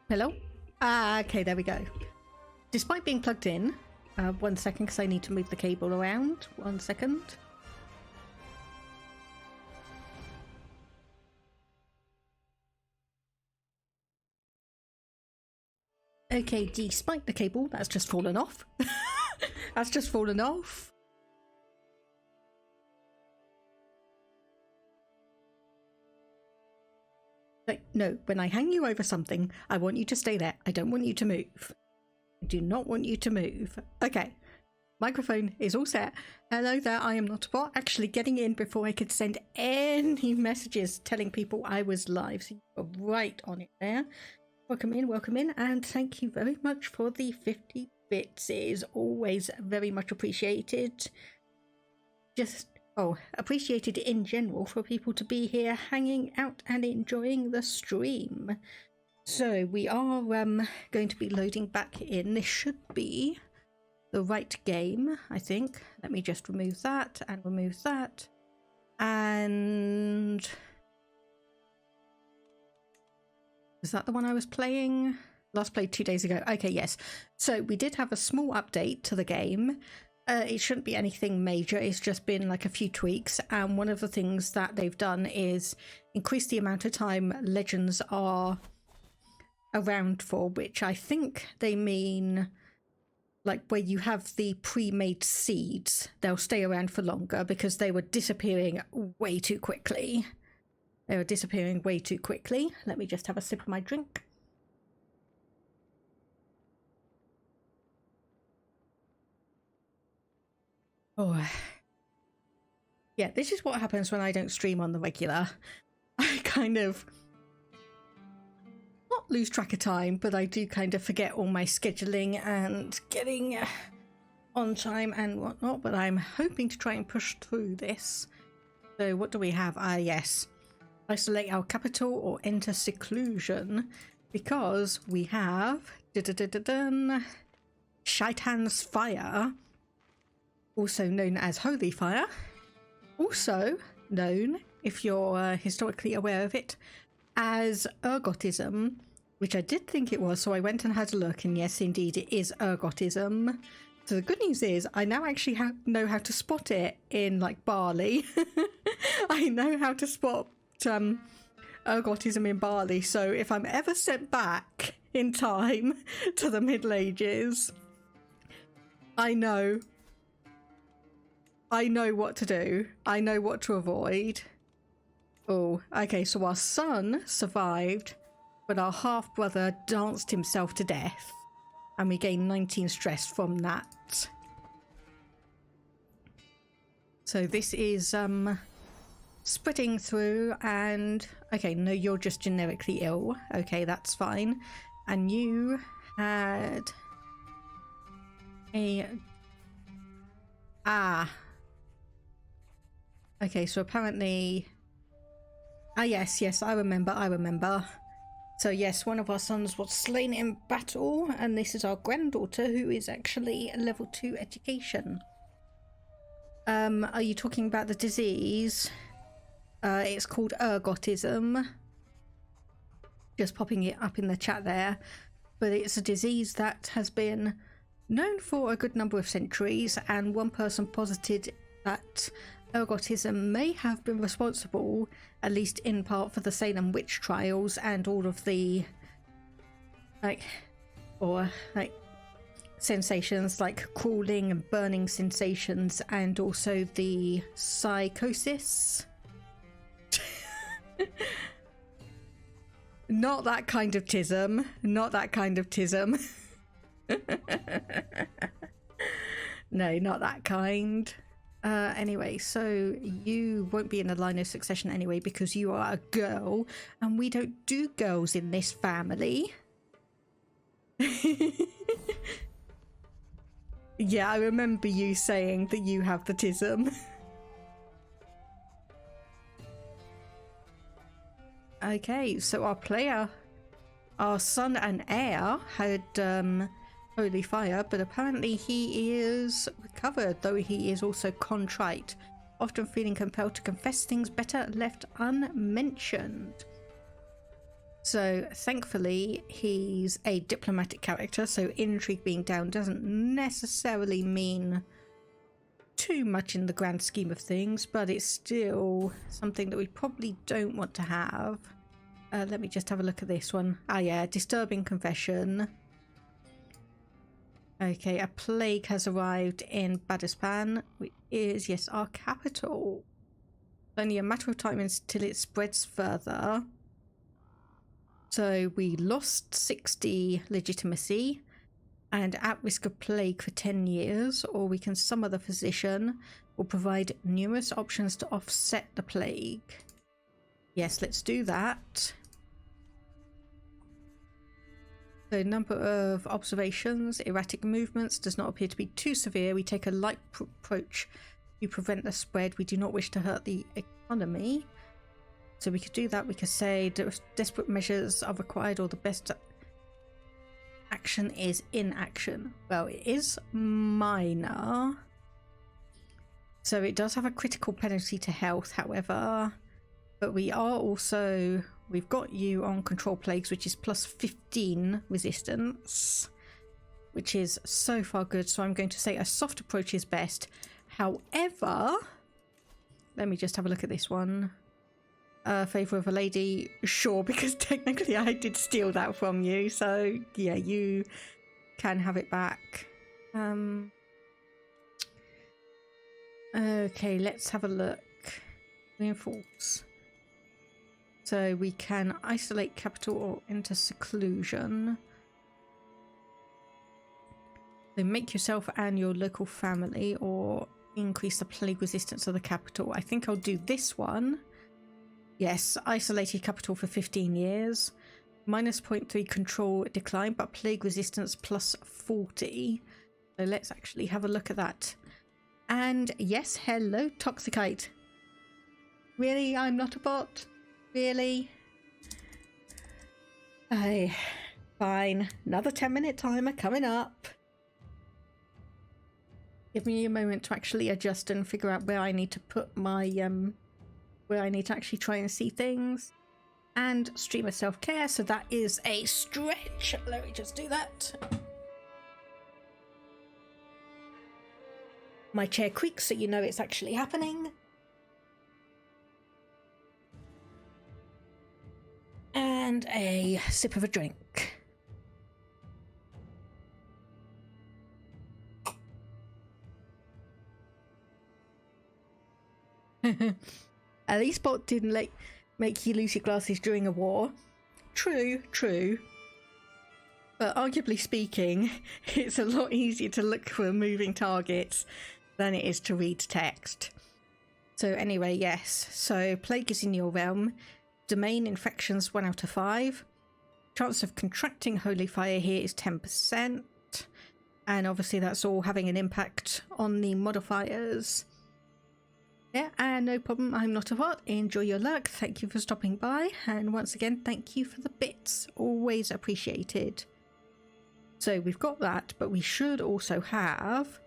Hello? Okay, there we go. Despite being plugged in, 1 second because I need to move the cable around. 1 second. Okay, despite the cable, that's just fallen off. That's just fallen off. Like, no, when I hang you over something, I want you to stay there. I don't want you to move. I do not want you to move. Okay, microphone is all set. Hello there, I am not a bot. Actually getting in before I could send any messages telling people I was live. So you were right on it there. Welcome in, and thank you very much for the 50 bits. It is always very much appreciated. Appreciated in general for people to be here hanging out and enjoying the stream. So we are going to be loading back in. This should be the right game, I think. Let me just remove that and remove that. And is that the one I was playing? Last played 2 days ago. Okay, yes. So we did have a small update to the game. It shouldn't be anything major. It's just been like a few tweaks. And one of the things that they've done is increase the amount of time legends are around for, which I think they mean like where you have the pre-made seeds. They'll stay around for longer because they were disappearing way too quickly. Let me just have a sip of my drink. Oh, yeah, this is what happens when I don't stream on the regular. I kind of not lose track of time, but I do kind of forget all my scheduling and getting on time and whatnot, but I'm hoping to try and push through this. So what do we have? Yes. Isolate our capital or enter seclusion, because we have Shaitan's Fire, also known as Holy Fire, also known, if you're historically aware of it, as ergotism, which I did think it was, so I went and had a look, and yes, indeed, it is ergotism. So the good news is I now actually know how to spot it in, like, barley. I know how to spot ergotism in barley, so if I'm ever sent back in time to the Middle Ages, I know what to do. I know what to avoid. Oh, okay, so our son survived, but our half-brother danced himself to death, and we gained 19 stress from that. So this is spreading through, and okay, no, you're just generically ill. Okay, that's fine. And you had a okay, so apparently yes, I remember. So yes, one of our sons was slain in battle, and this is our granddaughter, who is actually a level 2 education. Are you talking about the disease? It's called ergotism. Just popping it up in the chat there. But it's a disease that has been known for a good number of centuries, and one person posited that ergotism may have been responsible, at least in part, for the Salem witch trials and all of the sensations like crawling and burning sensations, and also the psychosis. Not that kind of tism. Not that kind of tism. No, not that kind. Anyway, so you won't be in the line of succession anyway because you are a girl, and we don't do girls in this family. Yeah, I remember you saying that you have the tism. Okay, so our son and heir had Holy Fire, but apparently he is recovered, though he is also contrite, often feeling compelled to confess things better left unmentioned. So thankfully he's a diplomatic character, so intrigue being down doesn't necessarily mean too much in the grand scheme of things, but it's still something that we probably don't want to have. Let me just have a look at this one. Ah yeah, disturbing confession. Okay, a plague has arrived in Badispan, which is, yes, our capital. Only a matter of time until it spreads further. So we lost 60 legitimacy and at risk of plague for 10 years, or we can summon the physician or provide numerous options to offset the plague. Yes, let's do that. So number of observations, erratic movements does not appear to be too severe. We take a light approach to prevent the spread. We do not wish to hurt the economy. So we could do that. We could say desperate measures are required, or the best action is inaction. Well, it is minor. So it does have a critical penalty to health, however. But we are also... We've got you on control plagues, which is plus 15 resistance, which is so far good. So I'm going to say a soft approach is best. However, let me just have a look at this one. Favour of a lady, sure, because technically I did steal that from you. So yeah, you can have it back. Okay, let's have a look. Reinforce. So we can isolate capital or enter seclusion. So make yourself and your local family, or increase the plague resistance of the capital. I think I'll do this one. Yes, isolated capital for 15 years. Minus 0.3 control decline, but plague resistance plus 40. So let's actually have a look at that. And yes, hello, Toxicite. Really? I'm not a bot? Really? Hey, fine. Another 10-minute timer coming up. Give me a moment to actually adjust and figure out where I need to put my, where I need to actually try and see things. And streamer self-care, so that is a stretch. Let me just do that. My chair creaks so you know it's actually happening. And a sip of a drink. At least bot didn't make you lose your glasses during a war. True, true. But arguably speaking, it's a lot easier to look for moving targets than it is to read text. So anyway, yes. So plague is in your realm. Domain infections 1 out of 5. Chance of contracting holy fire here is 10%. And obviously that's all having an impact on the modifiers. Yeah, and no problem, I'm not a bot. Enjoy your luck. Thank you for stopping by. And once again, thank you for the bits. Always appreciated. So we've got that, but we should also have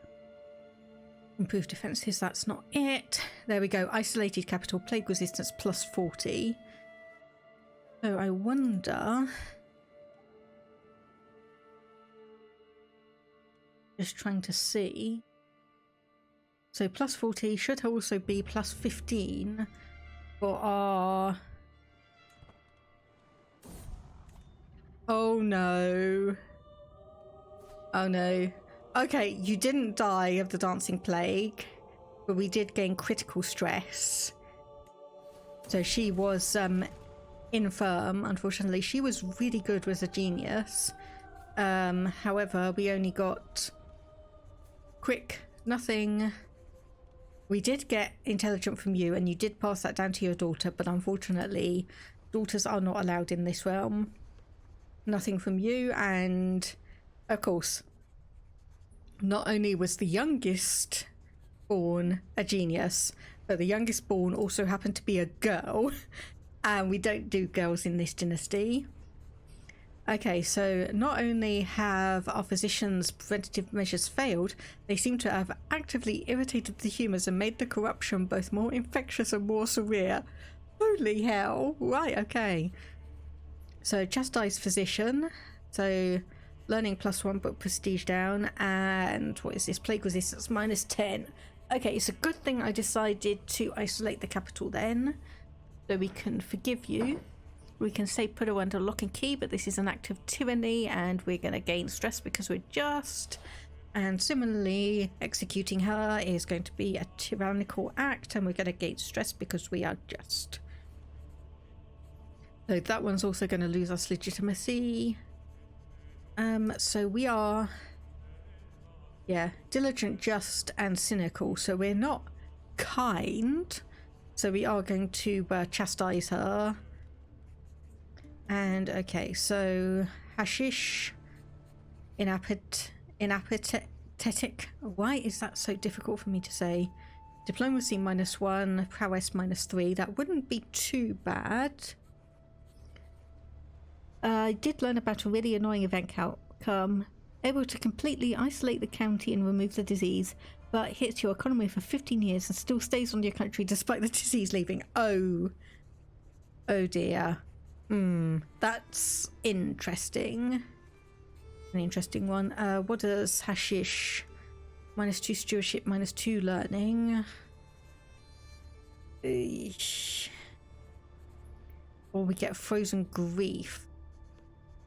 improved defences. That's not it. There we go. Isolated capital, plague resistance plus 40. So I wonder... Just trying to see... So plus 40 should also be plus 15 for our... Oh no. Oh no. Okay, you didn't die of the dancing plague, but we did gain critical stress. So she was infirm, unfortunately. She was really good with a genius. However, we only got quick, nothing. We did get intelligent from you, and you did pass that down to your daughter, but unfortunately, daughters are not allowed in this realm. Nothing from you, and of course, not only was the youngest born a genius, but the youngest born also happened to be a girl, and we don't do girls in this dynasty. Okay, so not only have our physicians' preventative measures failed, they seem to have actively irritated the humans and made the corruption both more infectious and more severe. Holy hell. Right, okay. So chastise physician. So learning +1 but prestige down. And what is this? Plague resistance -10. Okay, it's a good thing I decided to isolate the capital then. So we can forgive you. We can say put her under lock and key, but this is an act of tyranny and we're going to gain stress because we're just. And similarly, executing her is going to be a tyrannical act and we're going to gain stress because we are just. So that one's also going to lose us legitimacy. So we are, yeah, diligent, just, and cynical. So we're not kind. So we are going to chastise her. And okay, so hashish, inapathetic. Why is that so difficult for me to say? Diplomacy -1, prowess -3. That wouldn't be too bad. I did learn about a really annoying event outcome. Able to completely isolate the county and remove the disease, but hits your economy for 15 years and still stays on your country despite the disease leaving. Oh dear. That's interesting. An interesting one. What does hashish? -2 stewardship, -2 learning. Or we get frozen grief,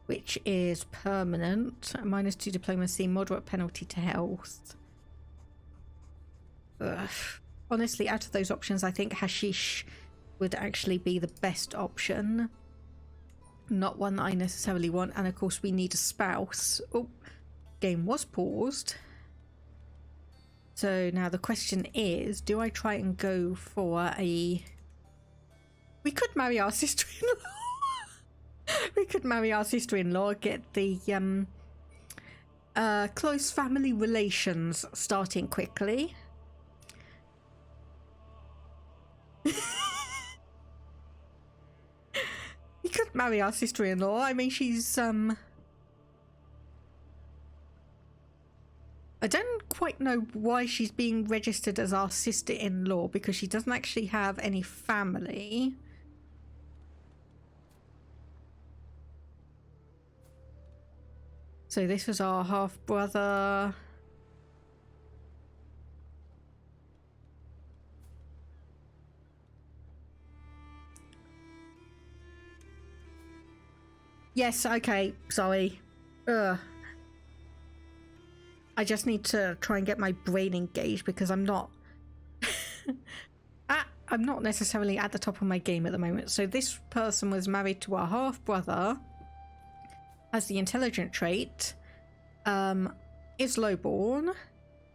which is permanent. -2 diplomacy, moderate penalty to health. Honestly, out of those options, I think hashish would actually be the best option. Not one that I necessarily want. And of course we need a spouse. Oh, game was paused. So now the question is, do I try and go for a... We could marry our sister-in-law. We could marry our sister-in-law, get the close family relations starting quickly. We could marry our sister-in-law. I mean, she's I don't quite know why she's being registered as our sister-in-law, because she doesn't actually have any family. So this was our half-brother. Yes, okay, sorry. I just need to try and get my brain engaged because I'm not I'm not necessarily at the top of my game at the moment. So this person was married to our half-brother, has the intelligent trait, is lowborn,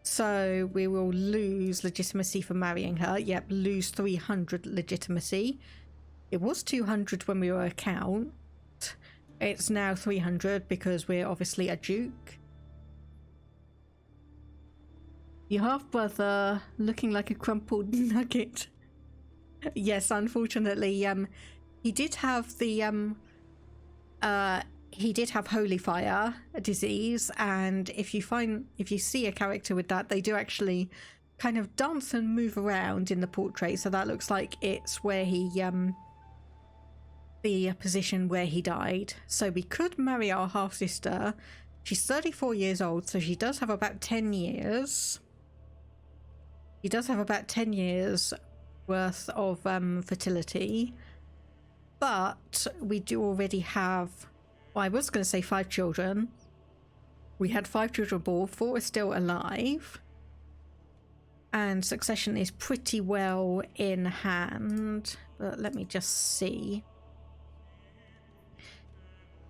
so we will lose legitimacy for marrying her. Yep, lose 300 legitimacy. It was 200 when we were a count. It's now 300 because we're obviously a duke. Your half-brother looking like a crumpled nugget. Yes, unfortunately, he did have the he did have holy fire disease, and if you see a character with that, they do actually kind of dance and move around in the portrait. So that looks like it's where he the position where he died. So we could marry our half-sister. She's 34 years old, so she does have about 10 years. She does have about 10 years worth of fertility. But we do already have, well, I was going to say 5 children. We had 5 children born, 4 are still alive. And succession is pretty well in hand. But let me just see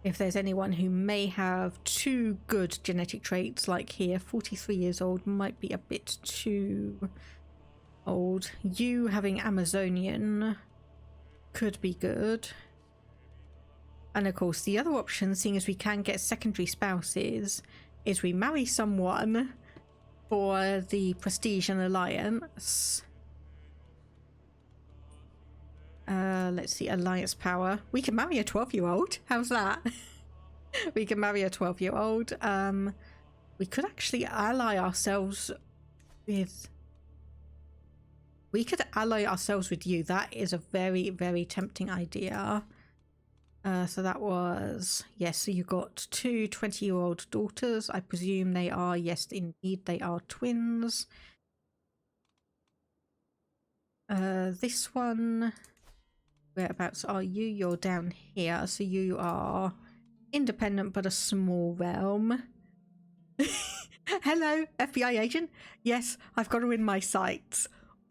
if there's anyone who may have 2 good genetic traits, like here. 43 years old might be a bit too old. You having Amazonian could be good. And of course the other option, seeing as we can get secondary spouses, is we marry someone for the prestige and alliance. Let's see, alliance power. We can marry a 12-year-old. How's that? We can marry a 12-year-old. We could actually ally ourselves with... We could ally ourselves with you. That is a very, very tempting idea. So that was, yes, so you got two 20-year-old daughters. I presume they are, yes, indeed, they are twins. This one, whereabouts are you? You're down here, so you are independent but a small realm. Hello, FBI agent. Yes, I've got her in my sights.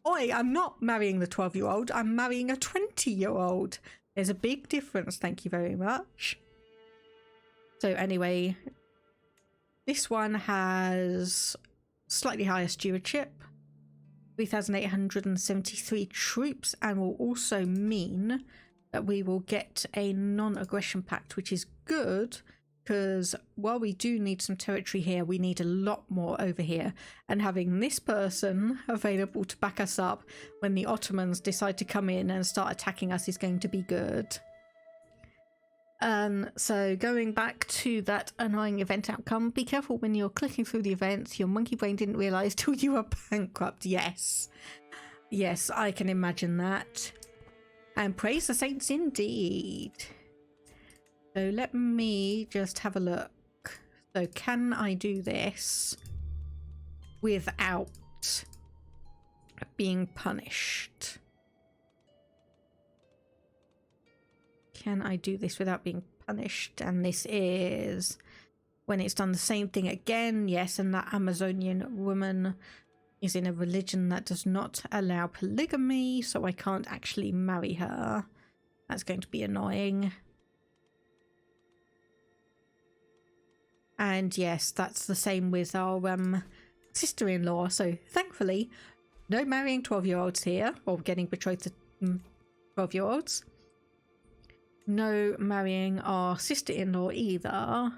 Oi, I'm not marrying the 12-year-old, I'm marrying a 20-year-old. There's a big difference, thank you very much. So anyway, this one has slightly higher stewardship, 3,873 troops, and will also mean that we will get a non-aggression pact, which is good, because while we do need some territory here, we need a lot more over here. And having this person available to back us up when the Ottomans decide to come in and start attacking us is going to be good. So going back to that annoying event outcome, be careful when you're clicking through the events. Your monkey brain didn't realise till you were bankrupt. Yes, I can imagine that. And praise the saints indeed. So let me just have a look. So can I do this without being punished? Can I do this without being punished? And this is when it's done the same thing again. Yes, and that Amazonian woman is in a religion that does not allow polygamy, so I can't actually marry her. That's going to be annoying. And yes, that's the same with our sister-in-law. So thankfully, no marrying 12-year-olds here, or getting betrothed to 12-year-olds. No marrying our sister-in-law either.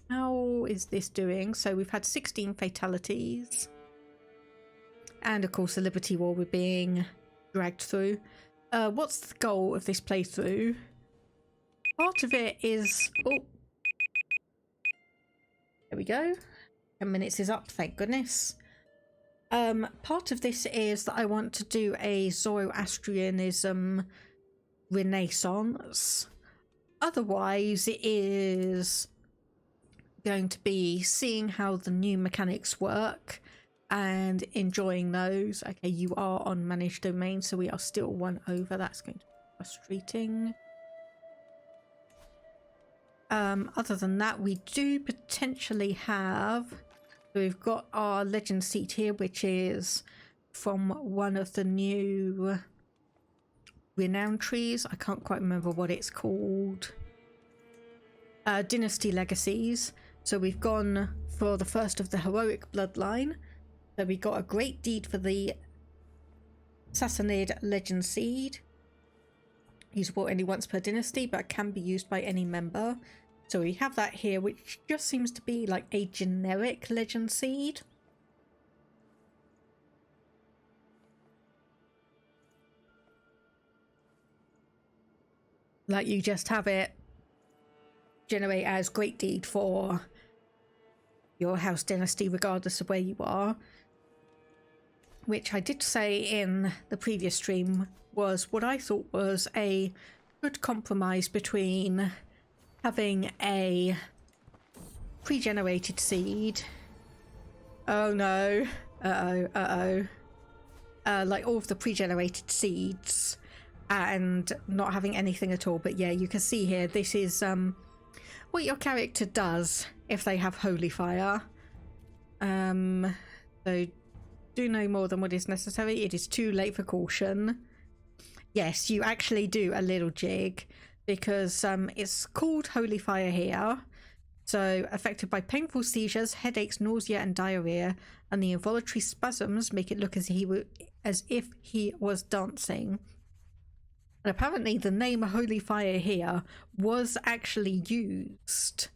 How is this doing? So we've had 16 fatalities. And of course the Liberty War we're being dragged through. What's the goal of this playthrough? Part of it is... Oh. There we go. 10 minutes is up, thank goodness. Part of this is that I want to do a Zoroastrianism renaissance. Otherwise, it is going to be seeing how the new mechanics work and enjoying those. Okay, you are on managed domain, so we are still one over. That's going to be frustrating. Other than that, we do potentially have... So we've got our legend seat here, which is from one of the new renown trees. I can't quite remember what it's called. Dynasty legacies. So we've gone for the first of the heroic bloodline. So we got a great deed for the Sassanid legend seed. Usable only once per dynasty, but can be used by any member. So we have that here, which just seems to be like a generic legend seed. Like you just have it generate as great deed for your house dynasty, regardless of where you are. Which I did say in the previous stream was what I thought was a good compromise between having a pre-generated seed. Oh no. Like all of the pre-generated seeds and not having anything at all. But yeah, you can see here, this is what your character does if they have holy fire. So do no more than what is necessary. It is too late for caution. Yes, you actually do a little jig, because it's called holy fire here. So affected by painful seizures, headaches, nausea and diarrhea, and the involuntary spasms make it look as if he was dancing. And apparently the name holy fire here was actually used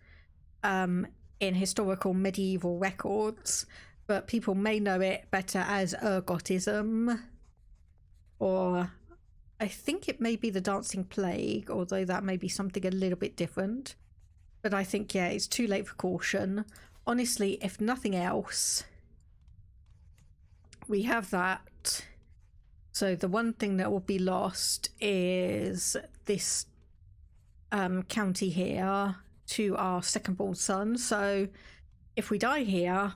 in historical medieval records, but people may know it better as ergotism, or I think it may be the dancing plague, although that may be something a little bit different. But I think, yeah, it's too late for caution. Honestly, if nothing else, we have that. So the one thing that will be lost is this county here to our second born son. So if we die here,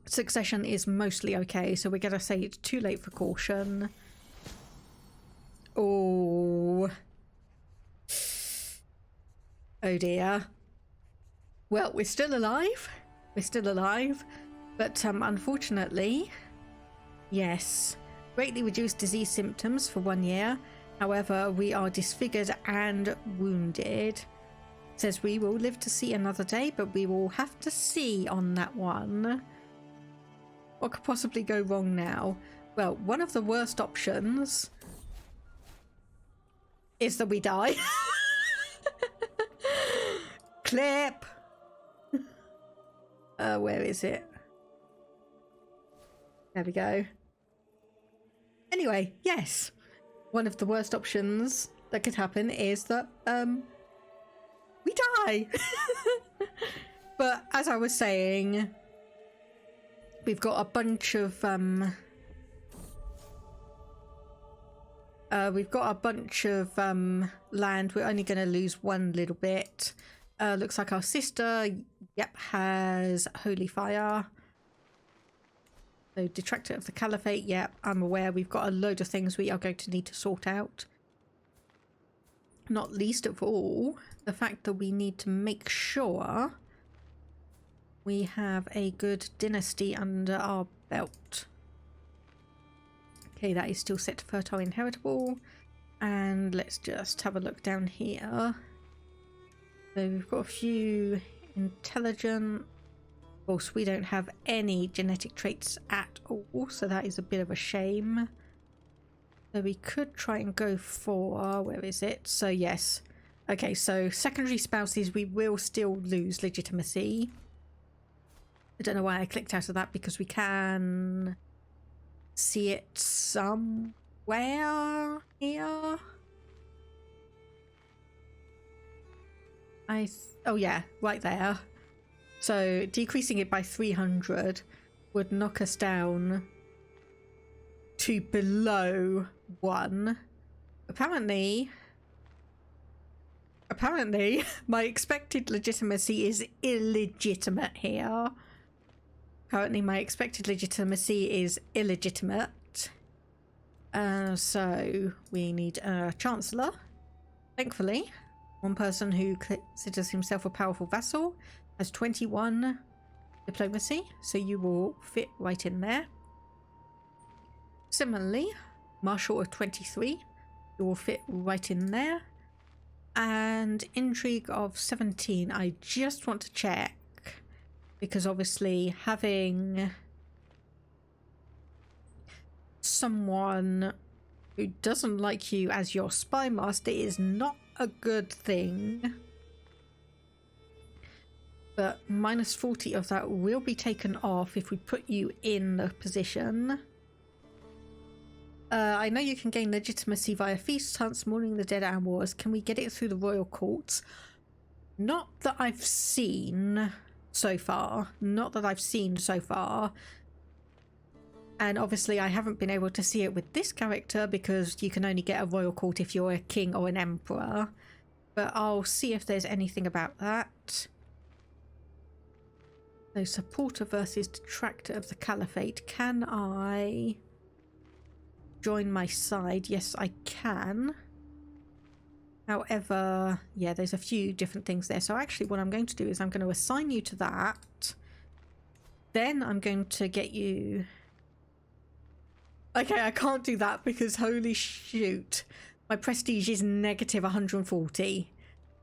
succession is mostly okay. So we're gonna say it's too late for caution. Oh dear. Well, we're still alive, but unfortunately, yes, greatly reduced disease symptoms for 1 year. However, we are disfigured and wounded. Says we will live to see another day, but we will have to see on that one. What could possibly go wrong now? Well, one of the worst options is that we die. Clip! Where is it? There we go. Anyway, yes. One of the worst options that could happen is that, we die! But, as I was saying, we've got a bunch of, land. We're only going to lose one little bit. Looks like our sister, yep, has holy fire. So detractor of the Caliphate, yep, I'm aware we've got a load of things we are going to need to sort out. Not least of all, the fact that we need to make sure we have a good dynasty under our belt. Okay, that is still set to fertile inheritable. And let's just have a look down here. So we've got a few intelligent. Of course, we don't have any genetic traits at all, so that is a bit of a shame. So we could try and go for, where is it? So yes. Okay, so secondary spouses, we will still lose legitimacy. I don't know why I clicked out of that, because we can see it somewhere here. Oh yeah, right there. So decreasing it by 300 would knock us down to below 1. Apparently my expected legitimacy is illegitimate here. Apparently my expected legitimacy is illegitimate. So we need a chancellor. Thankfully, one person who considers himself a powerful vassal has 21 diplomacy, so you will fit right in there. Similarly, marshal of 23, you will fit right in there. And intrigue of 17, I just want to check, because obviously having someone who doesn't like you as your spy master is not a good thing. But minus 40 of that will be taken off if we put you in the position. I know you can gain legitimacy via feasts, hunts, mourning the dead, and wars. Can we get it through the royal courts? Not that I've seen so far. Not that I've seen so far. And obviously I haven't been able to see it with this character because you can only get a royal court if you're a king or an emperor. But I'll see if there's anything about that. So supporter versus detractor of the Caliphate. Can I join my side? Yes, I can. However, yeah, there's a few different things there. So actually what I'm going to do is I'm going to assign you to that. Then I'm going to get you... Okay, I can't do that because holy shoot. My prestige is negative 140.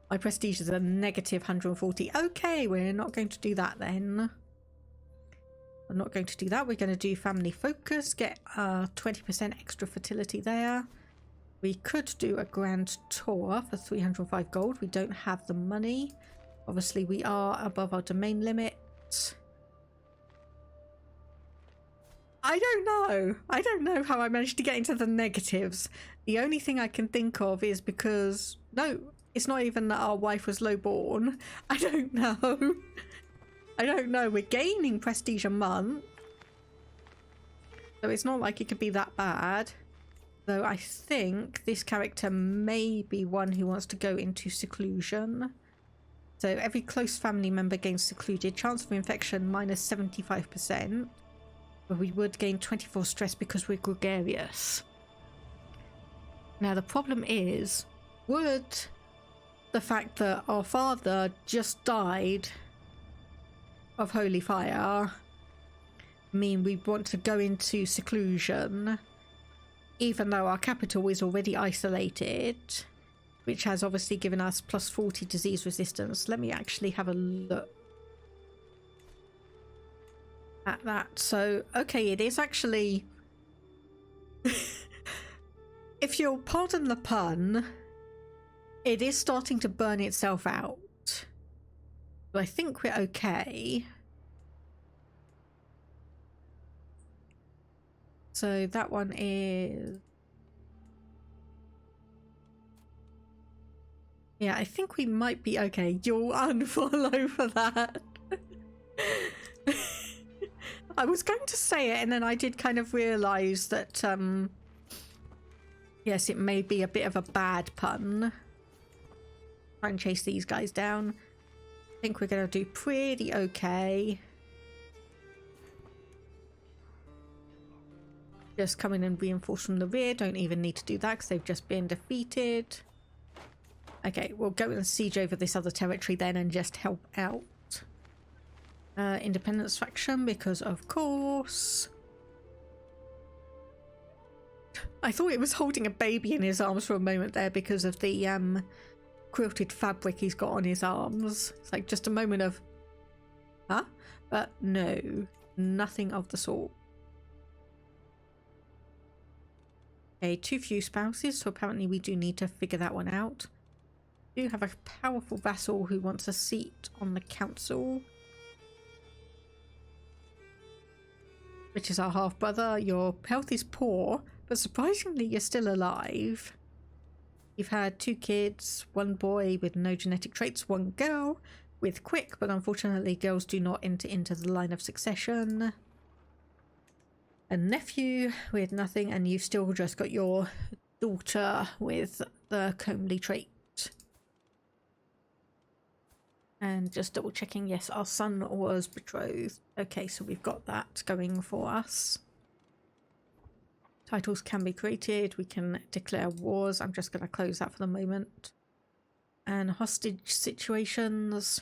My prestige is a negative 140. Okay, we're not going to do that then. I'm not going to do that. We're going to do family focus, get 20% extra fertility there. We could do a grand tour for 305 gold. We don't have the money. Obviously, we are above our domain limit. I don't know. I don't know how I managed to get into the negatives. The only thing I can think of is because... No, it's not even that our wife was low-born. I don't know. I don't know. We're gaining prestige a month. So it's not like it could be that bad. Though I think this character may be one who wants to go into seclusion. So every close family member gains secluded. Chance of infection minus 75%. But we would gain 24 stress because we're gregarious. Now the problem is, would the fact that our father just died of holy fire mean we want to go into seclusion, even though our capital is already isolated, which has obviously given us plus 40 disease resistance? Let me actually have a look at that. So, okay, it is actually... if you'll pardon the pun, it is starting to burn itself out. So I think we're okay. So that one is... yeah, I think we might be okay. You'll unfollow for that. I was going to say it and then I did kind of realise that, yes, it may be a bit of a bad pun. Try and chase these guys down. I think we're going to do pretty okay. Just come in and reinforce from the rear. Don't even need to do that because they've just been defeated. Okay, we'll go and siege over this other territory then and just help out. Independence faction, because of course. I thought it was holding a baby in his arms for a moment there because of the quilted fabric he's got on his arms. It's like just a moment of, huh? But no, nothing of the sort. Okay, too few spouses, so apparently we do need to figure that one out. We do have a powerful vassal who wants a seat on the council, which is our half-brother. Your health is poor, but surprisingly you're still alive. You've had 2 kids, 1 boy with no genetic traits, 1 girl with quick, but unfortunately girls do not enter into the line of succession. A nephew with nothing, and you've still just got your daughter with the comely trait. And just double checking, yes, our son was betrothed. Okay, so we've got that going for us. Titles can be created. We can declare wars. I'm just going to close that for the moment. And hostage situations.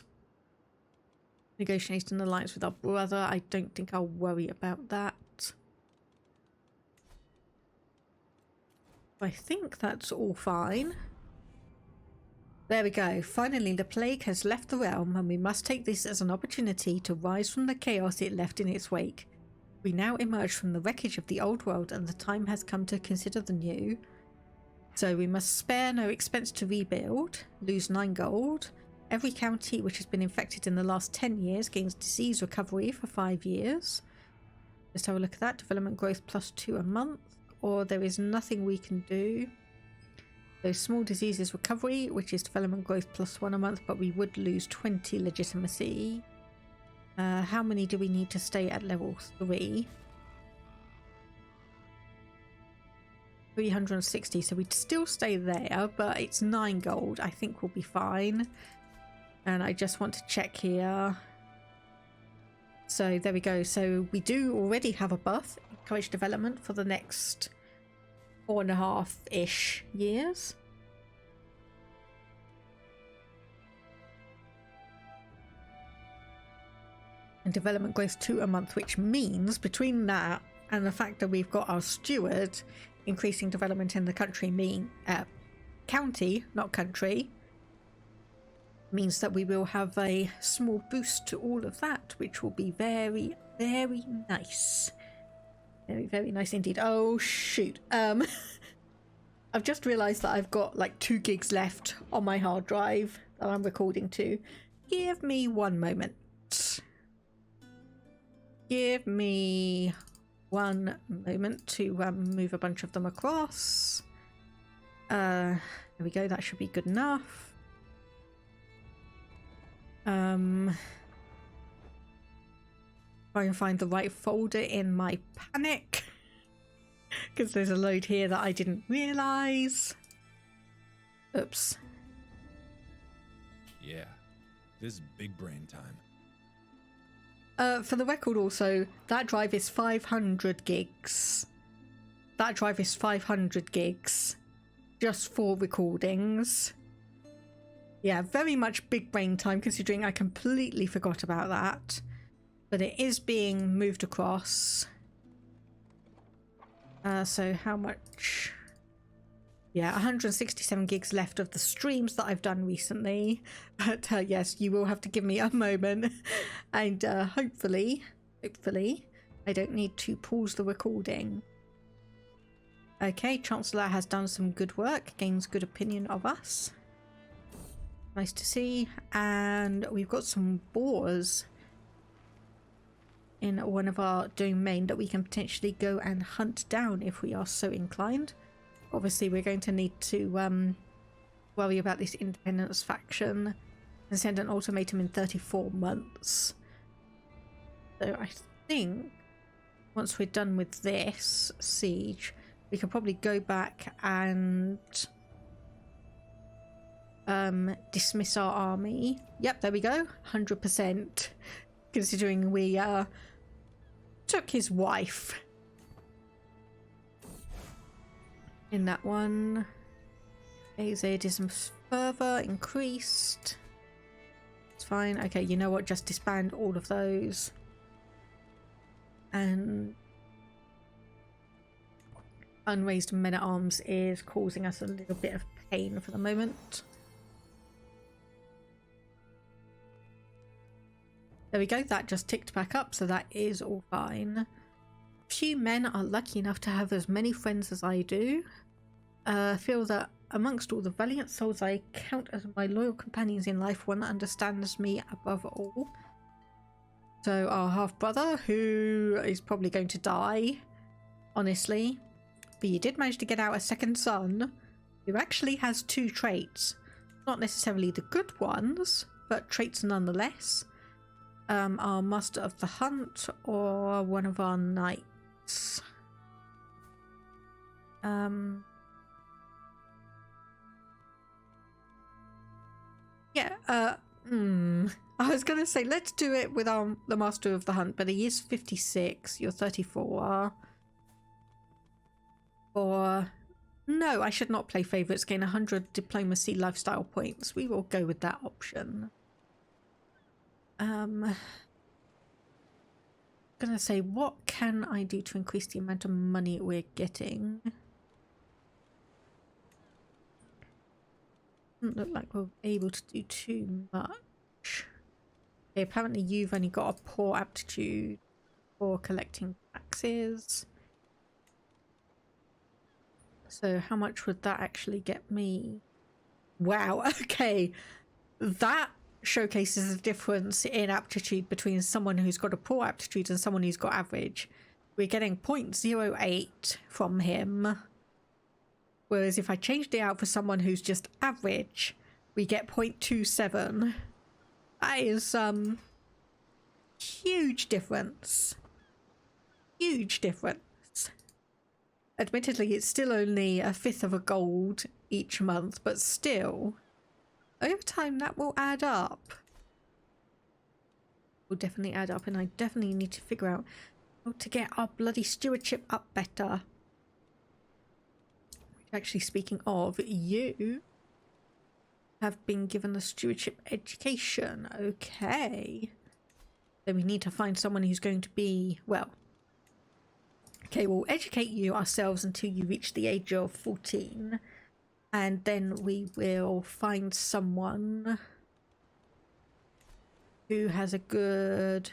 Negotiating an alliance with our brother. I don't think I'll worry about that. I think that's all fine. There we go. Finally, the plague has left the realm, and we must take this as an opportunity to rise from the chaos it left in its wake. We now emerge from the wreckage of the old world, and the time has come to consider the new. So we must spare no expense to rebuild, lose 9 gold. Every county which has been infected in the last 10 years gains disease recovery for 5 years. Just have a look at that. Development growth +2 a month. Or there is nothing we can do. So small diseases recovery, which is development growth +1 a month, but we would lose 20 legitimacy. How many do we need to stay at level 3? 360, so we'd still stay there, but it's 9 gold. I think we'll be fine. And I just want to check here. So there we go. So we do already have a buff, encourage development for the next 4.5-ish years. And development growth 2 a month, which means between that and the fact that we've got our steward increasing development in the country, county, not country, means that we will have a small boost to all of that, which will be very, very nice. Very, very nice indeed. Oh shoot. I've just realised that I've got like 2 gigs left on my hard drive that I'm recording to. Give me 1 moment. Give me 1 moment to move a bunch of them across. There we go. That should be good enough. Try and find the right folder in my panic. Because there's a load here that I didn't realise. Oops. Yeah, this is big brain time. For the record also, that drive is 500 gigs. That drive is 500 gigs. Just for recordings. Yeah, very much big brain time considering I completely forgot about that. But it is being moved across. So how much? Yeah, 167 gigs left of the streams that I've done recently. But yes, you will have to give me a moment. And hopefully, I don't need to pause the recording. Okay, Chancellor has done some good work, gains good opinion of us. Nice to see. And we've got some boars in one of our domain that we can potentially go and hunt down if we are so inclined. Obviously, we're going to need to worry about this independence faction and send an ultimatum in 34 months. So I think once we're done with this siege, we can probably go back and dismiss our army. Yep, there we go. 100%. Considering we took his wife. In that one. Azadism further increased. It's fine. Okay, you know what? Just disband all of those. And unraised men-at-arms is causing us a little bit of pain for the moment. There we go, that just ticked back up, so that is all fine. Few men are lucky enough to have as many friends as I do. I feel that amongst all the valiant souls I count as my loyal companions in life, one that understands me above all. So our half-brother, who is probably going to die, honestly. But you did manage to get out a second son, who actually has 2 traits. Not necessarily the good ones, but traits nonetheless. Our Master of the Hunt or one of our knights. Yeah, I was going to say, let's do it with the Master of the Hunt, but he is 56, you're 34. Or, no, I should not play favourites, gain 100 diplomacy lifestyle points. We will go with that option. Gonna say, what can I do to increase the amount of money we're getting? Doesn't look like we're able to do too much. Okay, apparently you've only got a poor aptitude for collecting taxes. So how much would that actually get me? Wow, okay. That showcases the difference in aptitude between someone who's got a poor aptitude and someone who's got average. We're getting 0.08 from him. Whereas if I changed it out for someone who's just average, we get 0.27. That is huge difference. Huge difference. Admittedly, it's still only 1/5 of a gold each month, but still, over time that will add up. Will definitely add up, and I definitely need to figure out how to get our bloody stewardship up better. Actually, speaking of, you have been given a stewardship education. Okay. Then we need to find someone who's going to be, well, okay, we'll educate you ourselves until you reach the age of 14. And then we will find someone who has a good...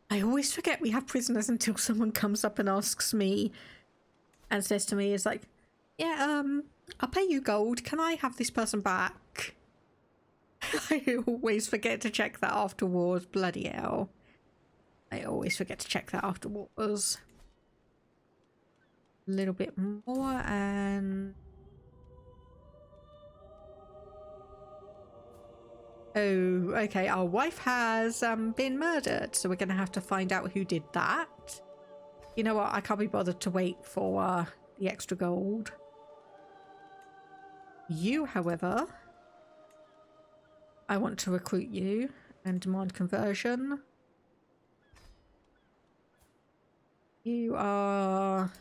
I always forget we have prisoners until someone comes up and asks me and says to me, is like, yeah, I'll pay you gold. Can I have this person back? I always forget to check that afterwards. Bloody hell. I always forget to check that afterwards. A little bit more and... Oh, okay, our wife has been murdered, so we're going to have to find out who did that. You know what? I can't be bothered to wait for the extra gold. You, however, I want to recruit you and demand conversion. You are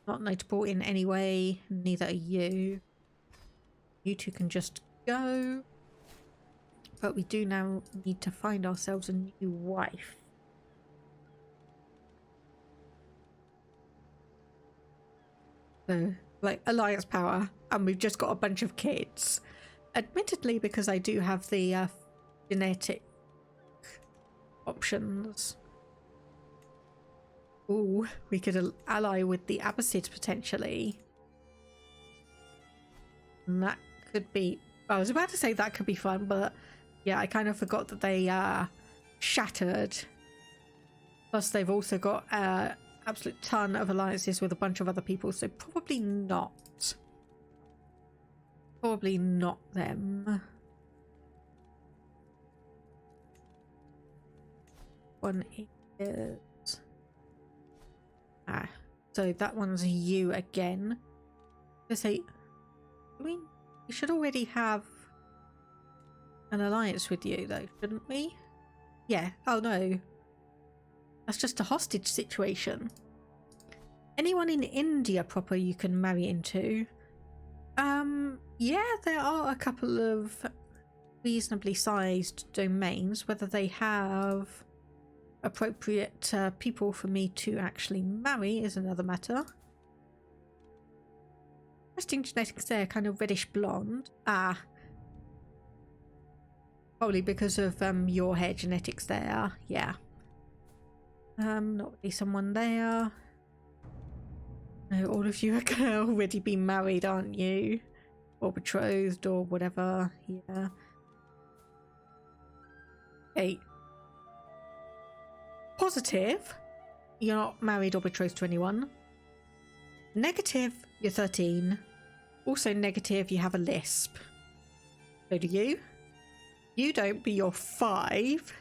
not notable in any way, neither are you. You two can just go. But we do now need to find ourselves a new wife. So, like, alliance power, and we've just got a bunch of kids. Admittedly, because I do have the genetic options. Ooh, we could ally with the Abbasids potentially. And that could be... I was about to say that could be fun, but yeah, I kind of forgot that they shattered. Plus, they've also got absolute ton of alliances with a bunch of other people, so probably not. Probably not them. One is... so that one's you again. Let's say... I mean, we should already have an alliance with you, though, shouldn't we? Yeah. Oh, no. That's just a hostage situation. Anyone in India proper you can marry into? Yeah, there are a couple of reasonably sized domains. Whether they have appropriate people for me to actually marry is another matter. Interesting genetics there, kind of reddish blonde. Ah. Probably because of your hair genetics there. Yeah. Not really someone there. No, all of you are gonna already be married, aren't you? Or betrothed or whatever. Yeah. Okay. Positive, you're not married or betrothed to anyone. Negative, you're 13. Also negative, you have a lisp. So do you? You don't, but you're 5.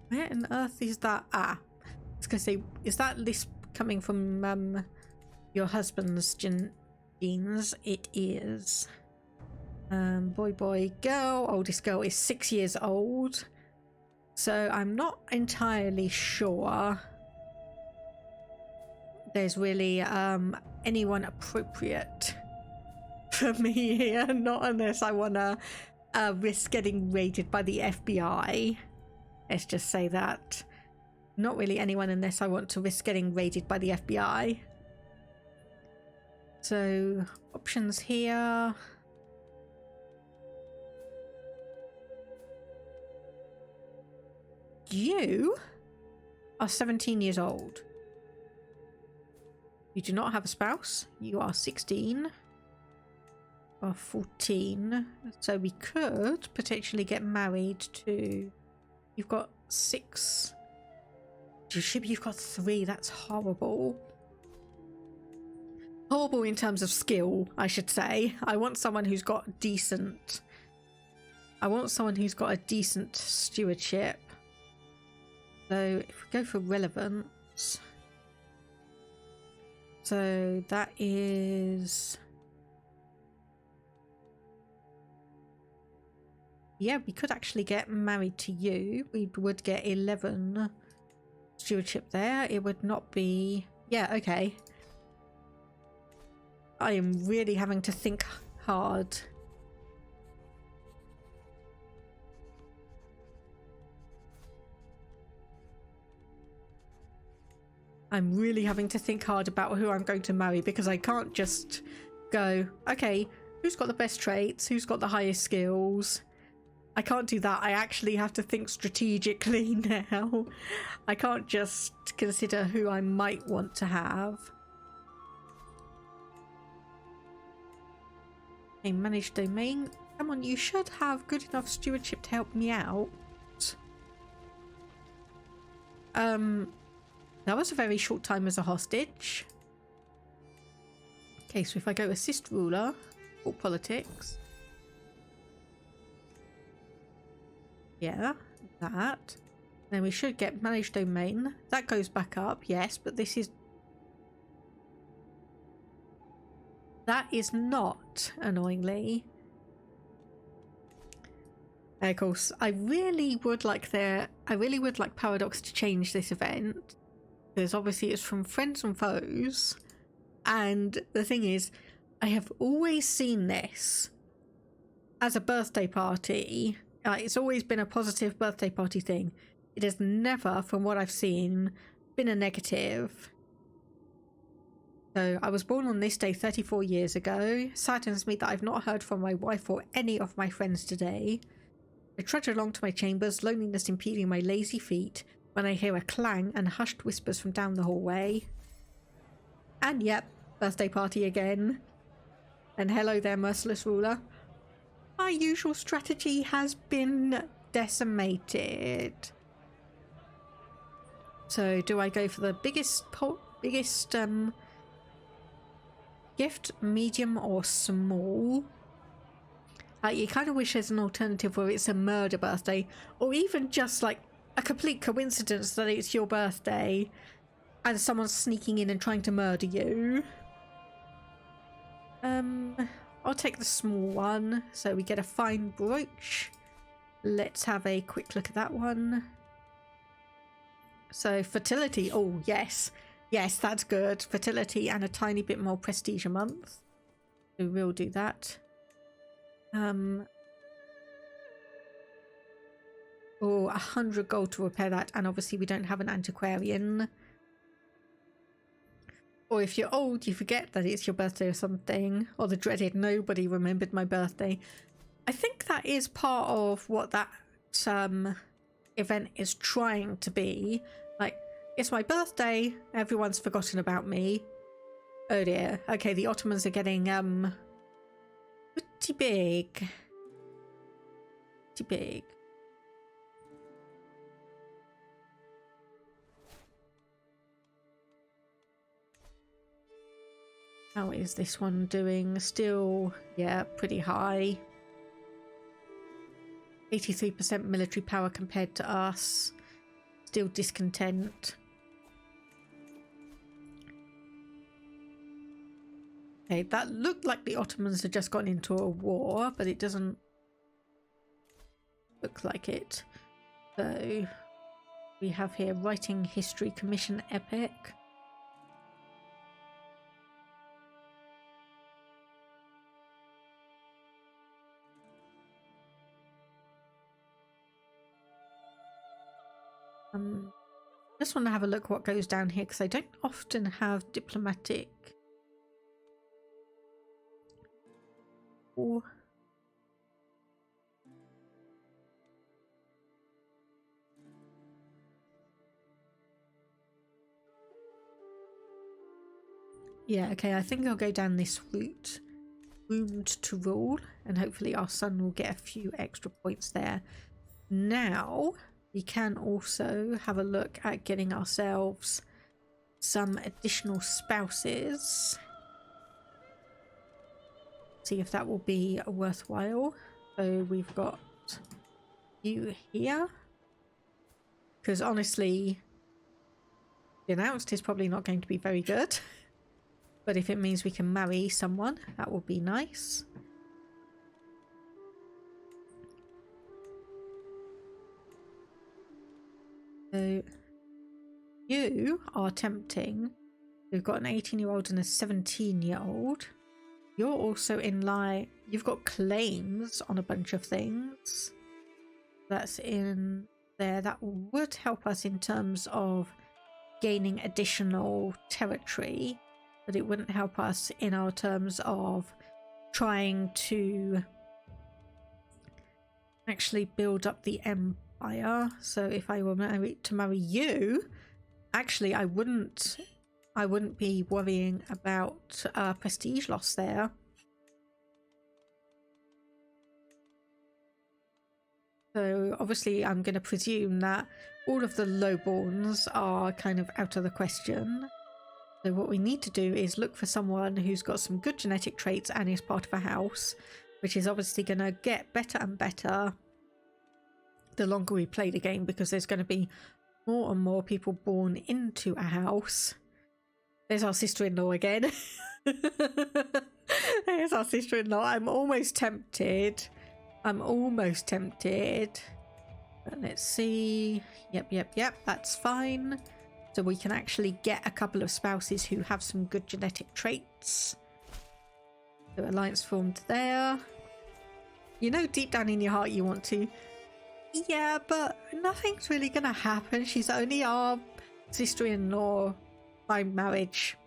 Where on earth is that? Ah, I was going to say, is that lisp coming from your husband's genes? It is. Boy, boy, girl. Oldest girl is 6 years old. So I'm not entirely sure there's really anyone appropriate for me here. Not unless I want to risk getting raided by the FBI. Let's just say that. Not really anyone unless I want to risk getting raided by the FBI. So options here. You are 17 years old. You do not have a spouse. You are 16 or 14. So we could potentially get married to... You've got 6. You've got 3. That's horrible. Horrible in terms of skill, I should say. I want someone who's got decent... I want someone who's got a decent stewardship. So if we go for relevance, so that is, yeah, we could actually get married to you. We would get 11 stewardship there. It would not be, yeah, okay. I am really having to think hard. I'm really having to think hard about who I'm going to marry, because I can't just go, okay, who's got the best traits? Who's got the highest skills? I can't do that. I actually have to think strategically now. I can't just consider who I might want to have. Okay, manage domain. Come on, you should have good enough stewardship to help me out. That was a very short time as a hostage. Okay, so if I go assist ruler or politics. Yeah, that. Then we should get managed domain. That goes back up, yes, but this is... That is not, annoyingly. Of course, I really would like Paradox to change this event, because obviously it's from friends and foes, and the thing is, I have always seen this as a birthday party. It's always been a positive birthday party thing. It has never, from what I've seen, been a negative. So I was born on this day 34 years ago. Saddens me that I've not heard from my wife or any of my friends today. I trudge along to my chambers, loneliness impeding my lazy feet, when I hear a clang and hushed whispers from down the hallway. And yep, birthday party again. And hello there, merciless ruler. My usual strategy has been decimated. So do I go for the biggest gift, medium or small? You kind of wish there's an alternative where it's a murder birthday, or even just like a complete coincidence that it's your birthday and someone's sneaking in and trying to murder you. I'll take the small one, so we get a fine brooch. Let's have a quick look at that one. So fertility, oh yes, that's good. Fertility and a tiny bit more prestige a month. We will do that. Oh, 100 gold to repair that, and obviously we don't have an antiquarian. Or if you're old, you forget that it's your birthday or something, or the dreaded nobody remembered my birthday. I think that is part of what that event is trying to be. Like, it's my birthday, everyone's forgotten about me. Oh dear. Okay, the Ottomans are getting pretty big. Pretty big. How is this one doing? Still, yeah, pretty high. 83% military power compared to us. Still discontent. Okay, that looked like the Ottomans had just gone into a war, but it doesn't look like it. So we have here writing history, commission epic. Just want to have a look what goes down here, because I don't often have diplomatic. Or yeah, okay, I think I'll go down this route. Wound to rule, and hopefully our son will get a few extra points there. Now we can also have a look at getting ourselves some additional spouses. See if that will be worthwhile. So we've got you here, because honestly, denounced is probably not going to be very good, but if it means we can marry someone, that will be nice. So you are tempting. We've got an 18-year-old and a 17-year-old. You're also in line. You've got claims on a bunch of things. That's in there. That would help us in terms of gaining additional territory, but it wouldn't help us in our terms of trying to actually build up the empire. So if I were to marry you, actually I wouldn't be worrying about prestige loss there. So obviously I'm going to presume that all of the lowborns are kind of out of the question. So what we need to do is look for someone who's got some good genetic traits and is part of a house, which is obviously going to get better and better the longer we play the game, because there's going to be more and more people born into a house. There's our sister-in-law again. There's our sister-in-law. I'm almost tempted. But let's see. Yep. That's fine. So we can actually get a couple of spouses who have some good genetic traits. So alliance formed there. You know deep down in your heart you want to. Yeah, but nothing's really gonna happen. She's only our sister-in-law by marriage.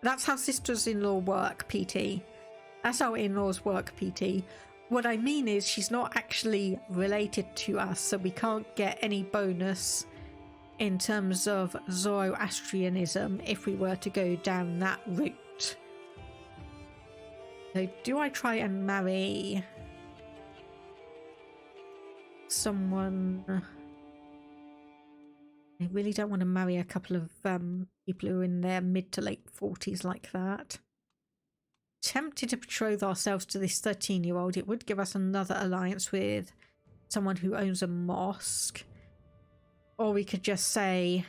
That's how sisters-in-law work, PT. That's how in-laws work, PT. What I mean is she's not actually related to us, so we can't get any bonus in terms of Zoroastrianism if we were to go down that route. So do I try and marry someone? I really don't want to marry a couple of people who are in their mid to late 40s like that. Tempted to betroth ourselves to this 13-year-old. It would give us another alliance with someone who owns a mosque. Or we could just say,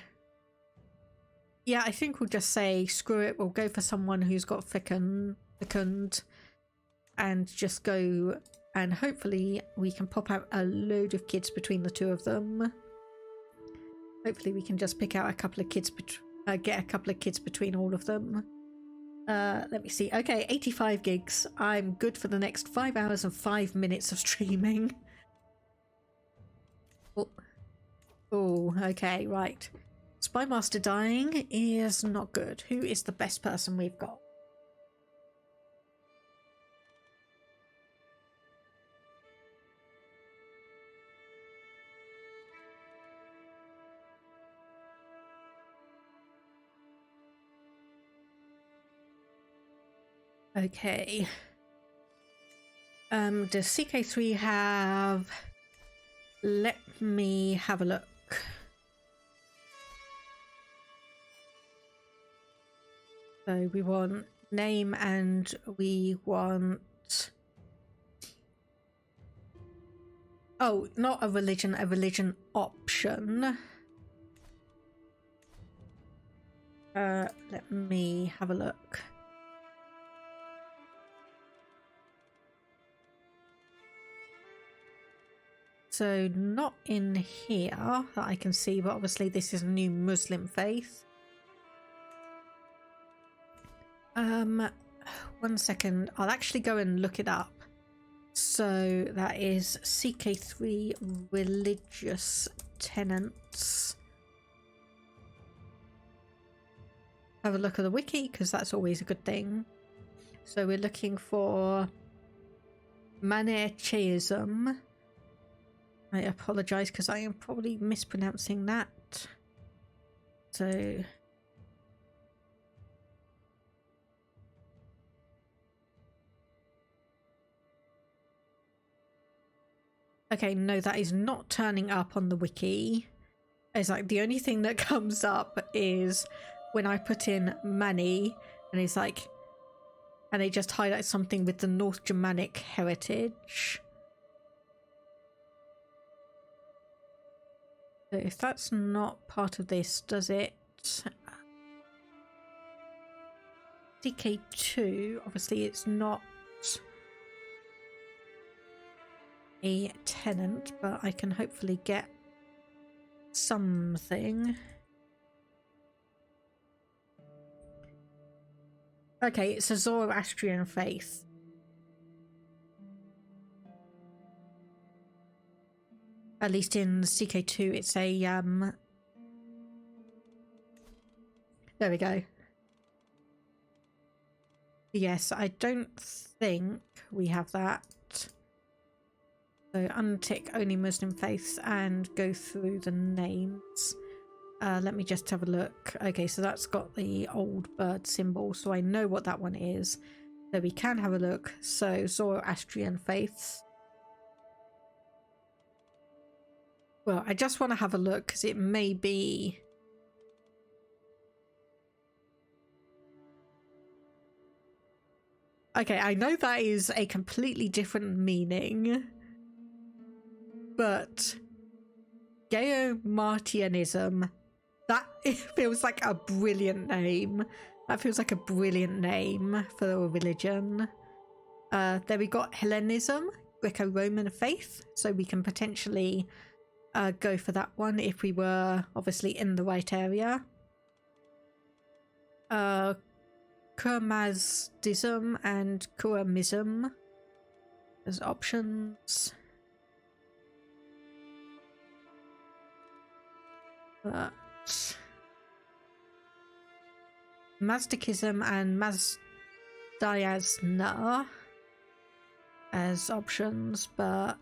yeah, I think we'll just say, screw it, we'll go for someone who's got fecund and just go, and hopefully we can pop out a load of kids between the two of them. Hopefully we can just pick out a couple of kids, get a couple of kids between all of them. Let me see. Okay, 85 gigs. I'm good for the next 5 hours and 5 minutes of streaming. Oh, okay, right. Spymaster dying is not good. Who is the best person we've got? Okay. Does CK3 have... Let me have a look. So we want name and we want... Oh, not a religion option. Let me have a look. So not in here that I can see, but obviously this is a new Muslim faith. 1 second, I'll actually go and look it up. So that is CK3 religious tenants. Have a look at the wiki, because that's always a good thing. So we're looking for Manichaeism. I apologise because I am probably mispronouncing that. So... Okay, no, that is not turning up on the wiki. It's like the only thing that comes up is when I put in Mani, and it's like, and they just highlight something with the North Germanic heritage. So if that's not part of this, does it? DK2, obviously it's not a tenant, but I can hopefully get something. Okay, it's a Zoroastrian faith. At least in CK2 it's a there we go. Yes, I don't think we have that. So untick only Muslim faiths and go through the names. Let me just have a look. Okay, so that's got the old bird symbol, so I know what that one is. So we can have a look. So Zoroastrian faiths. Well, I just want to have a look because it may be... Okay, I know that is a completely different meaning, but Geomartianism. That feels like a brilliant name. That feels like a brilliant name for a religion. There we got Hellenism, Greco-Roman faith. So we can potentially go for that one if we were obviously in the right area. Kurmazdism and Kuramism as options. But Mazdakism and Mazdayasna as options, but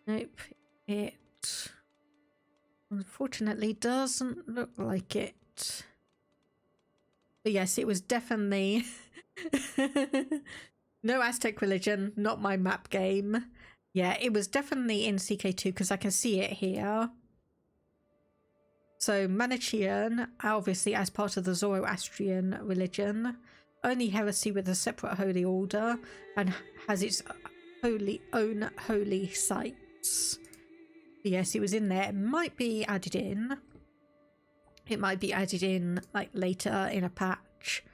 nope, it unfortunately doesn't look like it. But yes, it was definitely no Aztec religion, not my map game. Yeah, it was definitely in CK2 because I can see it here. So Manichaean, obviously as part of the Zoroastrian religion, only heresy with a separate holy order and has its own holy sites. Yes, it was in there. It might be added in. It might be added in like later in a patch.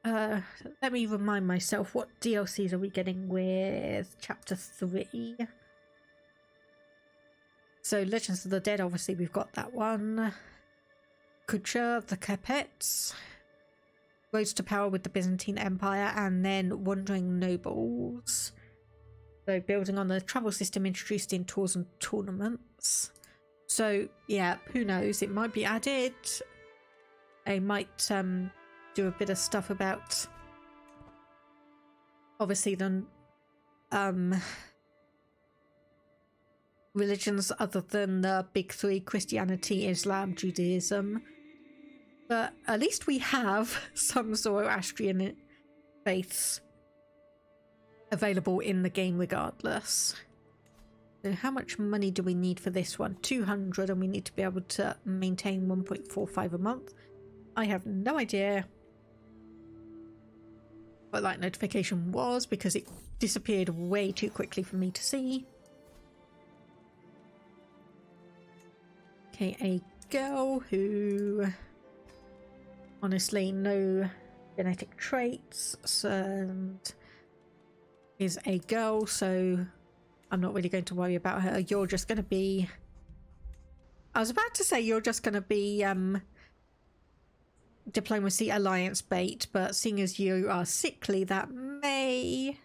Let me remind myself, what DLCs are we getting with chapter 3? So Legends of the Dead, obviously we've got that one. Culture of the Capets, Roads to Power with the Byzantine Empire, and then Wandering Nobles. So building on the travel system introduced in tours and tournaments. So yeah, who knows, it might be added. I might do a bit of stuff about obviously the religions other than the big three: Christianity, Islam, Judaism. But at least we have some Zoroastrian faiths available in the game regardless. So how much money do we need for this one? 200, and we need to be able to maintain 1.45 a month. I have no idea what that notification was because it disappeared way too quickly for me to see. Okay, a girl who honestly no genetic traits and is a girl, so I'm not really going to worry about her. You're just going to be, I was about to say you're just going to be diplomacy alliance bait, but seeing as you are sickly, that may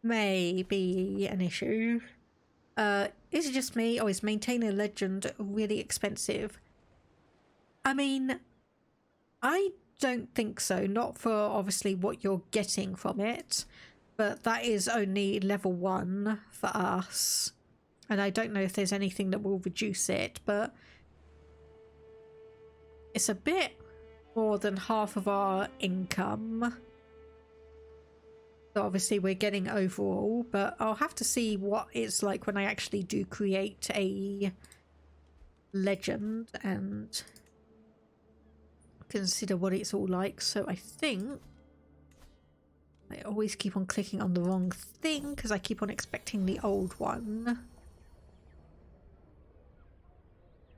be an issue. Is it just me, or is maintaining a legend really expensive? I mean, I don't think so. Not for obviously what you're getting from it, but that is only level 1 for us. And I don't know if there's anything that will reduce it, but it's a bit more than half of our income. So obviously we're getting overall, but I'll have to see what it's like when I actually do create a legend and consider what it's all like. So I think I always keep on clicking on the wrong thing because I keep on expecting the old one.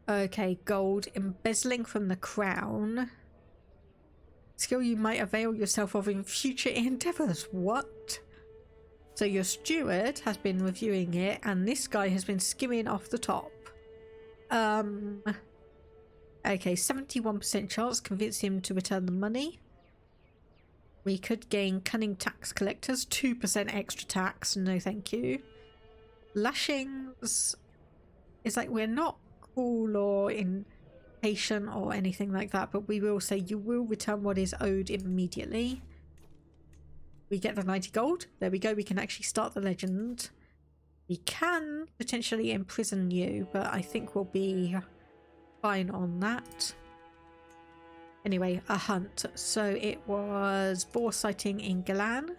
Okay, gold. Embezzling from the crown. Skill you might avail yourself of in future endeavours. What? So your steward has been reviewing it and this guy has been skimming off the top. Okay, 71% chance. Convince him to return the money. We could gain cunning tax collectors. 2% extra tax. No thank you. Lashings. It's like we're not cool or impatient or anything like that, but we will say you will return what is owed immediately. We get the 90 gold. There we go. We can actually start the legend. We can potentially imprison you, but I think we'll be fine on that. Anyway, a hunt. So it was boar sighting in Galan. There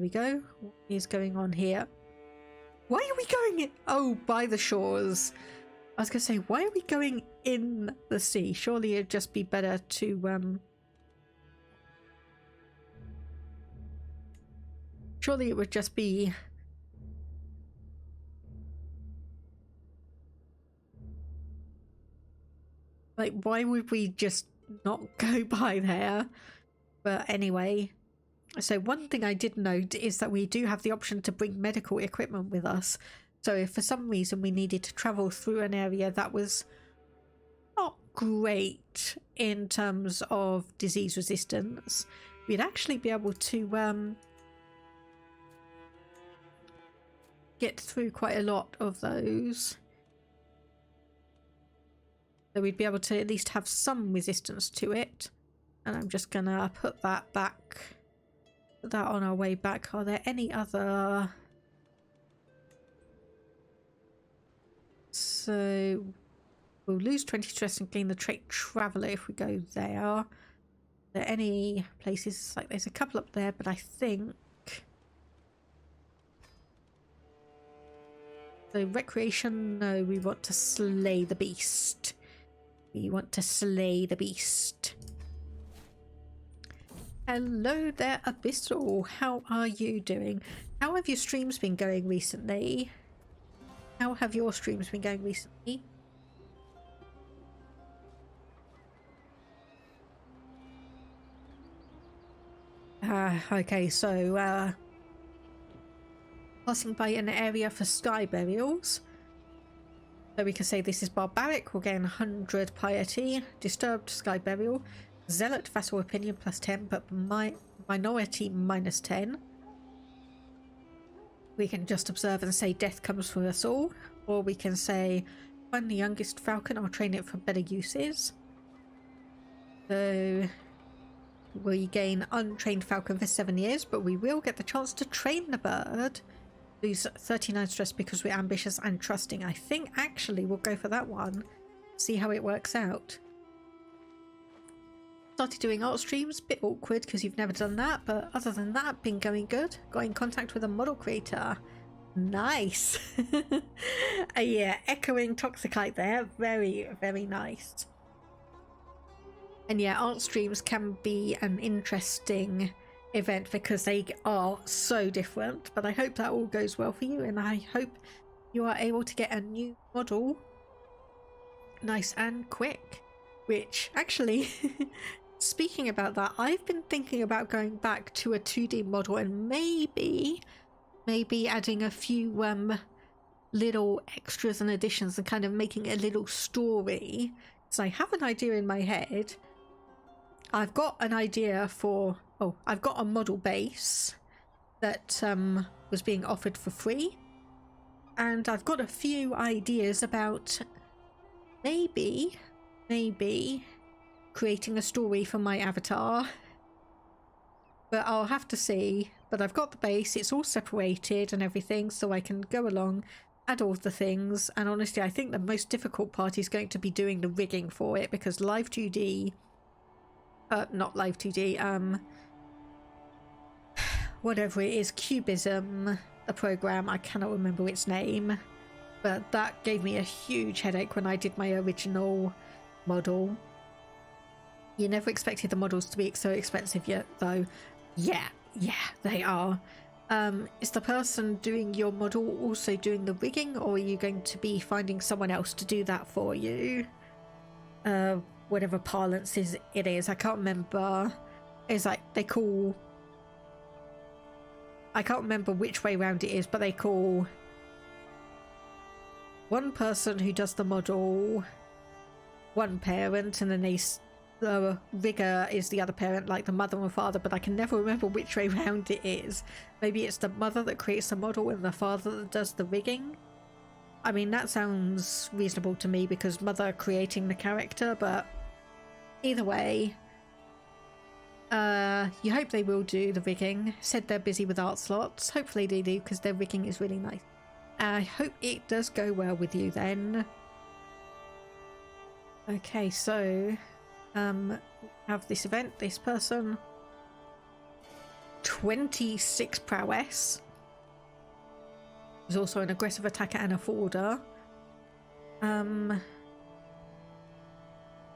we go. What is going on here? Why are we going in? Oh, by the shores. I was going to say, why are we going in the sea? Surely it'd just be better to Surely it would just be... like, why would we just not go by there? But anyway, so one thing I did note is that we do have the option to bring medical equipment with us. So if for some reason we needed to travel through an area that was not great in terms of disease resistance, we'd actually be able to get through quite a lot of those. So we'd be able to at least have some resistance to it. And I'm just gonna put that back, put that on our way back. Are there any other... So we'll lose 20 stress and gain the trait Traveller if we go there. Are there any places, like there's a couple up there, but I think... So recreation, no, we want to slay the beast. We want to slay the beast. Hello there, Abyssal. How are you doing? How have your streams been going recently? How have your streams been going recently? Okay, so passing by an area for sky burials. So we can say this is barbaric, we'll gain 100 piety, disturbed sky burial, zealot vassal opinion +10, but minority -10. We can just observe and say death comes for us all, or we can say find the youngest falcon, I'll train it for better uses. So we gain untrained falcon for 7 years, but we will get the chance to train the bird. Lose 39 stress because we're ambitious and trusting. I think actually we'll go for that one. See how it works out. Started doing art streams, bit awkward because you've never done that, but other than that, been going good. Got in contact with a model creator. Nice. Yeah, echoing Toxicite there. Very, very nice. And yeah, art streams can be an interesting event because they are so different, but I hope that all goes well for you, and I hope you are able to get a new model nice and quick. Which actually speaking about that, I've been thinking about going back to a 2D model and maybe adding a few little extras and additions and kind of making a little story, because I have an idea in my head. I've got an idea for... oh, I've got a model base that was being offered for free, and I've got a few ideas about maybe creating a story for my avatar, but I'll have to see. But I've got the base, it's all separated and everything, so I can go along, add all the things, and honestly I think the most difficult part is going to be doing the rigging for it, because live 2D... not live 2D, whatever it is, Cubism, the program, I cannot remember its name, but that gave me a huge headache when I did my original model. You never expected the models to be so expensive yet, though. Yeah, they are. Is the person doing your model also doing the rigging, or are you going to be finding someone else to do that for you? Whatever parlance it is, I can't remember. It's like they call... I can't remember which way round it is, but they call one person who does the model one parent, and then the rigger is the other parent, like the mother and father, but I can never remember which way round it is. Maybe it's the mother that creates the model and the father that does the rigging. I mean, that sounds reasonable to me, because mother creating the character, but either way, you hope they will do the rigging. Said they're busy with art slots. Hopefully they do, because their rigging is really nice. I hope it does go well with you then. Okay, so have this event, this person, 26 prowess. There's also an aggressive attacker and a forwarder.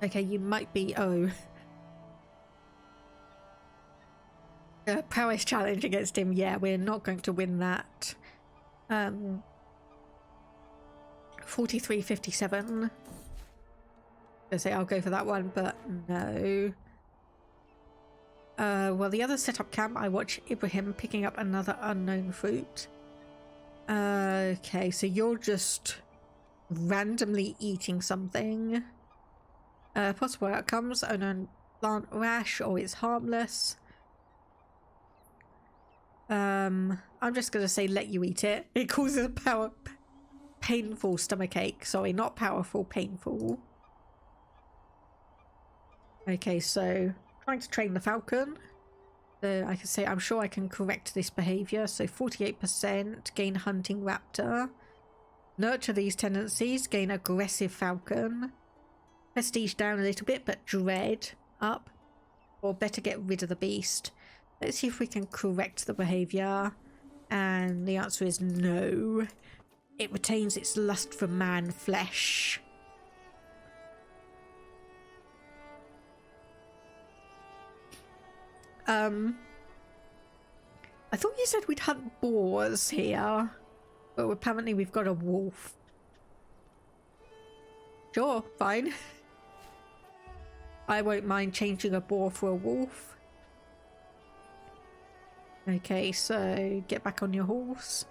Okay, you might be... oh. Prowess challenge against him. Yeah, we're not going to win that. 43.57. I say I'll go for that one, but no. Well, the other setup camp, I watch Ibrahim picking up another unknown fruit. Okay, so you're just randomly eating something. Possible outcomes: unknown plant rash, or it's harmless. I'm just gonna say let you eat it. It causes a painful stomachache. Sorry, not powerful, painful. Okay, so trying to train the falcon. I can say I'm sure I can correct this behaviour. So 48%, gain hunting raptor. Nurture these tendencies, gain aggressive falcon. Prestige down a little bit, but dread up. Or better get rid of the beast. Let's see if we can correct the behaviour. And the answer is no. It retains its lust for man flesh. I thought you said we'd hunt boars here, but apparently we've got a wolf. Sure, fine. I won't mind changing a boar for a wolf. Okay, so get back on your horse.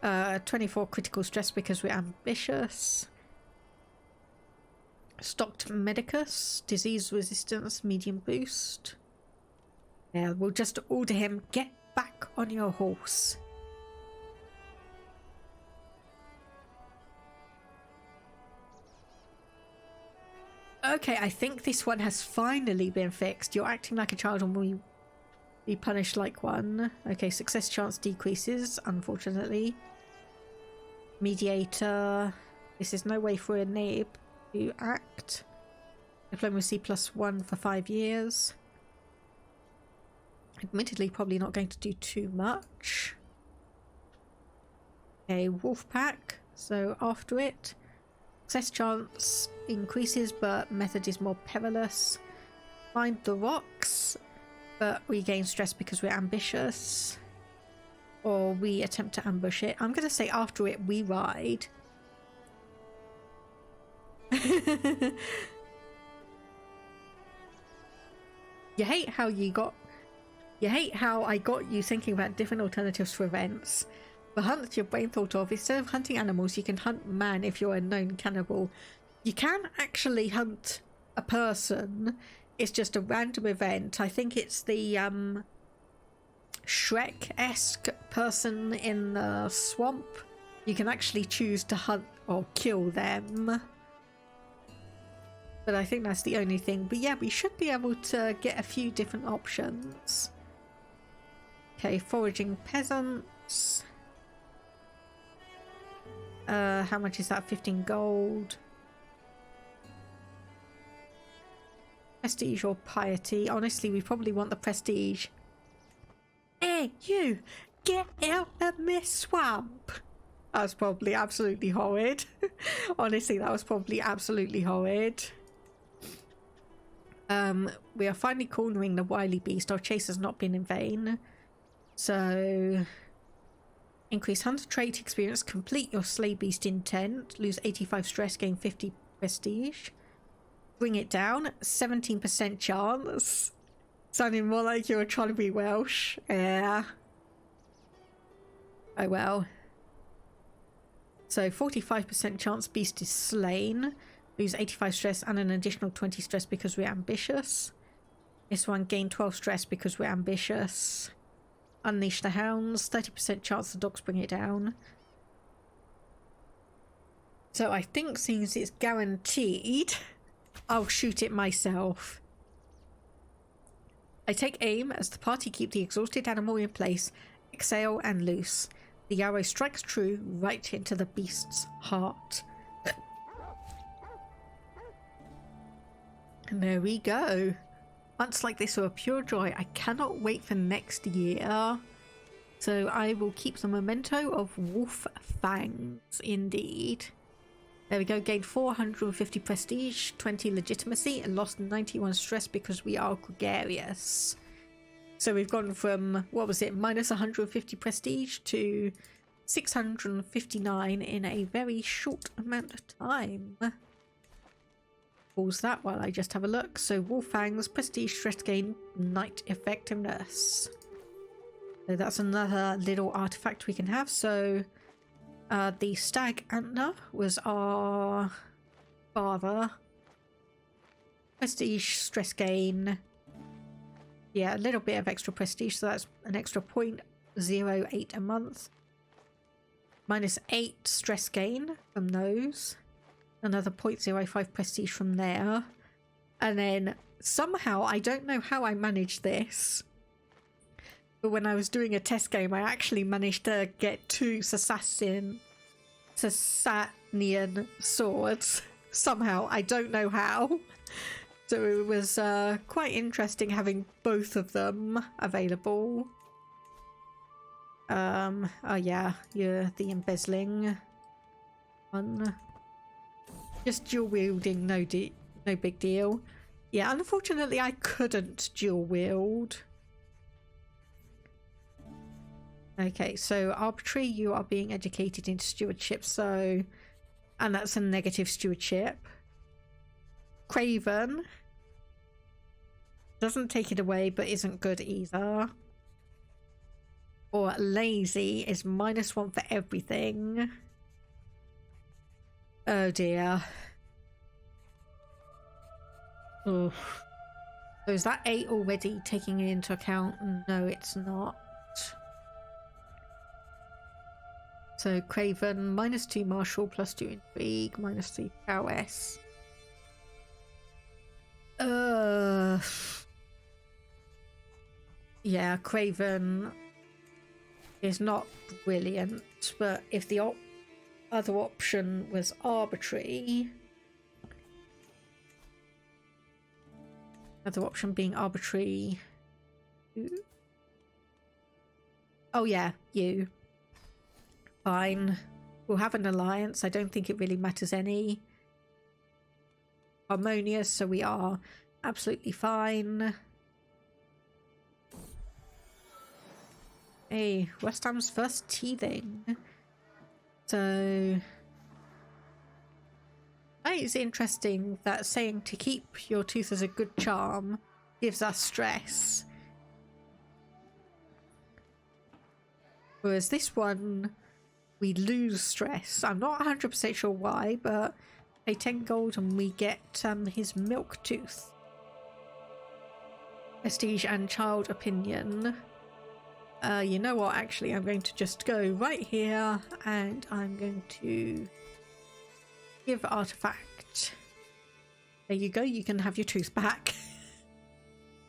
24 critical stress because we're ambitious. Stocked medicus, disease resistance, medium boost. Yeah, we'll just order him, get back on your horse. Okay, I think this one has finally been fixed. You're acting like a child and will be punished like one. Okay, success chance decreases, unfortunately. Mediator. This is no way for a nib to act. Diplomacy +1 for 5 years. Admittedly, probably not going to do too much. A wolf pack, so after it. Success chance increases, but method is more perilous. Find the rocks, but we gain stress because we're ambitious. Or we attempt to ambush it. I'm going to say after it, we ride. You hate how I got you thinking about different alternatives for events. The hunt that your brain thought of, instead of hunting animals, you can hunt man if you're a known cannibal. You can actually hunt a person. It's just a random event. I think it's the Shrek-esque person in the swamp. You can actually choose to hunt or kill them. But I think that's the only thing. But yeah, we should be able to get a few different options. Okay, foraging peasants. How much is that? 15 gold. Prestige or piety? Honestly, we probably want the prestige. Hey, you! Get out of my swamp! That was probably absolutely horrid. Honestly, that was probably absolutely horrid. We are finally cornering the wily beast. Our chase has not been in vain. So... increase hunter trait experience, complete your slay beast intent, lose 85 stress, gain 50 prestige. Bring it down, 17% chance. Sounding more like you were trying to be Welsh. Yeah. Oh well. So 45% chance beast is slain. Lose 85 stress and an additional 20 stress because we're ambitious. This one gain 12 stress because we're ambitious. Unleash the hounds, 30% chance the dogs bring it down. So I think since it's guaranteed, I'll shoot it myself. I take aim as the party keep the exhausted animal in place, exhale and loose. The arrow strikes true right into the beast's heart. And there we go. Months like this are a pure joy. I cannot wait for next year. So I will keep the memento of wolf fangs, indeed. There we go, gained 450 prestige, 20 legitimacy, and lost 91 stress because we are gregarious. So we've gone from, what was it, minus 150 prestige to 659 in a very short amount of time. Pause that while I just have a look. So Wolfang's prestige stress gain, night effectiveness. So that's another little artifact we can have. So the stag antler was our father. Prestige stress gain. Yeah, a little bit of extra prestige, so that's an extra 0.08 a month. Minus 8 stress gain from those. Another 0.05 prestige from there. And then somehow, I don't know how I managed this, but when I was doing a test game, I actually managed to get 2 Sasanian swords. Somehow, I don't know how. So it was quite interesting having both of them available. Oh yeah, you're the embezzling one. Just dual wielding, no big deal. Yeah, unfortunately I couldn't dual wield. Okay, so arbitrary, you are being educated into stewardship, so... And that's a negative stewardship. Craven doesn't take it away, but isn't good either. Or lazy is -1 for everything. Oh dear. Oof. So is that 8 already taking it into account? No, it's not. So Craven, -2 martial, +2 intrigue, -3 prowess. Yeah, Craven is not brilliant, but if the other option was arbitrary, other option being arbitrary. Oh yeah, you. Fine. We'll have an alliance. I don't think it really matters any. Harmonious, so we are absolutely fine. Hey, West Ham's first teething. So it's interesting that saying to keep your tooth as a good charm gives us stress. Whereas this one, we lose stress. I'm not 100% sure why, but pay 10 gold and we get his milk tooth. Prestige and child opinion. You know what, actually I'm going to just go right here and I'm going to give artifact. There you go, you can have your tooth back.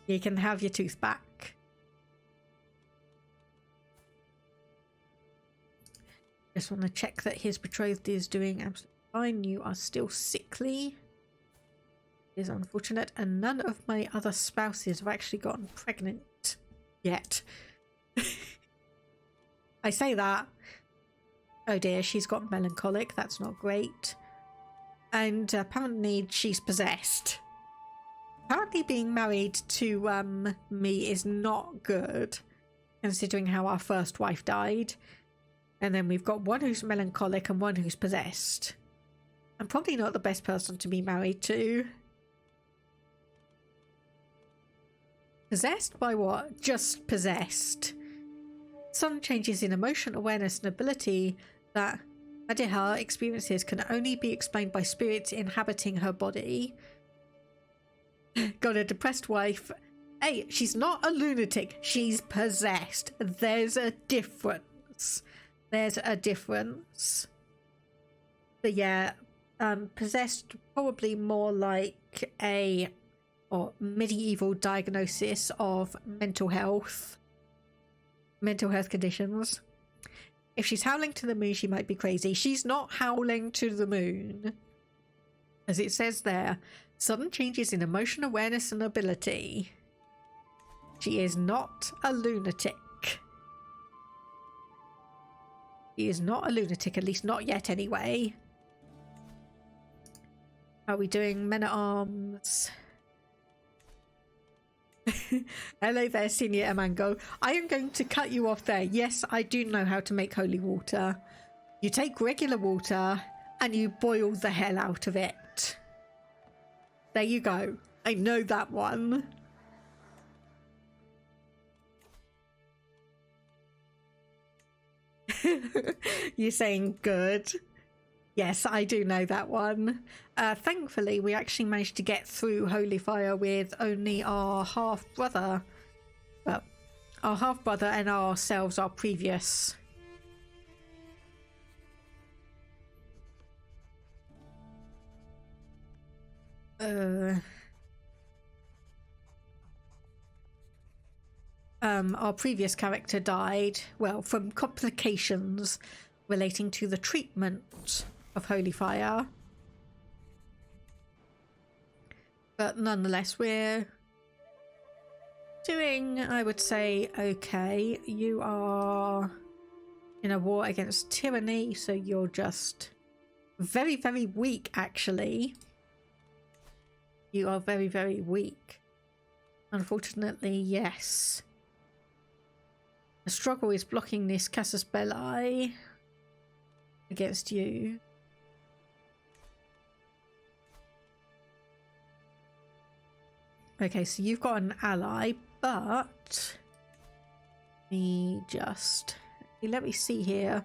You can have your tooth back. Just want to check that his betrothed is doing absolutely fine. You are still sickly. It is unfortunate, and none of my other spouses have actually gotten pregnant yet. I say that. Oh dear, she's got melancholic. That's not great. And apparently she's possessed. Apparently being married to me is not good, considering how our first wife died. And then we've got one who's melancholic and one who's possessed. I'm probably not the best person to be married to. Possessed by what? Just possessed. Some changes in emotion, awareness and ability that Adiha experiences can only be explained by spirits inhabiting her body. Got a depressed wife. Hey, she's not a lunatic. She's possessed. There's a difference. There's a difference. But yeah, possessed probably more like a medieval diagnosis of mental health conditions. If she's howling to the moon, she might be crazy. She's not howling to the moon. As it says there, sudden changes in emotion, awareness and ability. She is not a lunatic. She is not a lunatic, at least not yet anyway. Are we doing men-at-arms? Hello there, Senior Amango. I am going to cut you off there. Yes, I do know how to make holy water. You take regular water and you boil the hell out of it. There you go. I know that one. You're saying good. Yes, I do know that one. Thankfully, we actually managed to get through Holy Fire with only our half-brother. Well, our half-brother and ourselves are previous. Our previous character died, well, from complications relating to the treatment of Holy Fire. But nonetheless, we're doing, I would say, okay. You are in a war against tyranny, so you're just very, very weak, actually. You are very, very weak. Unfortunately, yes. The struggle is blocking this Casus Belli against you. Okay, so you've got an ally, but let me see here.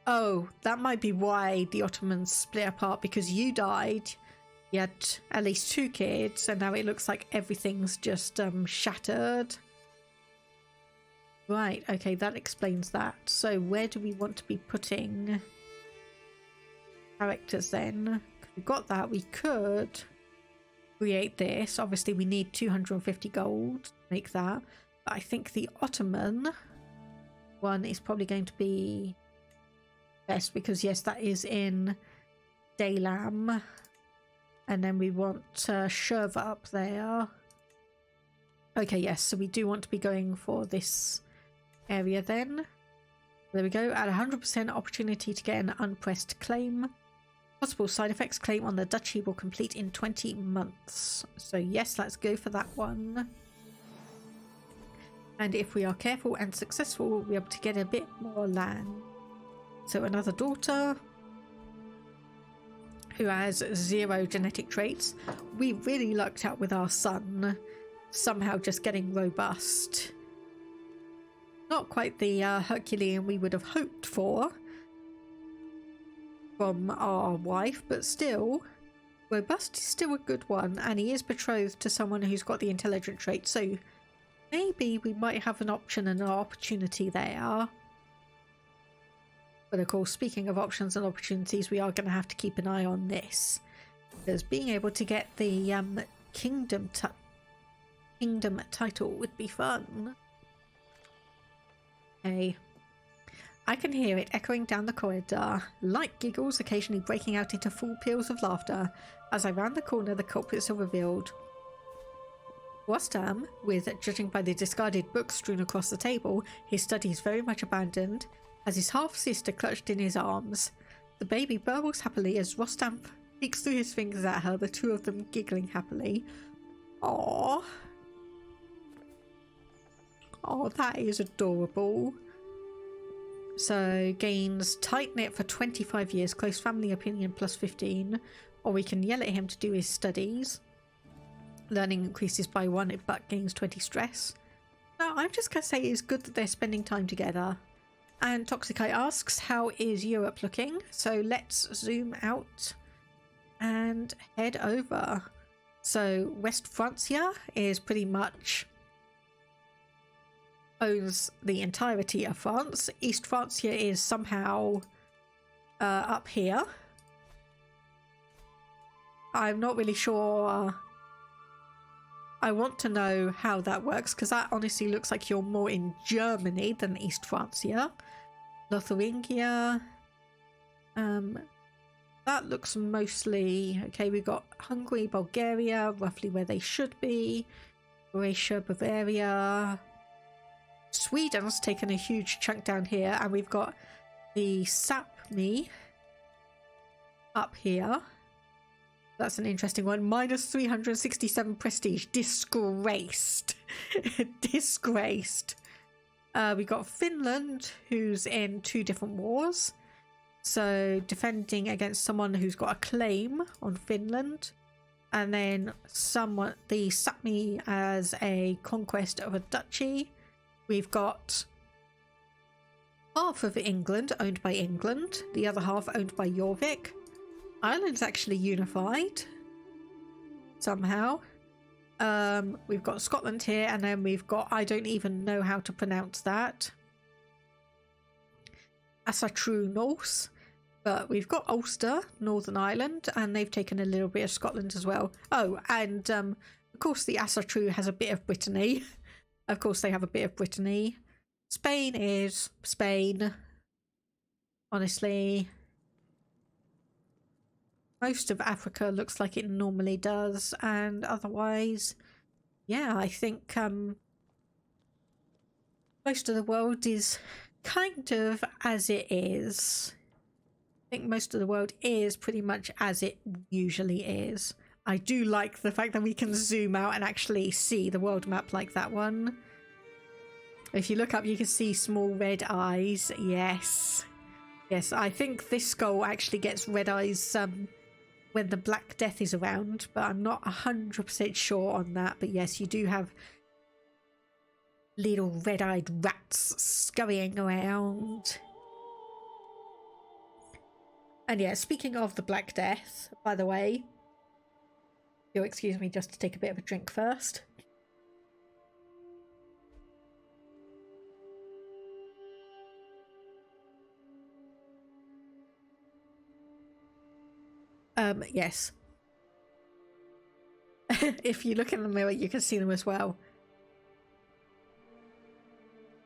Oh, that might be why the Ottomans split apart, because you died. You had at least 2 kids, and now it looks like everything's just shattered. Right, okay, that explains that. So where do we want to be putting characters then? We've got that. We could create this. Obviously, we need 250 gold to make that. But I think the Ottoman one is probably going to be best because, yes, that is in Daylam. And then we want Sherva up there. Okay, yes, so we do want to be going for this area then. There we go. At 100% opportunity to get an unpressed claim. Possible side effects claim on the duchy will complete in 20 months. So yes, let's go for that one. And if we are careful and successful, we'll be able to get a bit more land. So another daughter who has 0 genetic traits. We really lucked out with our son somehow just getting robust. Not quite the Herculean we would have hoped for from our wife, but still, robust is still a good one, and he is betrothed to someone who's got the intelligent trait, so maybe we might have an option and an opportunity there. But of course, speaking of options and opportunities, we are going to have to keep an eye on this, because being able to get the kingdom title would be fun. Okay. I can hear it echoing down the corridor, light giggles occasionally breaking out into full peals of laughter. As I round the corner, the culprits are revealed. Rostam, with, judging by the discarded books strewn across the table, his studies very much abandoned, has his half-sister clutched in his arms. The baby burbles happily as Rostam peeks through his fingers at her, the two of them giggling happily. Aww. Oh, that is adorable. So, gains tight-knit for 25 years, close family opinion plus 15, or we can yell at him to do his studies. Learning increases by 1, but gains 20 stress. No, I'm just going to say it's good that they're spending time together. And Toxicite asks, how is Europe looking? So let's zoom out and head over. So West Francia is pretty much owns the entirety of France. East Francia is somehow up here. I'm not really sure. I want to know how that works, because that honestly looks like you're more in Germany than East Francia. Lotharingia. That looks mostly... Okay, we've got Hungary, Bulgaria, roughly where they should be. Croatia, Bavaria. Sweden's taken a huge chunk down here, and we've got the Sapmi up here. That's an interesting one. Minus 367 prestige. Disgraced. Disgraced. We got Finland, who's in 2 different wars. So defending against someone who's got a claim on Finland. And then the Sapmi as a conquest of a duchy. We've got half of England owned by England. The other half owned by Jorvik. Ireland's actually unified somehow. We've got Scotland here, and then we've got, I don't even know how to pronounce that, Asatru Norse, but we've got Ulster, Northern Ireland, and they've taken a little bit of Scotland as well. Oh, and of course the Asatru has a bit of Brittany. Of course they have a bit of Brittany. Spain is Spain. Honestly, most of Africa looks like it normally does, and otherwise, yeah, I think most of the world is kind of as it is. I think most of the world is pretty much as it usually is. I do like the fact that we can zoom out and actually see the world map like that one. If you look up, you can see small red eyes. Yes. Yes, I think this skull actually gets red eyes when the Black Death is around, but I'm not 100% sure on that. But yes, you do have little red-eyed rats scurrying around. And yeah, speaking of the Black Death, by the way, you'll excuse me just to take a bit of a drink first. Yes. If you look in the mirror, you can see them as well.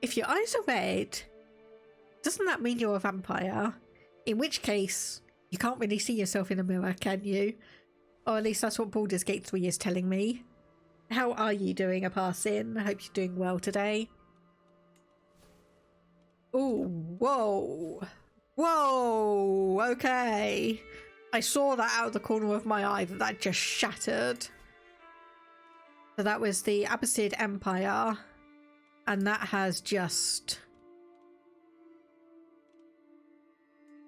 If your eyes are red, doesn't that mean you're a vampire? In which case, you can't really see yourself in the mirror, can you? Or at least that's what Baldur's Gate 3 is telling me. How are you doing, Aparsin? I hope you're doing well today. Oh, whoa. Whoa, okay. I saw that out of the corner of my eye, that just shattered. So that was the Abbasid Empire, and that has just...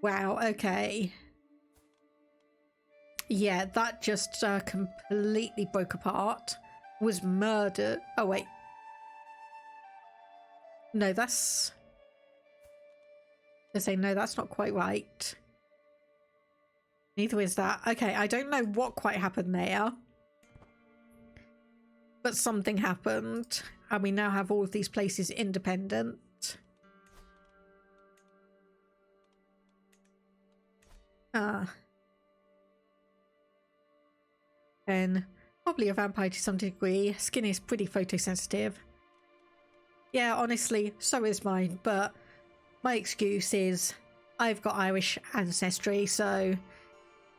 Wow, okay. Yeah, that just completely broke apart. Was murdered. Oh, wait. No, that's... I say, no, that's not quite right. Neither is that. Okay, I don't know what quite happened there. But something happened. And we now have all of these places independent. And probably a vampire to some degree. Skin is pretty photosensitive. Yeah, honestly, so is mine. But my excuse is I've got Irish ancestry, so...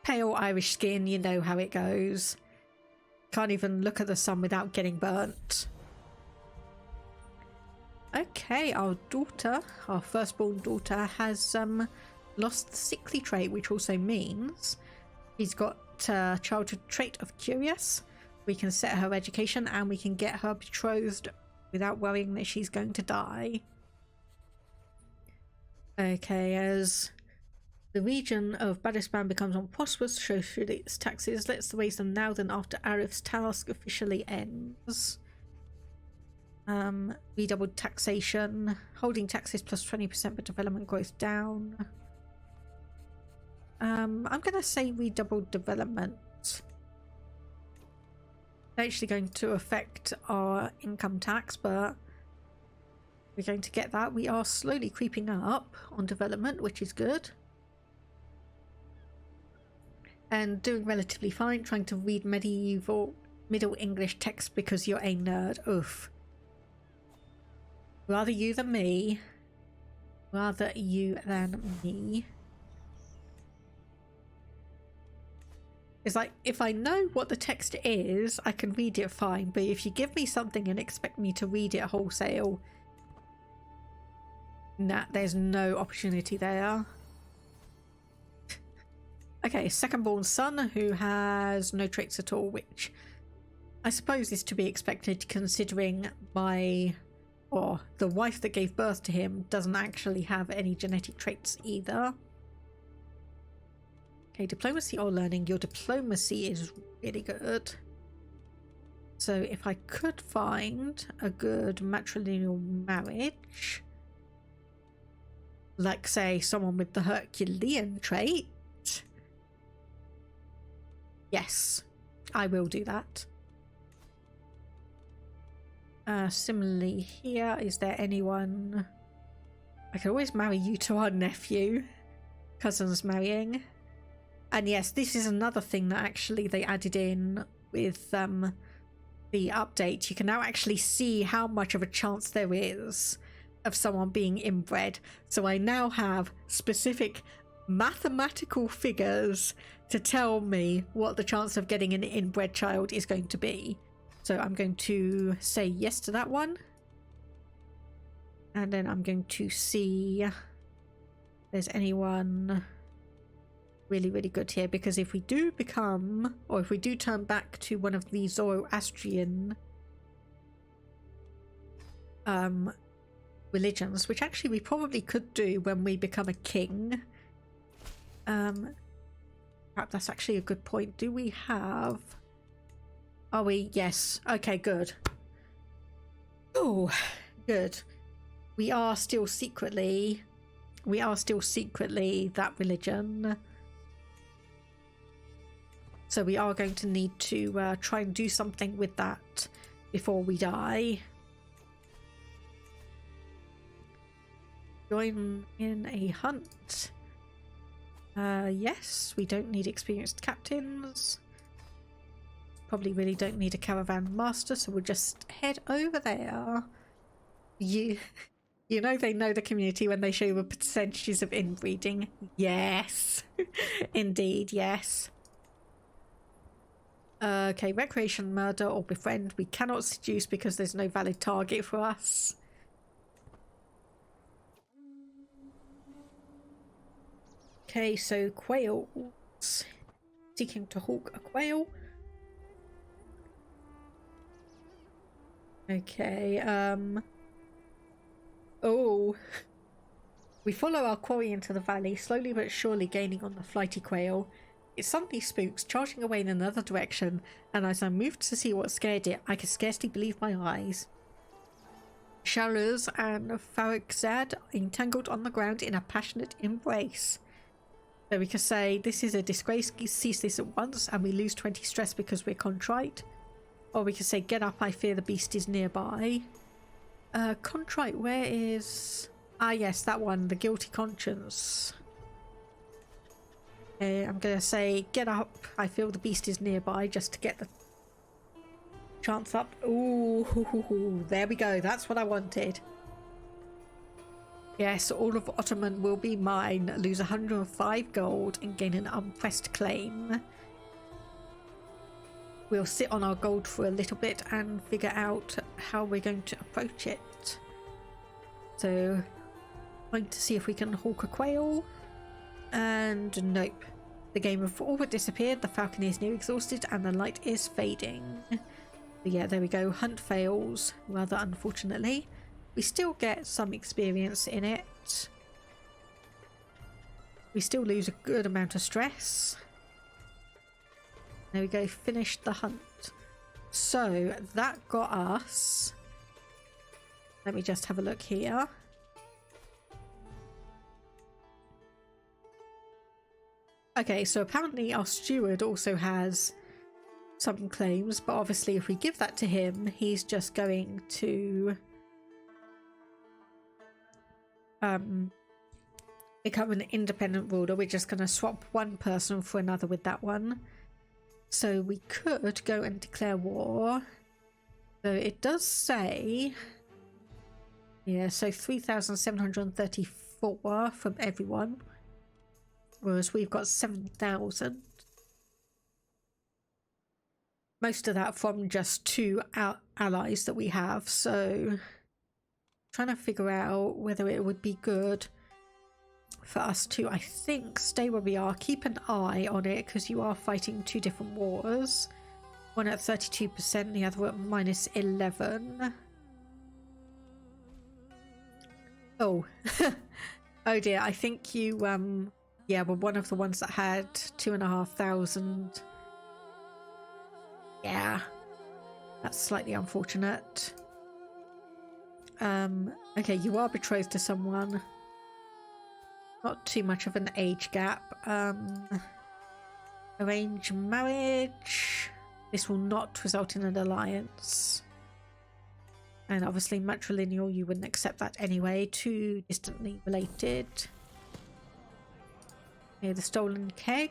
Pale Irish skin, you know how it goes. Can't even look at the sun without getting burnt. Okay, our daughter, our firstborn daughter, has lost the sickly trait, which also means she's got childhood trait of curious. We can set her education and we can get her betrothed without worrying that she's going to die. Okay, as the region of Badispan becomes unprosperous, shows through its taxes. Let's raise them now, then after Arif's task officially ends. Redoubled taxation. Holding taxes plus 20%, but development growth down. I'm going to say redoubled development. Actually going to affect our income tax, but we're going to get that. We are slowly creeping up on development, which is good. And doing relatively fine, trying to read Middle English text because you're a nerd. Oof. Rather you than me. Rather you than me. It's like, if I know what the text is, I can read it fine, but if you give me something and expect me to read it wholesale, nah, there's no opportunity there. Okay, second born son who has no traits at all, which I suppose is to be expected considering the wife that gave birth to him doesn't actually have any genetic traits either. Okay, diplomacy or learning. Your diplomacy is really good. So if I could find a good matrilineal marriage, like say someone with the Herculean trait, yes, I will do that. Similarly here, is there anyone? I could always marry you to our nephew. Cousins marrying. And yes, this is another thing that actually they added in with the update. You can now actually see how much of a chance there is of someone being inbred. So I now have specific mathematical figures to tell me what the chance of getting an inbred child is going to be. So I'm going to say yes to that one. And then I'm going to see if there's anyone really, really good here. Because if we do become, or if we do turn back to one of the Zoroastrian religions, which actually we probably could do when we become a king. Perhaps that's actually a good point. Do we have... Are we? Yes. Okay, good. Oh, good. We are still secretly that religion. So we are going to need to try and do something with that before we die. Join in a hunt. Yes, we don't need experienced captains. Probably really don't need a caravan master, so we'll just head over there. You know they know the community when they show you the percentages of inbreeding. Yes. Indeed, yes. Okay, recreation, murder, or befriend. We cannot seduce because there's no valid target for us. Okay, so quails. Seeking to hawk a quail. Okay, oh. We follow our quarry into the valley, slowly but surely gaining on the flighty quail. It suddenly spooks, charging away in another direction, and as I moved to see what scared it, I could scarcely believe my eyes. Shaluz and Farrokhzad entangled on the ground in a passionate embrace. So we could say, this is a disgrace, cease this at once, and we lose 20 stress because we're contrite. Or we could say, get up, I fear the beast is nearby. Contrite, where is... Ah yes, that one, the guilty conscience. Okay, I'm going to say, get up, I feel the beast is nearby, just to get the chance up. Ooh, there we go, that's what I wanted. Yes, all of Ottoman will be mine, lose 105 gold and gain an unpressed claim. We'll sit on our gold for a little bit and figure out how we're going to approach it. So, going to see if we can hawk a quail. And nope. The game of all but disappeared, the falcon is near exhausted, and the light is fading. But yeah, there we go. Hunt fails, rather unfortunately. We still get some experience in it. We still lose a good amount of stress. There we go, finished the hunt. So that got us... Let me just have a look here. Okay, so apparently our steward also has some claims, but obviously if we give that to him, he's just going to become an independent ruler. We're just going to swap one person for another with that one. So we could go and declare war. So it does say... Yeah, so 3,734 from everyone. Whereas we've got 7,000. Most of that from just 2 allies that we have. So trying to figure out whether it would be good for us to, I think, stay where we are. Keep an eye on it because you are fighting two different wars. One at 32%, the other at -11. Oh. Oh dear, I think you, yeah, were one of the ones that had 2,500. Yeah, that's slightly unfortunate. Okay, you are betrothed to someone. Not too much of an age gap. Arranged marriage. This will not result in an alliance. And obviously matrilineal, you wouldn't accept that anyway. Too distantly related. Okay, the stolen keg.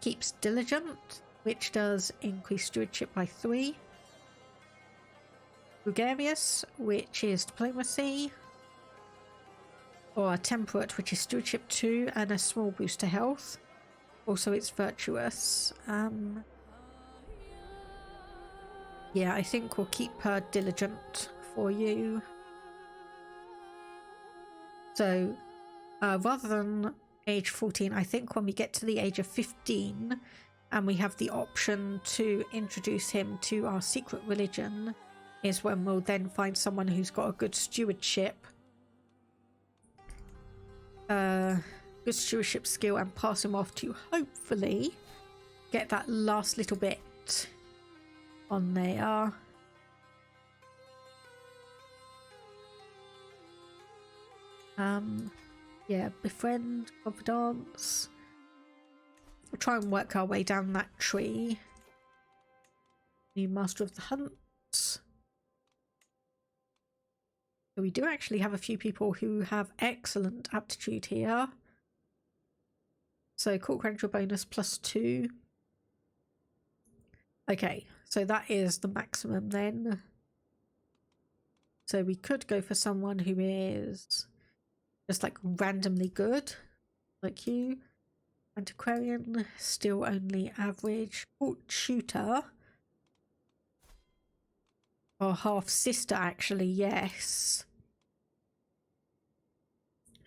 Keeps diligent, which does increase stewardship by 3. Gregarious, which is diplomacy. Or a temperate, which is stewardship 2 and a small boost to health. Also it's virtuous. Yeah, I think we'll keep her diligent for you. So rather than age 14, I think when we get to the age of 15 and we have the option to introduce him to our secret religion is when we'll then find someone who's got a good stewardship skill and pass him off to hopefully get that last little bit on there. Yeah, befriend, confidants. We'll try and work our way down that tree. New master of the hunt. So we do actually have a few people who have excellent aptitude here. So court grandeur bonus +2. Okay, so that is the maximum then. So we could go for someone who is just like randomly good, like you. Antiquarian, still only average. Court shooter. Or half sister, actually, yes.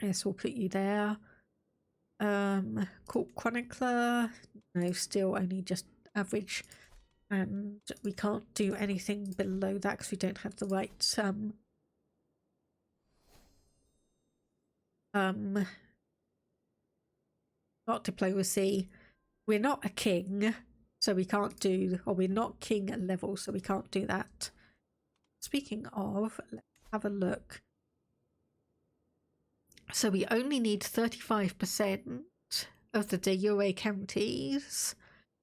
Yes, we'll put you there. Court chronicler, no, still only just average. And we can't do anything below that because we don't have the right not diplomacy. We're not a king, so we can't do, or we're not king level, so we can't do that. Speaking of, let's have a look. So we only need 35% of the de jure counties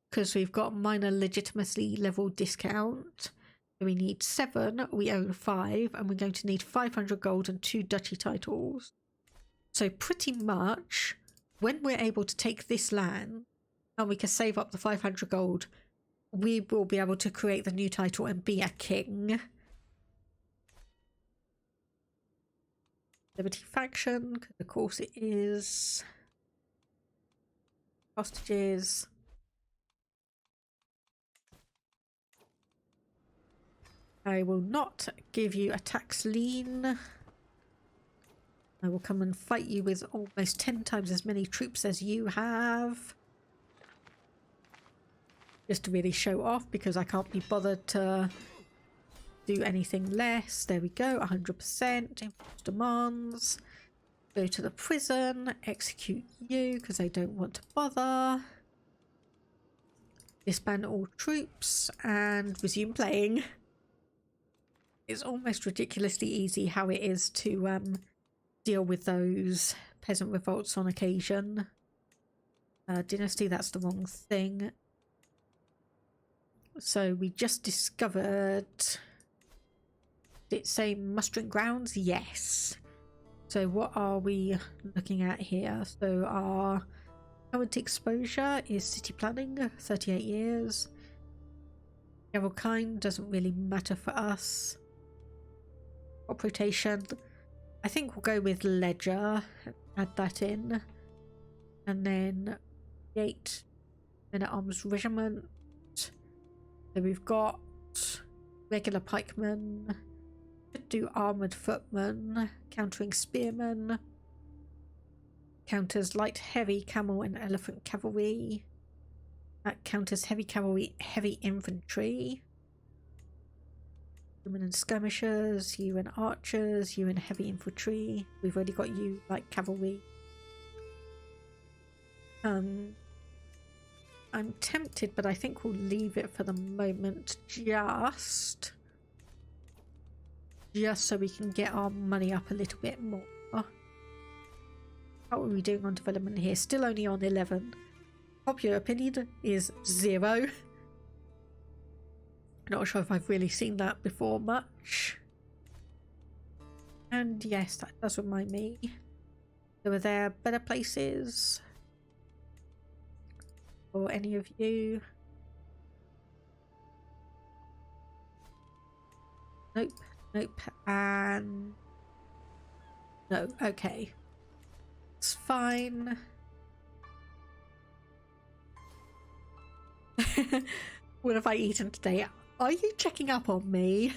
because we've got minor legitimacy level discount. We need 7, we own 5, and we're going to need 500 gold and 2 duchy titles. So pretty much when we're able to take this land and we can save up the 500 gold, we will be able to create the new title and be a king. Liberty faction, because of course it is. Hostages. I will not give you a tax lien. I will come and fight you with almost 10 times as many troops as you have. Just to really show off, because I can't be bothered to do anything less. There we go, 100%. Demands. Go to the prison. Execute you, because I don't want to bother. Disband all troops and resume playing. It's almost ridiculously easy how it is to deal with those peasant revolts on occasion. Dynasty, that's the wrong thing. So we just discovered... Did it say mustering grounds? Yes. So what are we looking at here? So our current exposure is city planning, 38 years. General kind doesn't really matter for us. Crop rotation, I think we'll go with ledger, add that in. And then 8 men-at-arms regiment. So we've got regular pikemen. Could do armoured footmen, countering spearmen. counters light, heavy, camel, and elephant cavalry. That counters heavy cavalry, heavy infantry. Women and skirmishers, you and archers, you and heavy infantry. We've already got you like cavalry. I'm tempted, but I think we'll leave it for the moment just so we can get our money up a little bit more. How are we doing on development here? Still only on 11. Popular opinion is 0. Not sure if I've really seen that before much. And yes, that does remind me. Were there better places for any of you? Nope, nope, and no, okay. It's fine. What have I eaten today? Are you checking up on me?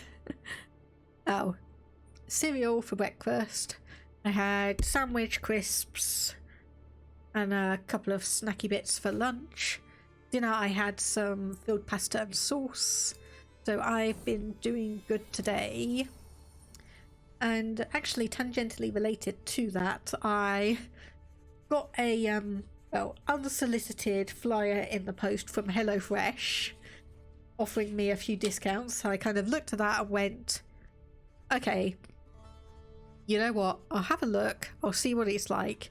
Oh, cereal for breakfast. I had sandwich, crisps, and a couple of snacky bits for lunch. Dinner I had some filled pasta and sauce. So I've been doing good today. And actually tangentially related to that, I got a unsolicited flyer in the post from HelloFresh offering me a few discounts. So I kind of looked at that and went, okay, you know what, I'll have a look, I'll see what it's like.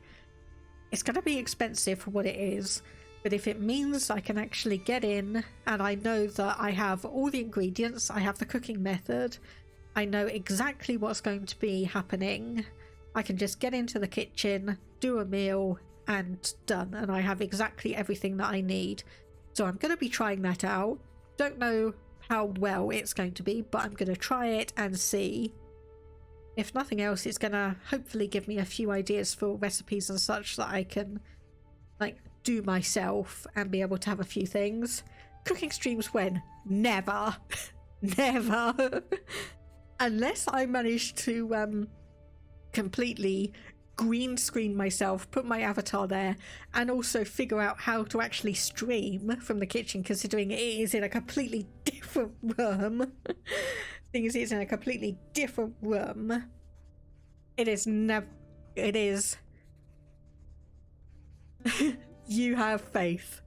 It's going to be expensive for what it is, but if it means I can actually get in and I know that I have all the ingredients, I have the cooking method, I know exactly what's going to be happening, I can just get into the kitchen, do a meal, and done, and I have exactly everything that I need. So I'm going to be trying that out. Don't know how well it's going to be, but I'm going to try it and see. If nothing else, it's going to hopefully give me a few ideas for recipes and such that I can like do myself and be able to have a few things. Cooking streams when? Never. Never. Unless I manage to completely green screen myself, put my avatar there, and also figure out how to actually stream from the kitchen, considering it is in a completely different room. Thing is, it's in a completely different room. It is never. It is. You have faith.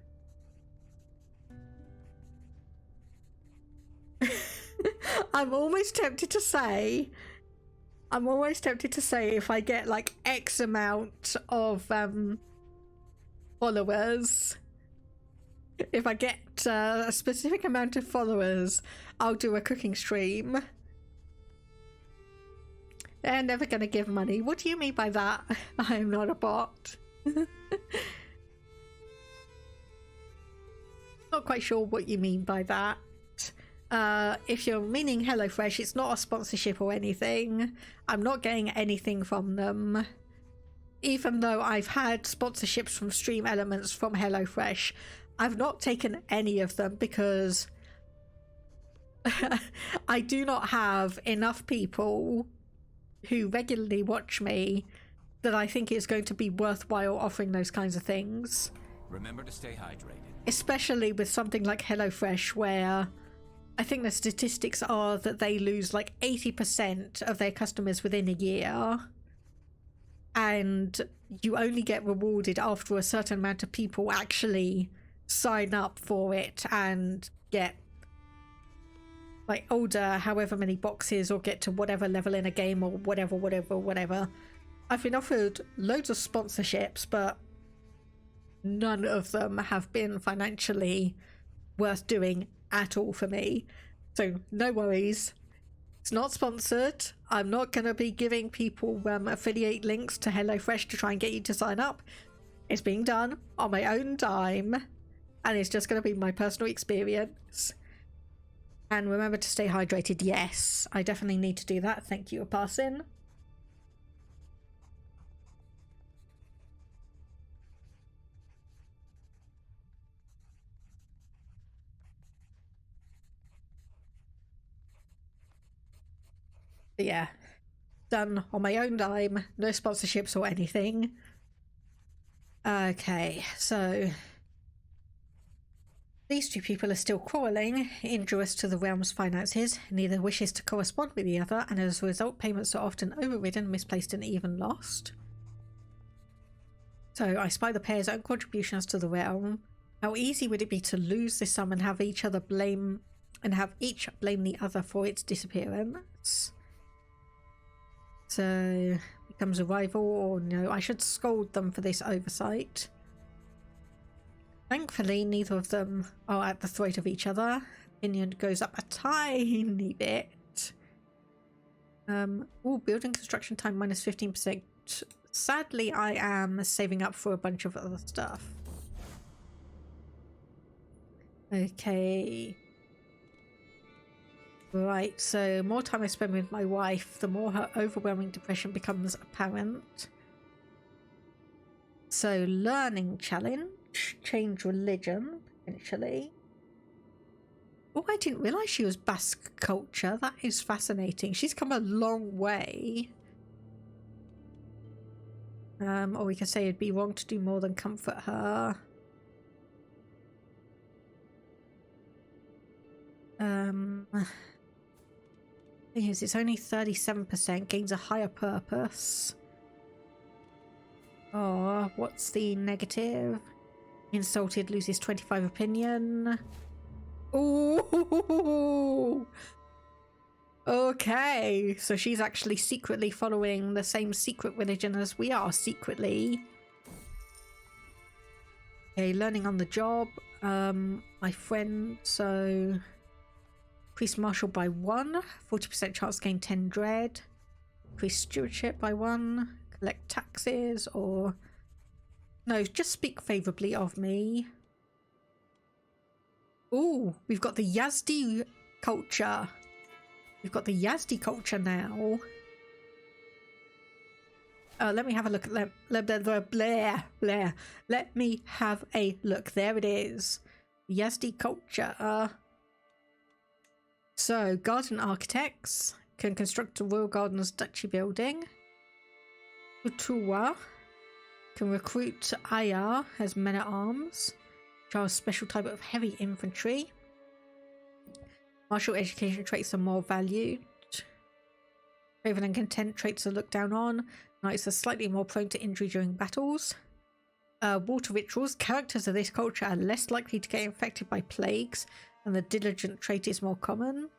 I'm almost tempted to say if I get like X amount of followers, if I get a specific amount of followers, I'll do a cooking stream. They're never gonna give money. What do you mean by that? I'm not a bot. Not quite sure what you mean by that. If you're meaning HelloFresh, it's not a sponsorship or anything. I'm not getting anything from them. Even though I've had sponsorships from Stream Elements from HelloFresh, I've not taken any of them because I do not have enough people who regularly watch me that I think it's going to be worthwhile offering those kinds of things. Remember to stay hydrated. Especially with something like HelloFresh, where I think the statistics are that they lose like 80% of their customers within a year, and you only get rewarded after a certain amount of people actually sign up for it and get like order however many boxes or get to whatever level in a game or whatever. I've been offered loads of sponsorships, but none of them have been financially worth doing at all for me. So no worries, it's not sponsored. I'm not going to be giving people affiliate links to HelloFresh to try and get you to sign up. It's being done on my own dime, and it's just going to be my personal experience. And remember to stay hydrated. Yes, I definitely need to do that. Thank you, Aparsin. But yeah, done on my own dime, no sponsorships or anything. Okay, so these two people are still quarrelling, injurious to the realm's finances. Neither wishes to correspond with the other, and as a result, payments are often overridden, misplaced, and even lost. So I spy the pair's own contributions to the realm. How easy would it be to lose this sum and have each blame the other for its disappearance? So becomes a rival, or no? I should scold them for this oversight. Thankfully, neither of them are at the throat of each other. Opinion goes up a tiny bit. Building construction time minus 15%. Sadly, I am saving up for a bunch of other stuff. Okay. Right, so more time I spend with my wife, the more her overwhelming depression becomes apparent. So, learning challenge, change religion, potentially. Oh, I didn't realise she was Basque culture. That is fascinating. She's come a long way. Or we can say it'd be wrong to do more than comfort her. Thing is, it's only 37%, gains a higher purpose. Oh, what's the negative? Insulted, loses 25 opinion. Ooh! Okay, so she's actually secretly following the same secret religion as we are secretly. Okay, learning on the job. My friend, so increase martial by 1, 40% chance to gain 10 dread. Increase stewardship by 1, collect taxes, or no, just speak favourably of me. Ooh, we've got the Yazdi culture. We've got the Yazdi culture now. Let me have a look at Blair. Let me have a look. There it is. Yazdi culture. So, garden architects can construct a royal garden's duchy building. Utua can recruit Ayar as men-at-arms, which are a special type of heavy infantry. Martial education traits are more valued. Favor and content traits are looked down on. Knights are slightly more prone to injury during battles. Water rituals. Characters of this culture are less likely to get infected by plagues, and the diligent trait is more common.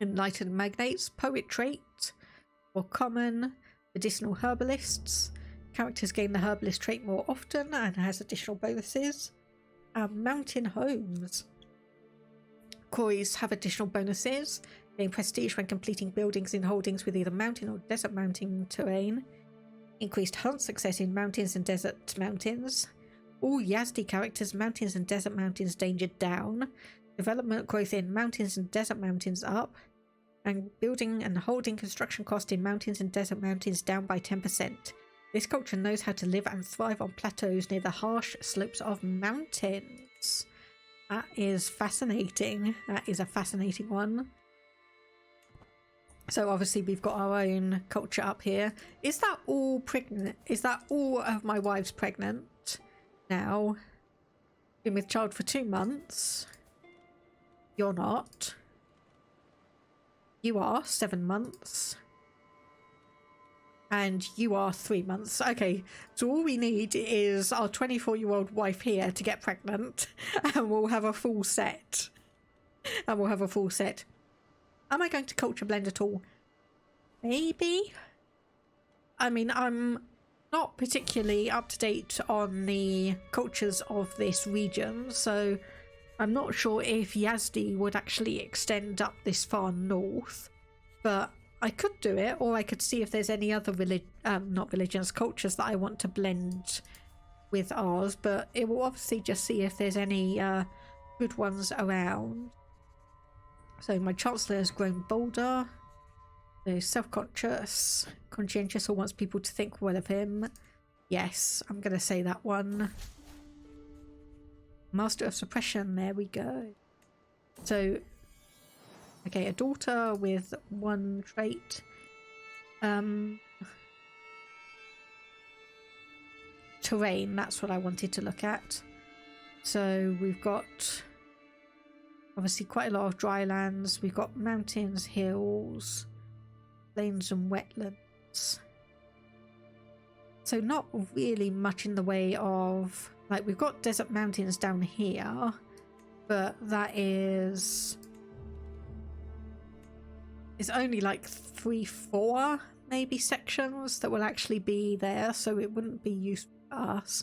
Enlightened magnates. Poet trait, more common. Medicinal herbalists. Characters gain the herbalist trait more often and has additional bonuses. Mountain homes. Quarries have additional bonuses. Gain prestige when completing buildings in holdings with either mountain or desert mountain terrain. Increased hunt success in mountains and desert mountains. All Yazdi characters, mountains and desert mountains danger down. Development growth in mountains and desert mountains up. And building and holding construction cost in mountains and desert mountains down by 10%. This culture knows how to live and thrive on plateaus near the harsh slopes of mountains. That is fascinating. That is a fascinating one. So obviously we've got our own culture up here. Is that all pregnant? Is that all of my wives pregnant now? Been with child for 2 months. You're not. You are 7 months. And you are 3 months. Okay, so all we need is our 24-year-old wife here to get pregnant, and we'll have a full set. Am I going to culture blend at all? Maybe. I mean, I'm not particularly up to date on the cultures of this region, so I'm not sure if Yazdi would actually extend up this far north, but I could do it, or I could see if there's any other cultures that I want to blend with ours, but it will obviously just see if there's any good ones around. So my Chancellor has grown bolder, so self-conscious, conscientious, or wants people to think well of him. Yes, I'm going to say that one. Master of suppression, there we go. So okay, a daughter with 1 trait. terrain, that's what I wanted to look at. So we've got obviously quite a lot of dry lands. We've got mountains, hills, plains and wetlands. So not really much in the way of, like, we've got desert mountains down here, but that is, it's only like 3-4 maybe sections that will actually be there, so it wouldn't be useful for us.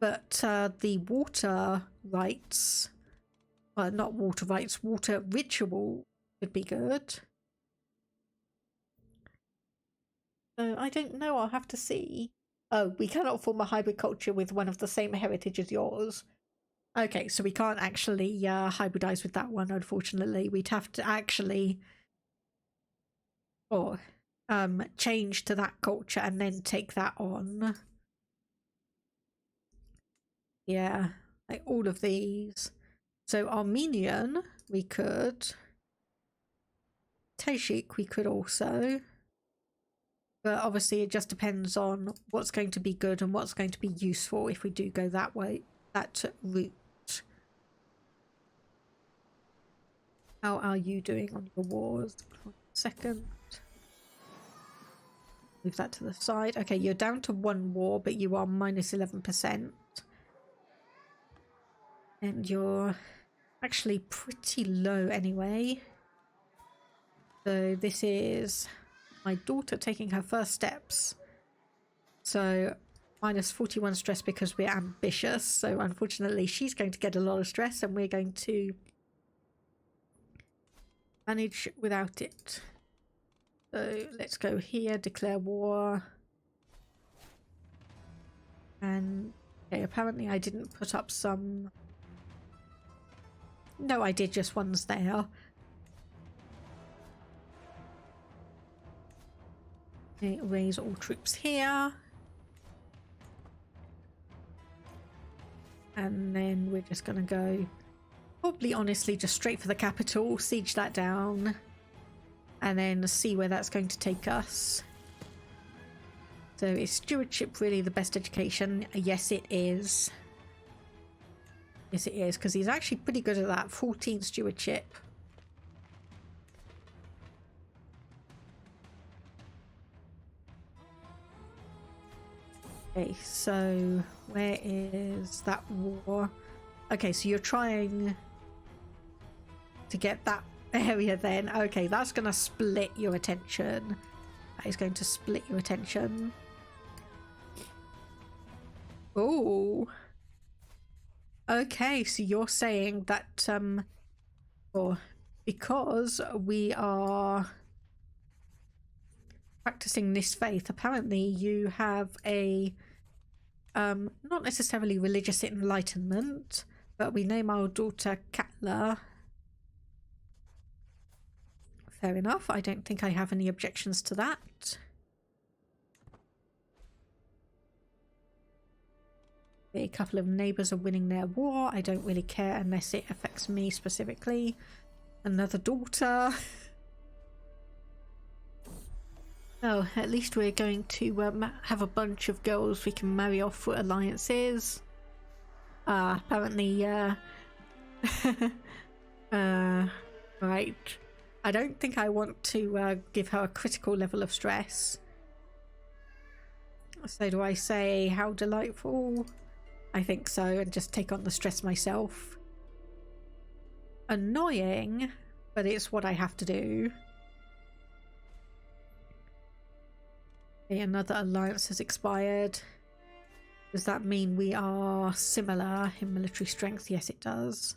But the water rights, well, not water rights, water ritual would be good. So I don't know, I'll have to see. Oh, we cannot form a hybrid culture with one of the same heritage as yours. Okay, so we can't actually hybridize with that one, unfortunately. We'd have to actually change to that culture and then take that on. Yeah, like all of these. So Armenian, we could. Tajik, we could also. But obviously it just depends on what's going to be good and what's going to be useful if we do go that way, that route. How are you doing on your wars? 1 second. Move that to the side. Okay, you're down to 1 war, but you are minus 11%. And you're actually pretty low anyway. So this is my daughter taking her first steps. So minus 41 stress because we're ambitious. So unfortunately she's going to get a lot of stress and we're going to manage without it. So let's go here, declare war. And okay, apparently I didn't put up some... No, I did, just one's there. Okay, raise all troops here. And then we're just going to go, probably honestly, just straight for the capital, siege that down, and then see where that's going to take us. So is stewardship really the best education? Yes, it is. Yes, it is, because he's actually pretty good at that. 14 stewardship. Okay, so where is that war? Okay, so you're trying to get that area then. Okay, that's going to split your attention. That is going to split your attention. Oh. Okay, so you're saying that because we are practicing this faith, apparently you have a not necessarily religious enlightenment, but we name our daughter Katla. Fair enough, I don't think I have any objections to that. A couple of neighbours are winning their war. I don't really care unless it affects me specifically. Another daughter. Oh, at least we're going to have a bunch of girls we can marry off for alliances. Apparently, right. I don't think I want to give her a critical level of stress. So do I say, how delightful? I think so, and just take on the stress myself. Annoying, but it's what I have to do. Okay, another alliance has expired. Does that mean we are similar in military strength? Yes, it does.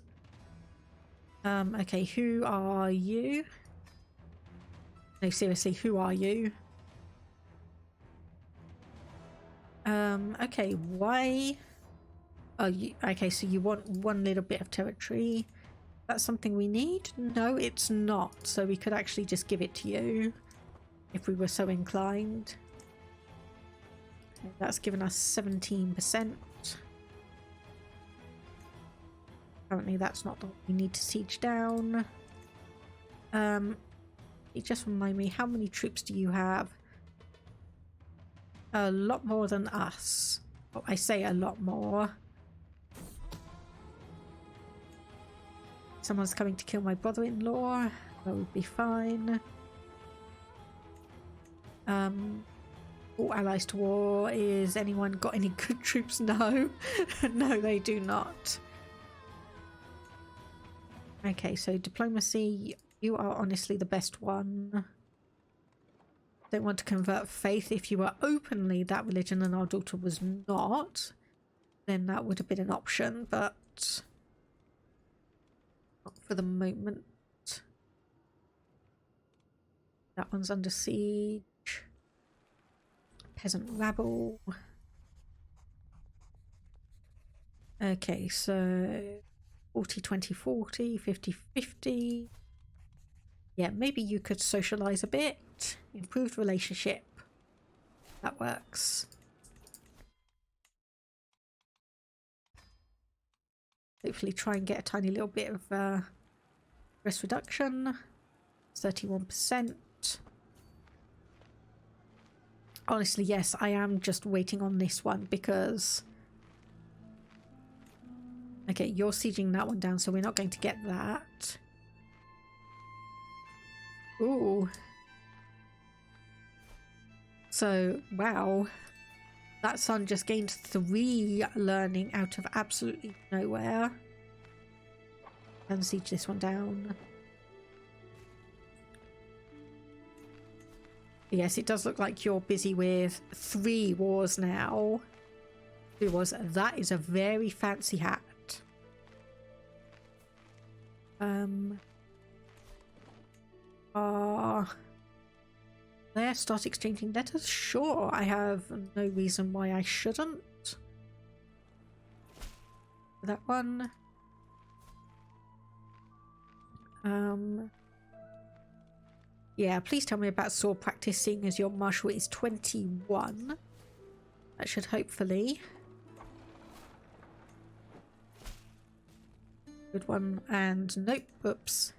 Okay, who are you? No, seriously, who are you? Okay, why? Oh, okay, so you want one little bit of territory. That's something we need? No, it's not. So we could actually just give it to you if we were so inclined. That's given us 17%. Apparently that's not what we need to siege down. Just remind me, how many troops do you have? A lot more than us. Oh, I say a lot more. Someone's coming to kill my brother-in-law. That would be fine. All allies to war. Is anyone got any good troops? No. No, they do not. Okay, so diplomacy. You are honestly the best one. Don't want to convert faith. If you were openly that religion and our daughter was not, then that would have been an option, but not for the moment. That one's under siege. Peasant rabble. Okay, so 40, 20, 40, 50, 50. Yeah, maybe you could socialize a bit. Improved relationship. That works. Hopefully try and get a tiny little bit of stress reduction. 31%. Honestly, yes, I am just waiting on this one because... Okay, you're sieging that one down, so we're not going to get that. Ooh. So, wow. That son just gained 3 learning out of absolutely nowhere. And siege this one down. Yes, it does look like you're busy with 3 wars now. 2 wars. That is a very fancy hat. There, start exchanging letters? Sure, I have no reason why I shouldn't. That one. Yeah, please tell me about sword practice, seeing as your martial is 21. That should hopefully... Good one, and nope, oops.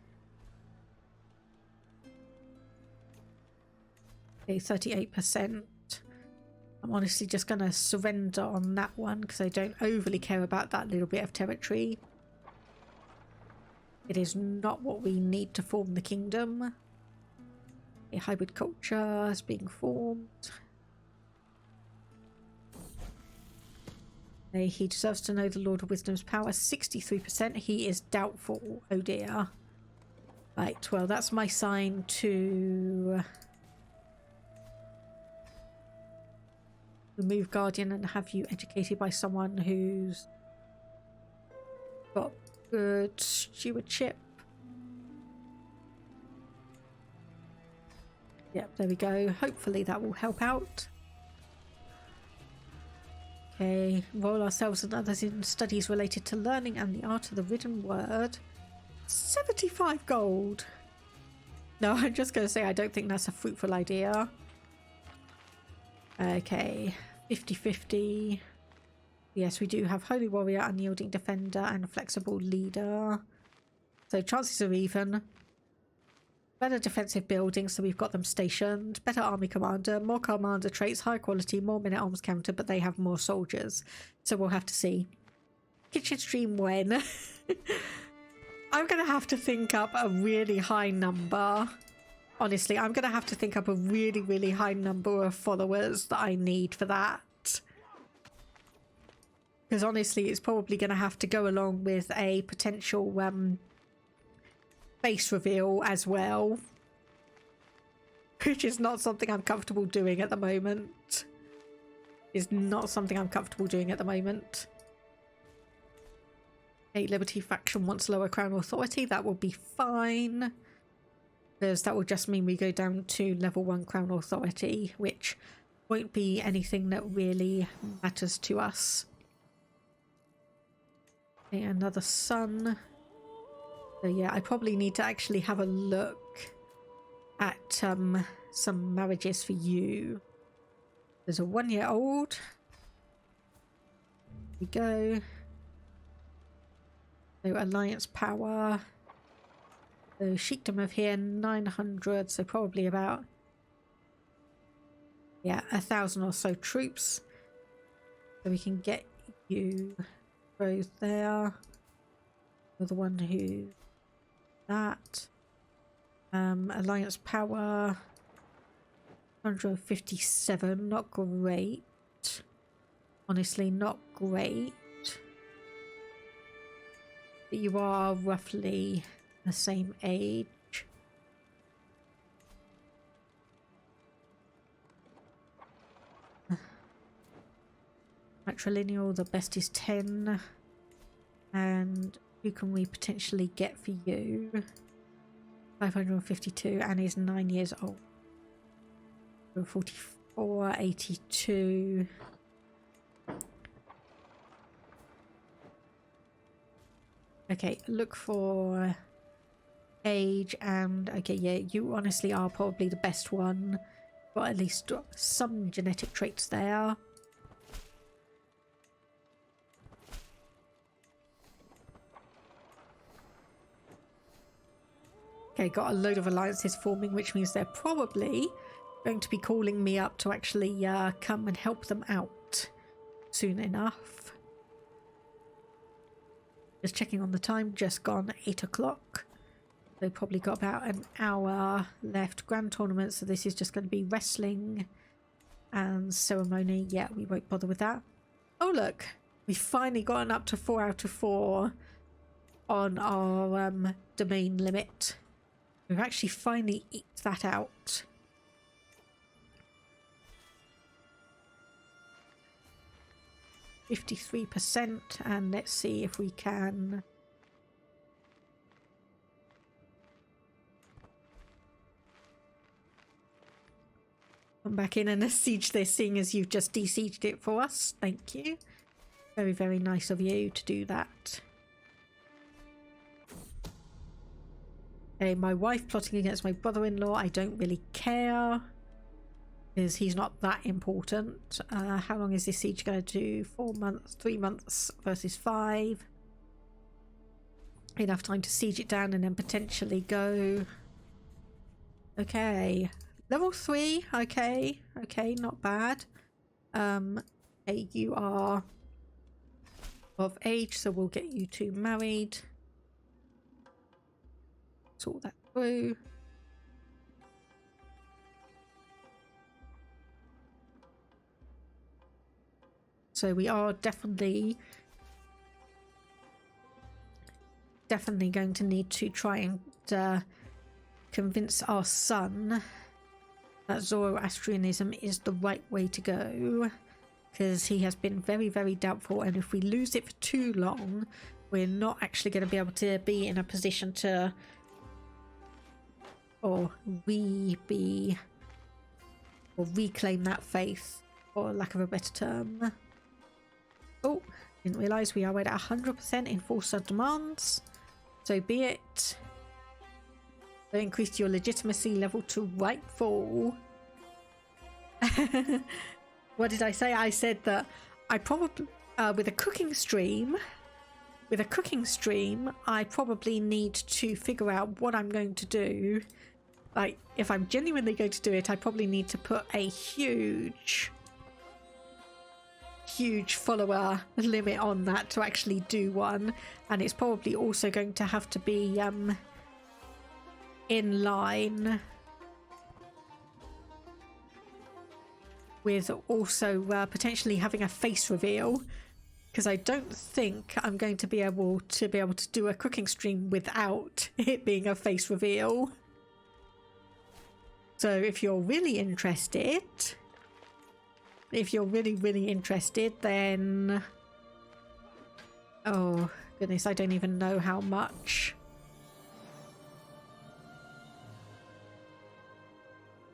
Okay, 38%. I'm honestly just going to surrender on that one because I don't overly care about that little bit of territory. It is not what we need to form the kingdom. A hybrid culture is being formed. He deserves to know the Lord of Wisdom's power. 63%. He is doubtful. Oh dear. Right, well, that's my sign to remove Guardian and have you educated by someone who's got good stewardship. Yep, there we go. Hopefully that will help out. Okay, enroll ourselves and others in studies related to learning and the art of the written word. 75 gold. No, I'm just going to say I don't think that's a fruitful idea. Okay, 50-50. Yes, we do have Holy Warrior, Unyielding Defender, and Flexible Leader. So chances are even. Better defensive buildings, so we've got them stationed. Better army commander, more commander traits, high quality, more men-at-arms counter, but they have more soldiers. So we'll have to see. Kitchen stream when? I'm going to have to think up a really high number. Honestly, I'm going to have to think up a really, really high number of followers that I need for that. Because honestly, it's probably going to have to go along with a potential face reveal as well. Which is not something I'm comfortable doing at the moment. Is not something I'm comfortable doing at the moment. A Liberty faction wants lower crown authority. That will be fine. Because that will just mean we go down to level 1 crown authority, which won't be anything that really matters to us. Okay, another son. So yeah, I probably need to actually have a look at some marriages for you. There's a 1-year-old. Here we go. So alliance power. So sheikdom of here 900, so probably about 1,000 or so troops. So we can get you both there. You're the one who that. Alliance power 157, not great. Honestly, not great. But you are roughly the same age. Matrilineal, the best is 10. And who can we potentially get for you? 552, and is 9 years old. 44, 82. Okay, look for age and okay, yeah, you honestly are probably the best one. Got at least some genetic traits there. Okay, got a load of alliances forming, which means they're probably going to be calling me up to actually come and help them out soon enough. Just checking on the time, just gone 8 o'clock. So probably got about an hour left. Grand tournament, so this is just going to be wrestling and ceremony. Yeah, we won't bother with that. Oh look, we've finally gotten up to 4 out of 4 on our domain limit. We've actually finally eked that out. %, and let's see if we can come back in and siege this, seeing as you've just de-sieged it for us. Thank you. Very, very nice of you to do that. Okay, my wife plotting against my brother-in-law. I don't really care, because he's not that important. How long is this siege going to do? 4 months, 3 months versus 5. Enough time to siege it down and then potentially go. Okay, level 3. Okay, not bad. Okay, you are of age, so we'll get you two married. Sort that through. So we are definitely going to need to try and convince our son that Zoroastrianism is the right way to go, because he has been very, very doubtful, and if we lose it for too long, we're not actually going to be able to be in a position to, or reclaim that faith, for lack of a better term. Oh, didn't realise we are at 100% in force of demands. So be it. So increased your legitimacy level to rightful. What did I say? I said that I probably, with a cooking stream, I probably need to figure out what I'm going to do. Like, if I'm genuinely going to do it, I probably need to put a huge follower limit on that to actually do one, and it's probably also going to have to be in line with also potentially having a face reveal, because I don't think I'm going to be able to do a cooking stream without it being a face reveal. So if you're really interested, then oh goodness, I don't even know how much.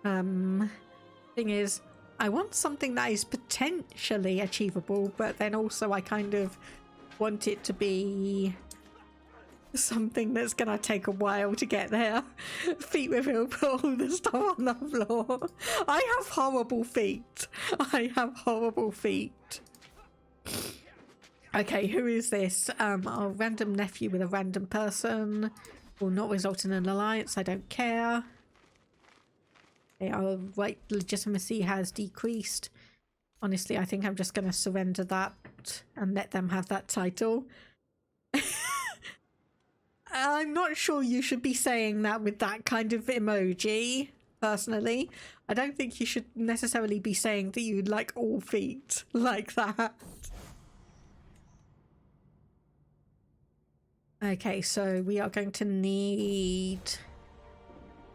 Thing is, I want something that is potentially achievable, but then also I kind of want it to be something that's gonna take a while to get there. Feet reveal, put all the stuff on the floor. I have horrible feet. Okay, who is this? Our random nephew with a random person will not result in an alliance. I don't care. Okay, our right legitimacy has decreased. Honestly, I think I'm just going to surrender that and let them have that title. I'm not sure you should be saying that with that kind of emoji, personally. I don't think you should necessarily be saying that you like all feet like that. Okay, so we are going to need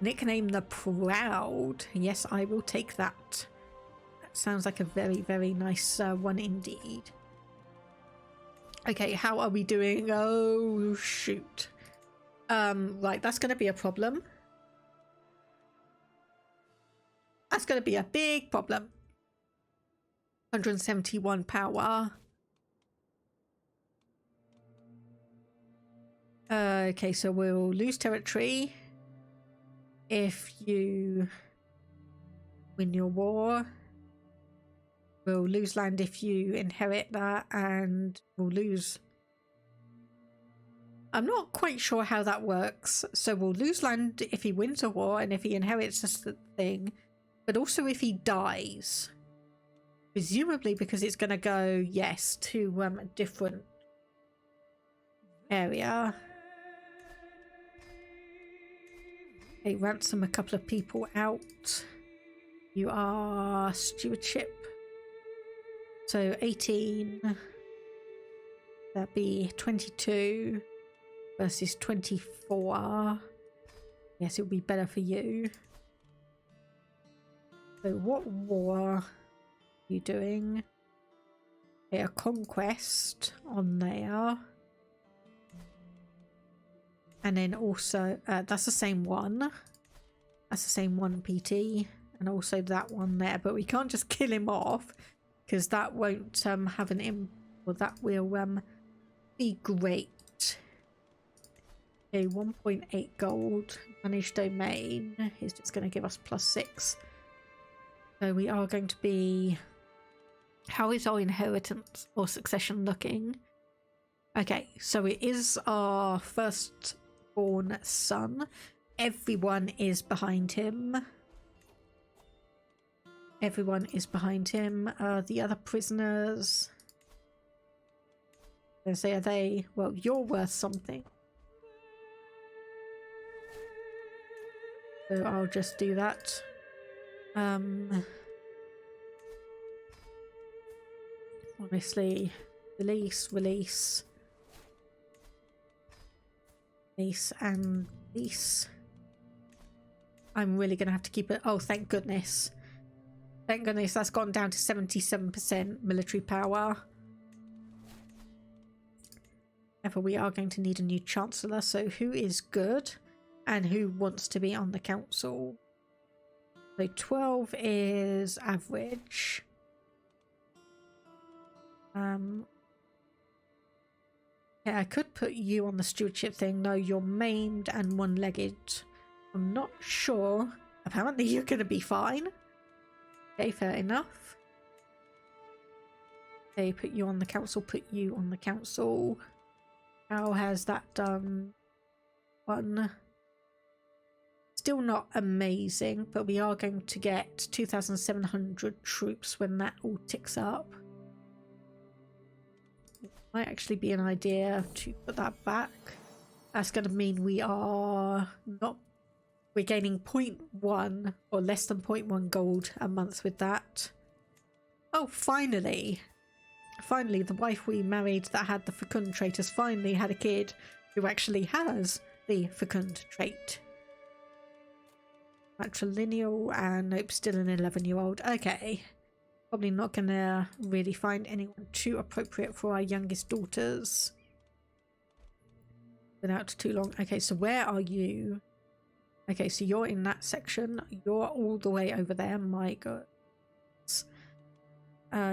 nickname the Proud. Yes, I will take that. That sounds like a very, very nice one indeed. Okay, how are we doing? Oh, shoot. Right, that's going to be a problem. That's going to be a big problem. 171 power. Okay, so we'll lose territory if you win your war. We'll lose land if you inherit that, and we'll lose... I'm not quite sure how that works. So we'll lose land if he wins a war and if he inherits the thing, but also if he dies. Presumably because it's going to go, yes, to a different area. Okay, ransom a couple of people out. You are stewardship. So 18. That'd be 22 versus 24. Yes, it'll be better for you. So what war are you doing? Okay, a conquest on there. And then also, that's the same one. That's the same one, PT. And also that one there. But we can't just kill him off, because that won't have an well, that will be great. Okay, 1.8 gold. Managed domain is just going to give us +6. So we are going to be... How is our inheritance or succession looking? Okay, so it is our firstborn son. Everyone is behind him. Everyone is behind him. The other prisoners... Say, are they... Well, you're worth something. So I'll just do that. Honestly, release, release. Release and release. I'm really going to have to keep it... Oh, thank goodness. Thank goodness that's gone down to 77% military power. However, we are going to need a new chancellor, so who is good and who wants to be on the council? So 12 is average. Yeah, I could put you on the stewardship thing. No, you're maimed and one-legged. I'm not sure. Apparently you're going to be fine. Okay, fair enough. Okay, put you on the council, put you on the council. How has that done? One. Still not amazing, but we are going to get 2,700 troops when that all ticks up. It might actually be an idea to put that back. That's going to mean we are not... We're gaining 0.1 or less than 0.1 gold a month with that. Oh, finally! Finally, the wife we married that had the fecund trait has finally had a kid who actually has the fecund trait. Matrilineal, and nope, still an 11-year-old. Okay. Probably not gonna really find anyone too appropriate for our youngest daughters. Without too long. Okay, so where are you? Okay, so you're in that section. You're all the way over there. My God.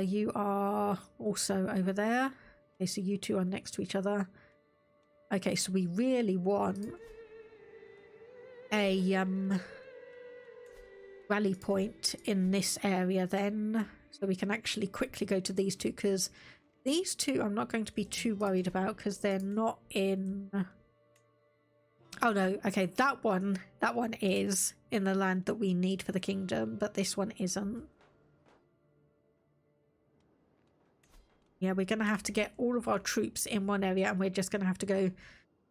You are also over there. Okay, so you two are next to each other. Okay, so we really want a rally point in this area then, so we can actually quickly go to these two, because these two I'm not going to be too worried about because they're not in... Oh no, okay, that one is in the land that we need for the kingdom, but this one isn't. Yeah, we're going to have to get all of our troops in one area, and we're just going to have to go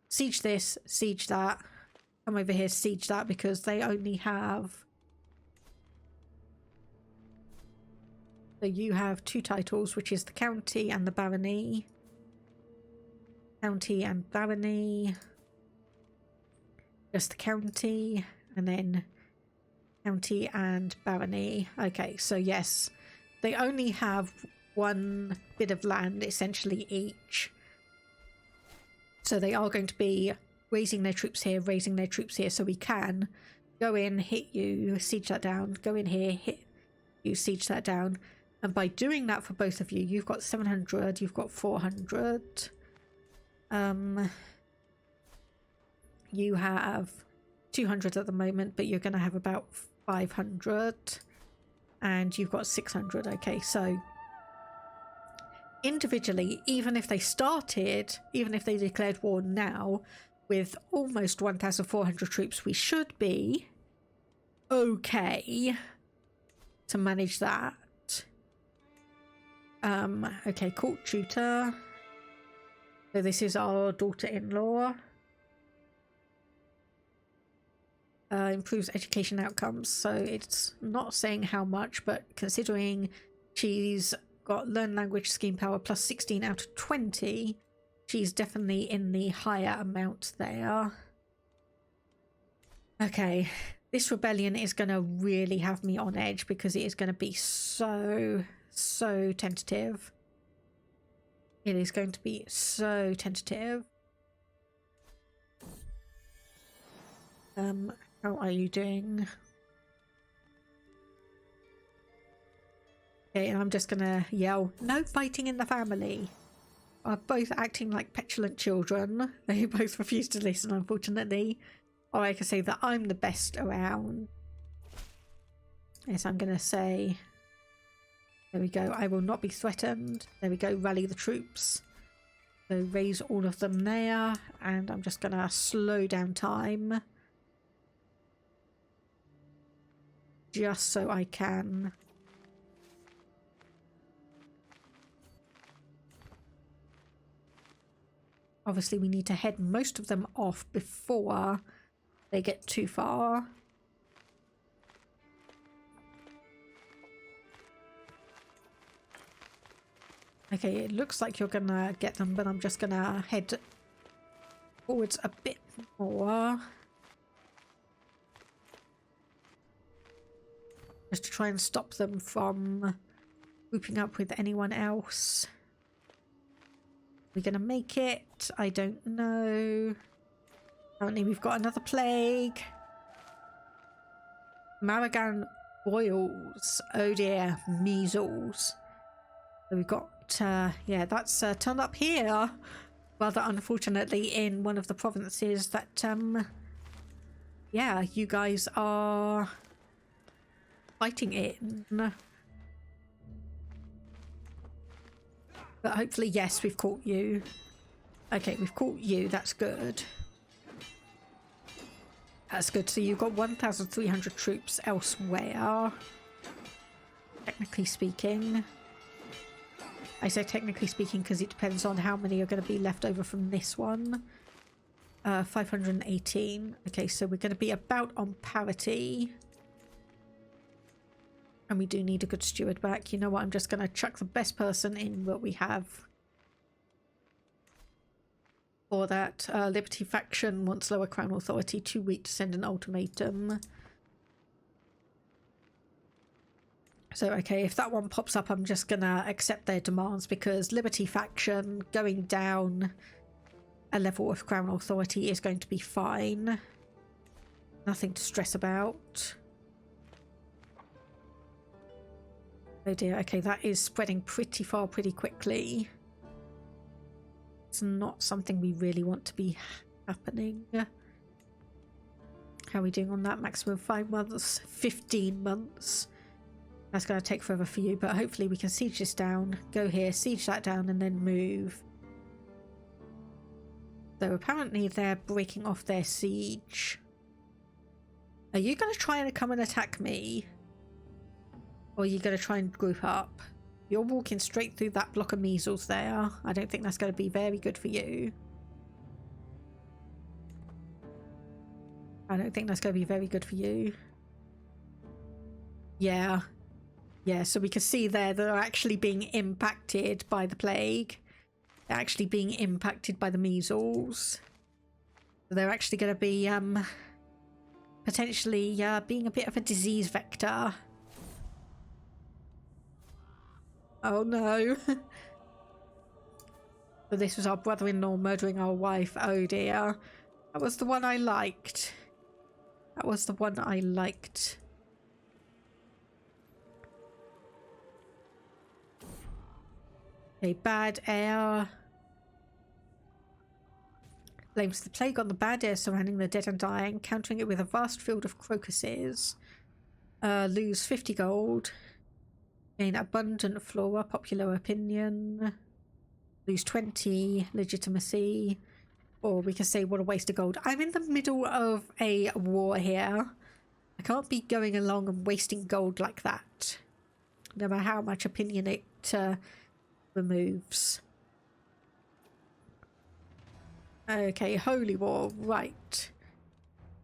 siege this, siege that, come over here, siege that, because they only have... So you have 2 titles, which is the county and the barony. County and barony. Just the county, and then county and barony. Okay, so yes, they only have 1 bit of land, essentially, each. So they are going to be raising their troops here, raising their troops here, so we can go in, hit you, siege that down, go in here, hit you, siege that down. And by doing that for both of you, you've got 700, you've got 400. You have 200 at the moment, but you're going to have about 500. And you've got 600. Okay, so individually, even if they declared war now with almost 1,400 troops, we should be okay to manage that. Okay, court tutor. So this is our daughter-in-law. Improves education outcomes. So it's not saying how much, but considering she's got learn language scheme power plus 16 out of 20, she's definitely in the higher amount there. Okay, this rebellion is going to really have me on edge because it is going to be so tentative. It is going to be so tentative. How are you doing? Okay, and I'm just gonna yell, no fighting in the family. Are both acting like petulant children. They both refuse to listen, unfortunately. Or I can say that I'm the best around. Yes, I'm gonna say... There we go. I will not be threatened. There we go. Rally the troops. So raise all of them there. And I'm just going to slow down time. Just so I can... Obviously, we need to head most of them off before they get too far. Okay, it looks like you're gonna get them, but I'm just gonna head forwards a bit more. Just to try and stop them from grouping up with anyone else. We're gonna make it? I don't know. Apparently we've got another plague. Maragan boils. Oh dear, measles. So we've got, yeah, that's turned up here, rather unfortunately, in one of the provinces that, yeah, you guys are fighting in. But hopefully, yes, we've caught you. Okay, we've caught you, that's good. That's good, so you've got 1,300 troops elsewhere, technically speaking. I say technically speaking because it depends on how many are going to be left over from this one. 518. Okay, so we're going to be about on parity. And we do need a good steward back. You know what? I'm just going to chuck the best person in what we have. For that. Liberty faction wants lower crown authority. Too weak to send an ultimatum. So, okay, if that one pops up, I'm just gonna accept their demands because Liberty faction going down a level of crown authority is going to be fine. Nothing to stress about. Oh dear, okay, that is spreading pretty far pretty quickly. It's not something we really want to be happening. How are we doing on that? Maximum 5 months, 15 months. That's going to take forever for you, but hopefully we can siege this down, go here, siege that down, and then move. So apparently they're breaking off their siege. Are you going to try and come and attack me? Or are you going to try and group up? You're walking straight through that block of measles there. I don't think that's going to be very good for you. I don't think that's going to be very good for you. Yeah. Yeah, so we can see there they're actually being impacted by the plague. They're actually being impacted by the measles. They're actually going to be potentially being a bit of a disease vector. Oh no. So this was our brother-in-law murdering our wife. Oh dear. That was the one I liked. That was the one I liked. A bad air. Blames the plague on the bad air surrounding the dead and dying, countering it with a vast field of crocuses. Lose 50 gold. Gain abundant flora, popular opinion. Lose 20 legitimacy. Or we can say what a waste of gold. I'm in the middle of a war here. I can't be going along and wasting gold like that. No matter how much opinion it removes. Okay, holy war, right.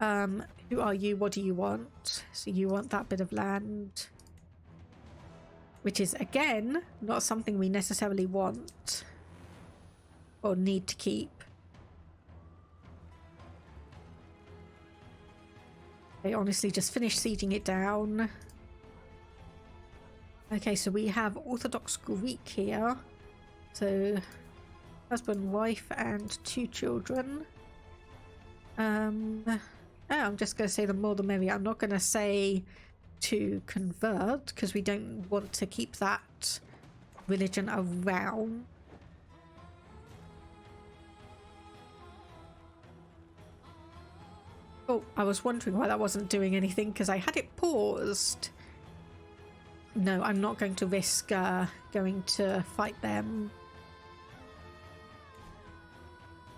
Who are you? What do you want? So you want that bit of land. Which is, again, not something we necessarily want. Or need to keep. They honestly just finished sieging it down. Okay, so we have Orthodox Greek here. So, husband, wife, and 2 children. I'm just going to say the more the merrier. I'm not going to say to convert, because we don't want to keep that religion around. Oh, I was wondering why that wasn't doing anything, because I had it paused. No, I'm not going to risk going to fight them.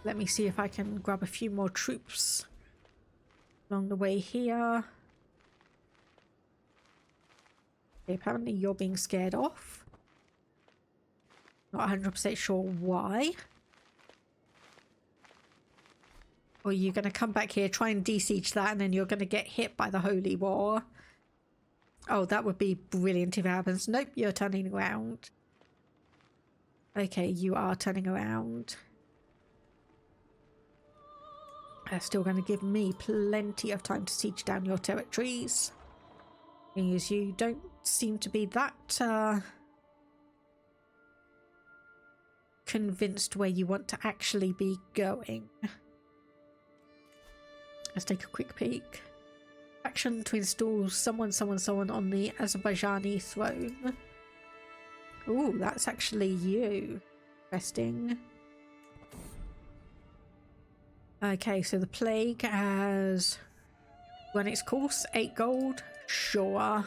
Let me see if I can grab a few more troops along the way here. Okay, apparently you're being scared off. Not 100% sure why. Or you're going to come back here, try and de-siege that, and then you're going to get hit by the Holy War. Oh, that would be brilliant if it happens. Nope, you're turning around. Okay, you are turning around. Still going to give me plenty of time to siege down your territories. Because you don't seem to be that convinced where you want to actually be going. Let's take a quick peek. Action to install someone on the Azerbaijani throne. Ooh, that's actually you. Interesting. Okay, so the plague has run its course. 8 gold. Sure.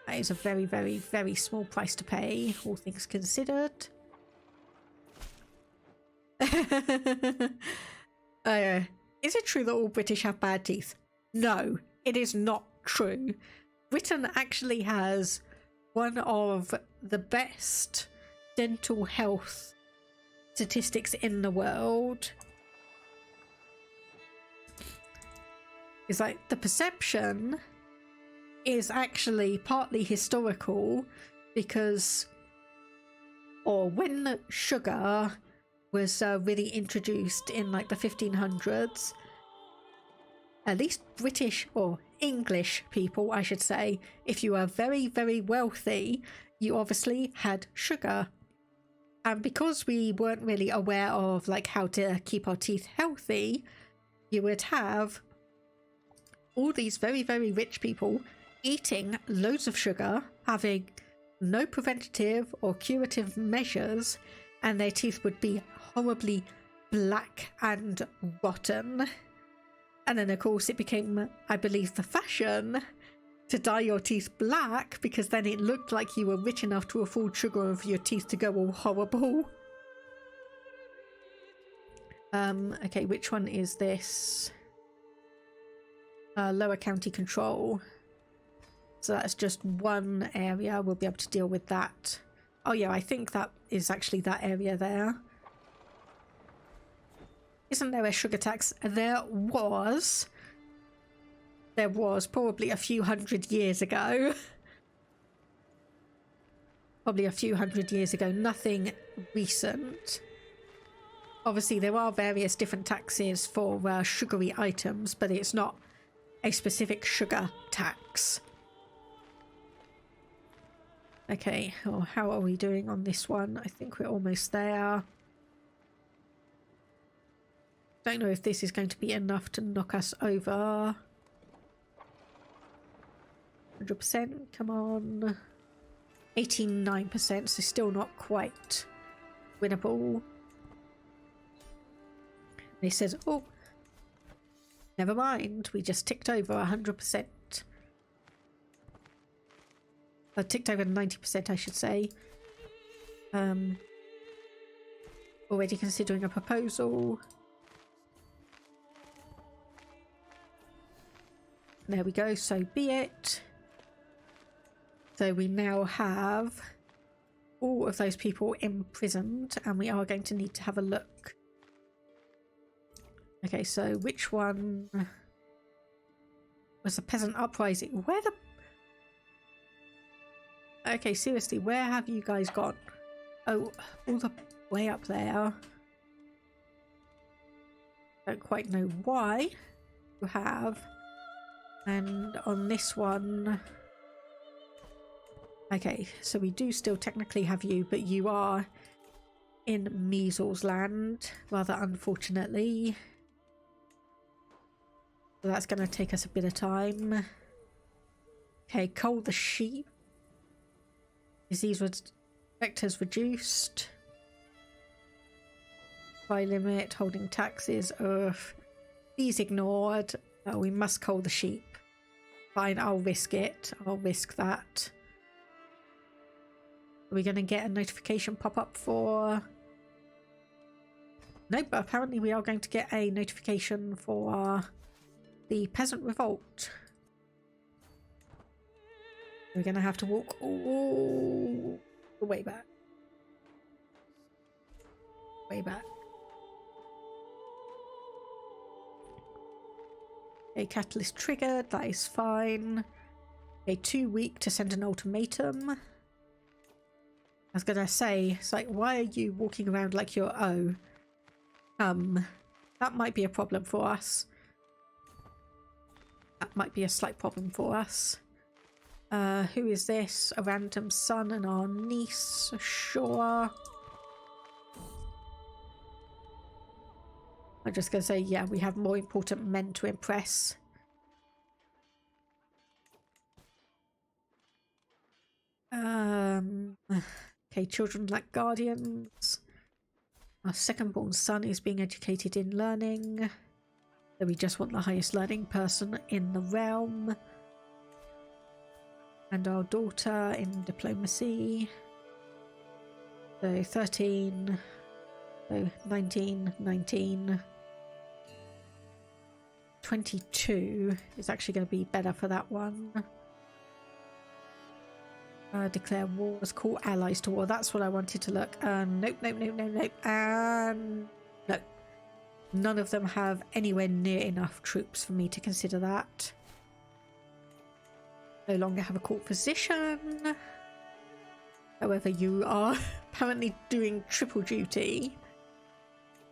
That is a very, very, very small price to pay, all things considered. Is it true that all British have bad teeth? No, it is not true. Britain actually has one of the best dental health statistics in the world. It's like the perception is actually partly historical because, or when sugar was really introduced in like the 1500s, at least British or English people, I should say, if you were very, very wealthy, you obviously had sugar. And because we weren't really aware of like how to keep our teeth healthy, you would have all these very, very rich people eating loads of sugar, having no preventative or curative measures, and their teeth would be horribly black and rotten. And then, of course, it became, I believe, the fashion to dye your teeth black because then it looked like you were rich enough to afford sugar of your teeth to go all horrible. Okay, which one is this? Lower county control. So that's just one area. We'll be able to deal with that Oh yeah, I think that is actually that area there. Isn't there a sugar tax? There was probably a few hundred years ago. Probably a few hundred years ago, nothing recent. Obviously, there are various different taxes for sugary items, but it's not a specific sugar tax. Okay, well, how are we doing on this one? I think we're almost there. Don't know if this is going to be enough to knock us over. 100%, come on. 89%, so still not quite winnable. And it says, oh, never mind, we just ticked over 100%. Ticked over 90%, I should say. Already considering a proposal. There we go, so be it. So we now have all of those people imprisoned, and we are going to need to have a look. Okay, so which one was the peasant uprising? Where the... Okay, seriously, where have you guys gone? Oh, all the way up there. Don't quite know why you have. And on this one... Okay, so we do still technically have you, but you are in Measles land, rather unfortunately. So that's going to take us a bit of time. Okay, cull the sheep. Disease vectors reduced. Buy limit, holding taxes, earth. These ignored. Oh, we must cull the sheep. Fine, I'll risk it. I'll risk that. Are we going to get a notification pop up for... Nope, but apparently we are going to get a notification for the peasant revolt. We're going to have to walk all the way back. Way back. Okay, catalyst triggered, that is fine. Okay, too weak to send an ultimatum. I was gonna say, it's like, why are you walking around like you're O? That might be a problem for us. That might be a slight problem for us. Who is this? A random son and our niece? Sure. I'm just gonna say, yeah, we have more important men to impress. Okay, children like guardians. Our second-born son is being educated in learning. So we just want the highest learning person in the realm. And our daughter in diplomacy. So 13. So 19, 19. 22 is actually going to be better for that one. Declare wars, call allies to war. That's what I wanted to look. Nope, nope, nope, nope, nope. And no. None of them have anywhere near enough troops for me to consider that. No longer have a court physician. However, you are apparently doing triple duty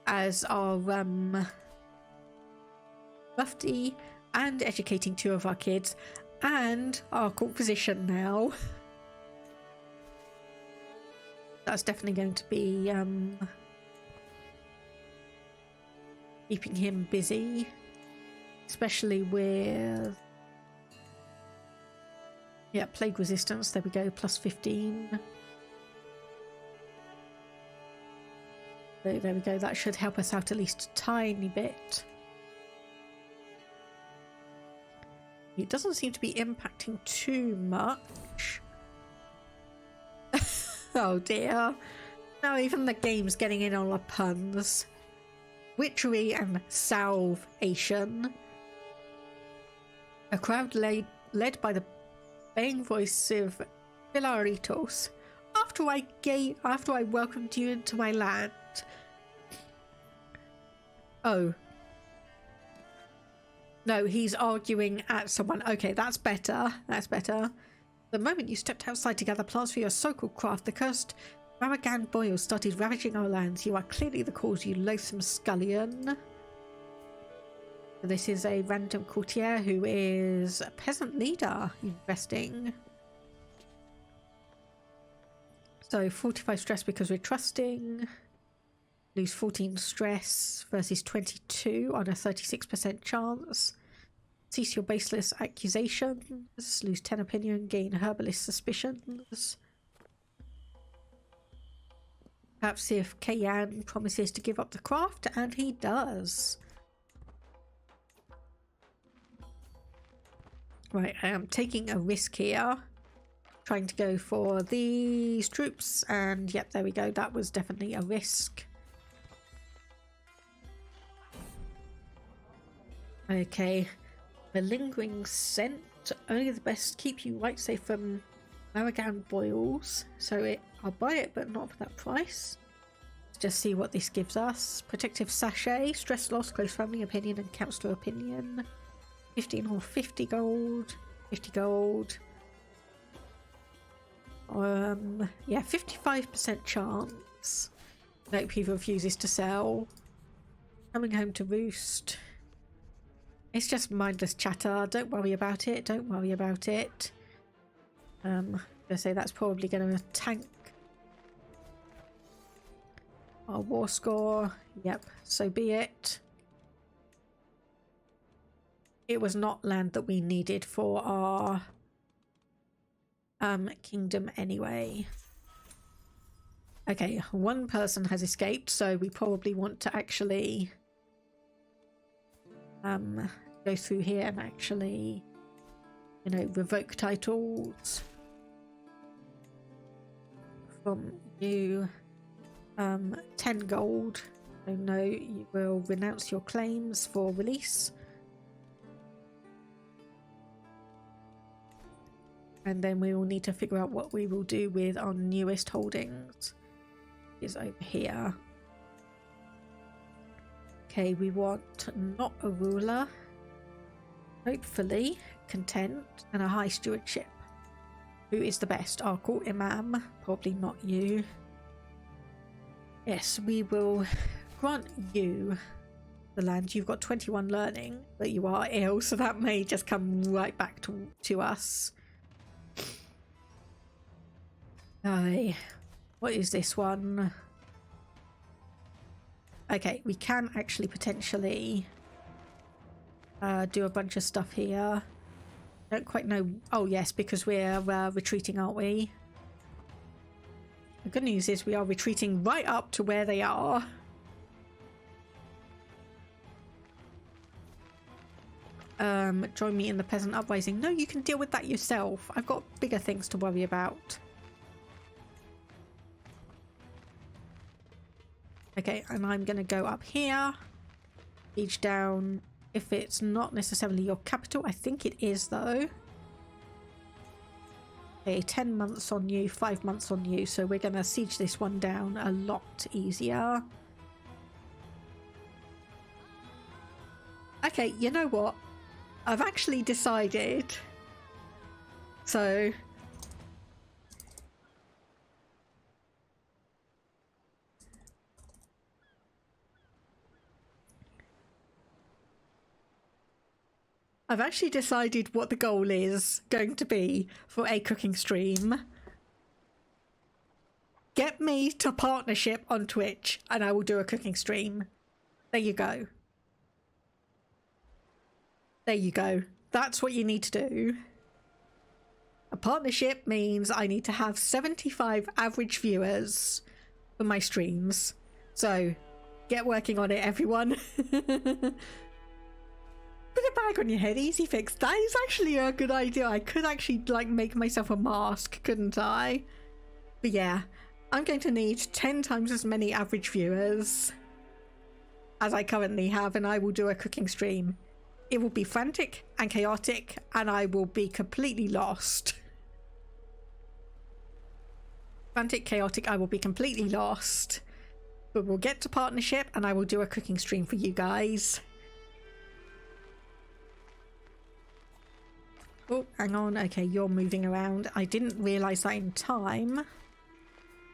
as our mufti and educating 2 of our kids and our court physician now. That's definitely going to be keeping him busy, especially with plague resistance. There we go, plus 15. So there we go, that should help us out at least a tiny bit. It doesn't seem to be impacting too much. Oh dear. Now even the game's getting in on the puns. Witchery and salvation. A crowd led by the baying voice of Pilaritos. after I welcomed you into my land. Oh. No, he's arguing at someone. Okay, that's better. That's better. The moment you stepped outside to gather plants for your so-called craft, the cursed Maragan boils started ravaging our lands. You are clearly the cause, you loathsome scullion. This is a random courtier who is a peasant leader investing. So 45 stress because we're trusting. Lose 14 stress versus 22 on a 36% chance. Cease your baseless accusations. Lose 10 opinion, gain herbalist suspicions. Perhaps see if Kayan promises to give up the craft, and he does. Right, I am taking a risk here. Trying to go for these troops, and yep, there we go. That was definitely a risk. Okay, the lingering scent. Only the best keep you right safe from Maragan boils. So I'll buy it, but not for that price. Let's just see what this gives us. Protective sachet, stress loss, close family opinion, and counselor opinion. 15 or 50 gold. 50 gold. Yeah, 55% chance. Nope, he refuses to sell. Coming home to roost. It's just mindless chatter. Don't worry about it. Don't worry about it. I'm gonna say that's probably gonna tank our war score. Yep, so be it. It was not land that we needed for our kingdom anyway. Okay, one person has escaped, so we probably want to actually go through here and actually, you know, revoke titles from you. 10 gold. So no, you will renounce your claims for release. And then we will need to figure out what we will do with our newest holdings. Is over here. Okay, we want not a ruler. Hopefully content and a high stewardship. Who is the best? Our court imam? Probably not you. Yes, we will grant you the land. You've got 21 learning, but you are ill, so that may just come right back to us. Aye. What is this one? Okay, we can actually potentially do a bunch of stuff here. Don't quite know. Oh yes, because we're retreating, aren't we? The good news is we are retreating right up to where they are. Join me in the peasant uprising. No, you can deal with that yourself. I've got bigger things to worry about. Okay, and I'm going to go up here. Siege down. If it's not necessarily your capital, I think it is though. Okay, 10 months on you, 5 months on you. So we're going to siege this one down a lot easier. Okay, you know what? I've actually decided. So I've actually decided what the goal is going to be for a cooking stream. Get me to partnership on Twitch and I will do a cooking stream. There you go. There you go. That's what you need to do. A partnership means I need to have 75 average viewers for my streams. So get working on it, everyone. Put a bag on your head, easy fix. That is actually a good idea. I could actually like make myself a mask, couldn't I? But yeah, I'm going to need 10 times as many average viewers as I currently have, and I will do a cooking stream. It will be frantic and chaotic, and I will be completely lost. Frantic, chaotic, I will be completely lost. But we'll get to partnership and I will do a cooking stream for you guys. Oh, hang on. Okay, you're moving around. I didn't realise that in time.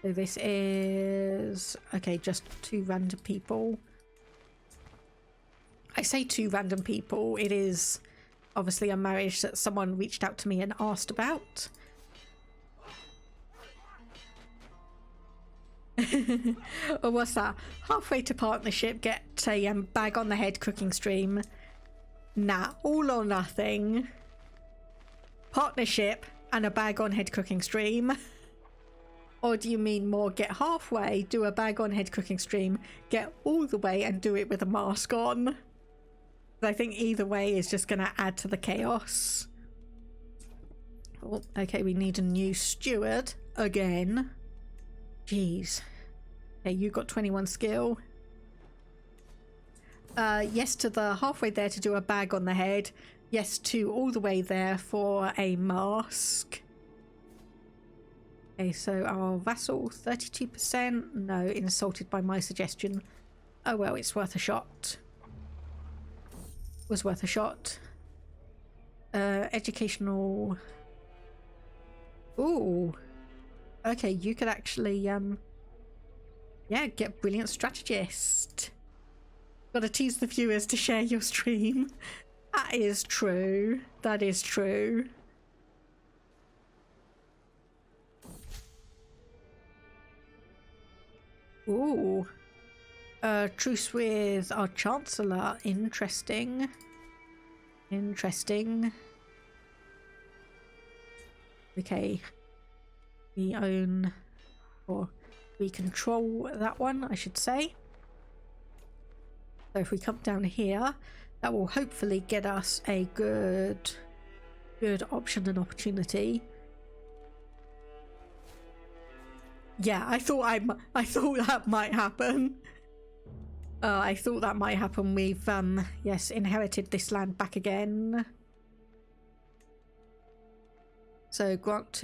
So this is... okay, just 2 random people. I say 2 random people. It is obviously a marriage that someone reached out to me and asked about. Or what's that? Halfway to partnership, get a bag on the head cooking stream. Nah, all or nothing. Partnership and a bag on head cooking stream. Or do you mean more get halfway, do a bag on head cooking stream, get all the way and do it with a mask on? I think either way is just going to add to the chaos. Oh, okay, we need a new steward again. Jeez. Okay, you got 21 skill. Yes to the halfway there to do a bag on the head. Yes to all the way there for a mask. Okay, so our vassal, 32%. No, insulted by my suggestion. Oh well, it's worth a shot. Was worth a shot. Educational... ooh. Okay, you could actually, yeah, get brilliant strategist. Gotta tease the viewers to share your stream. That is true. That is true. Ooh. Truce with our Chancellor. Interesting. Interesting. Okay. We own, or we control that one, I should say. So if we come down here, that will hopefully get us a good option and opportunity. Yeah, I thought that might happen. I thought that might happen. We've yes, inherited this land back again. So grant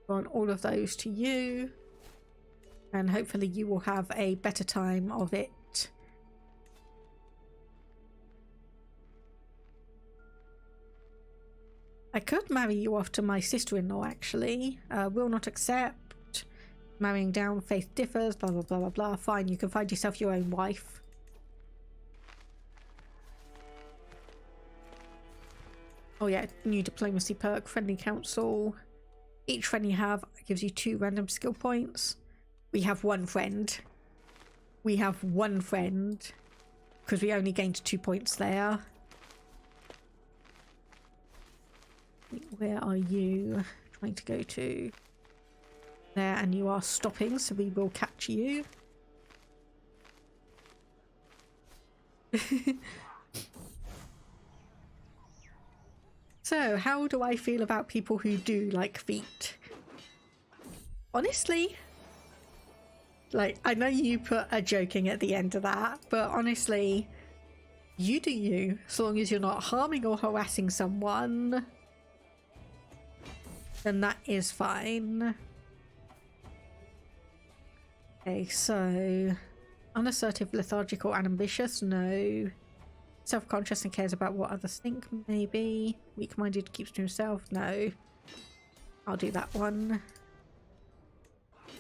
all of those to you, and hopefully you will have a better time of it. I could marry you off to my sister-in-law, actually. Will not accept. Marrying down, faith differs, blah blah blah blah blah. Fine, you can find yourself your own wife. Oh yeah, new diplomacy perk, friendly council. Each friend you have gives you 2 random skill points. We have 1 friend. We have 1 friend. Because we only gained 2 points there. Where are you trying to go to? There, and you are stopping, so we will catch you. So, how do I feel about people who do like feet? Honestly, like, I know you put a joking at the end of that, but honestly, you do you, so long as you're not harming or harassing someone, then that is fine. Okay, so unassertive, lethargical, and ambitious, no. Self-conscious and cares about what others think, maybe. Weak-minded, keeps to himself, no. I'll do that one.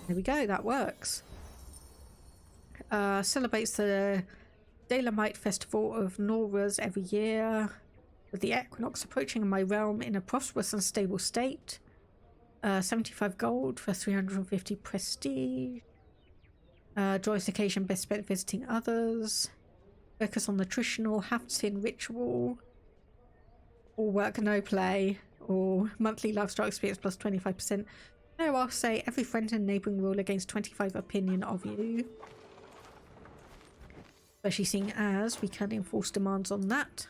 There we go, that works. Celebrates the Dalamite Festival of Norras every year. With the equinox approaching in my realm in a prosperous and stable state. 75 gold for 350 prestige. Joyous occasion best spent visiting others. Focus on the traditional Haftin ritual. All work, no play. Or monthly lifestyle experience plus 25%. No, I'll say every friend and neighbouring rule against 25 opinion of you. Especially seeing as we can enforce demands on that.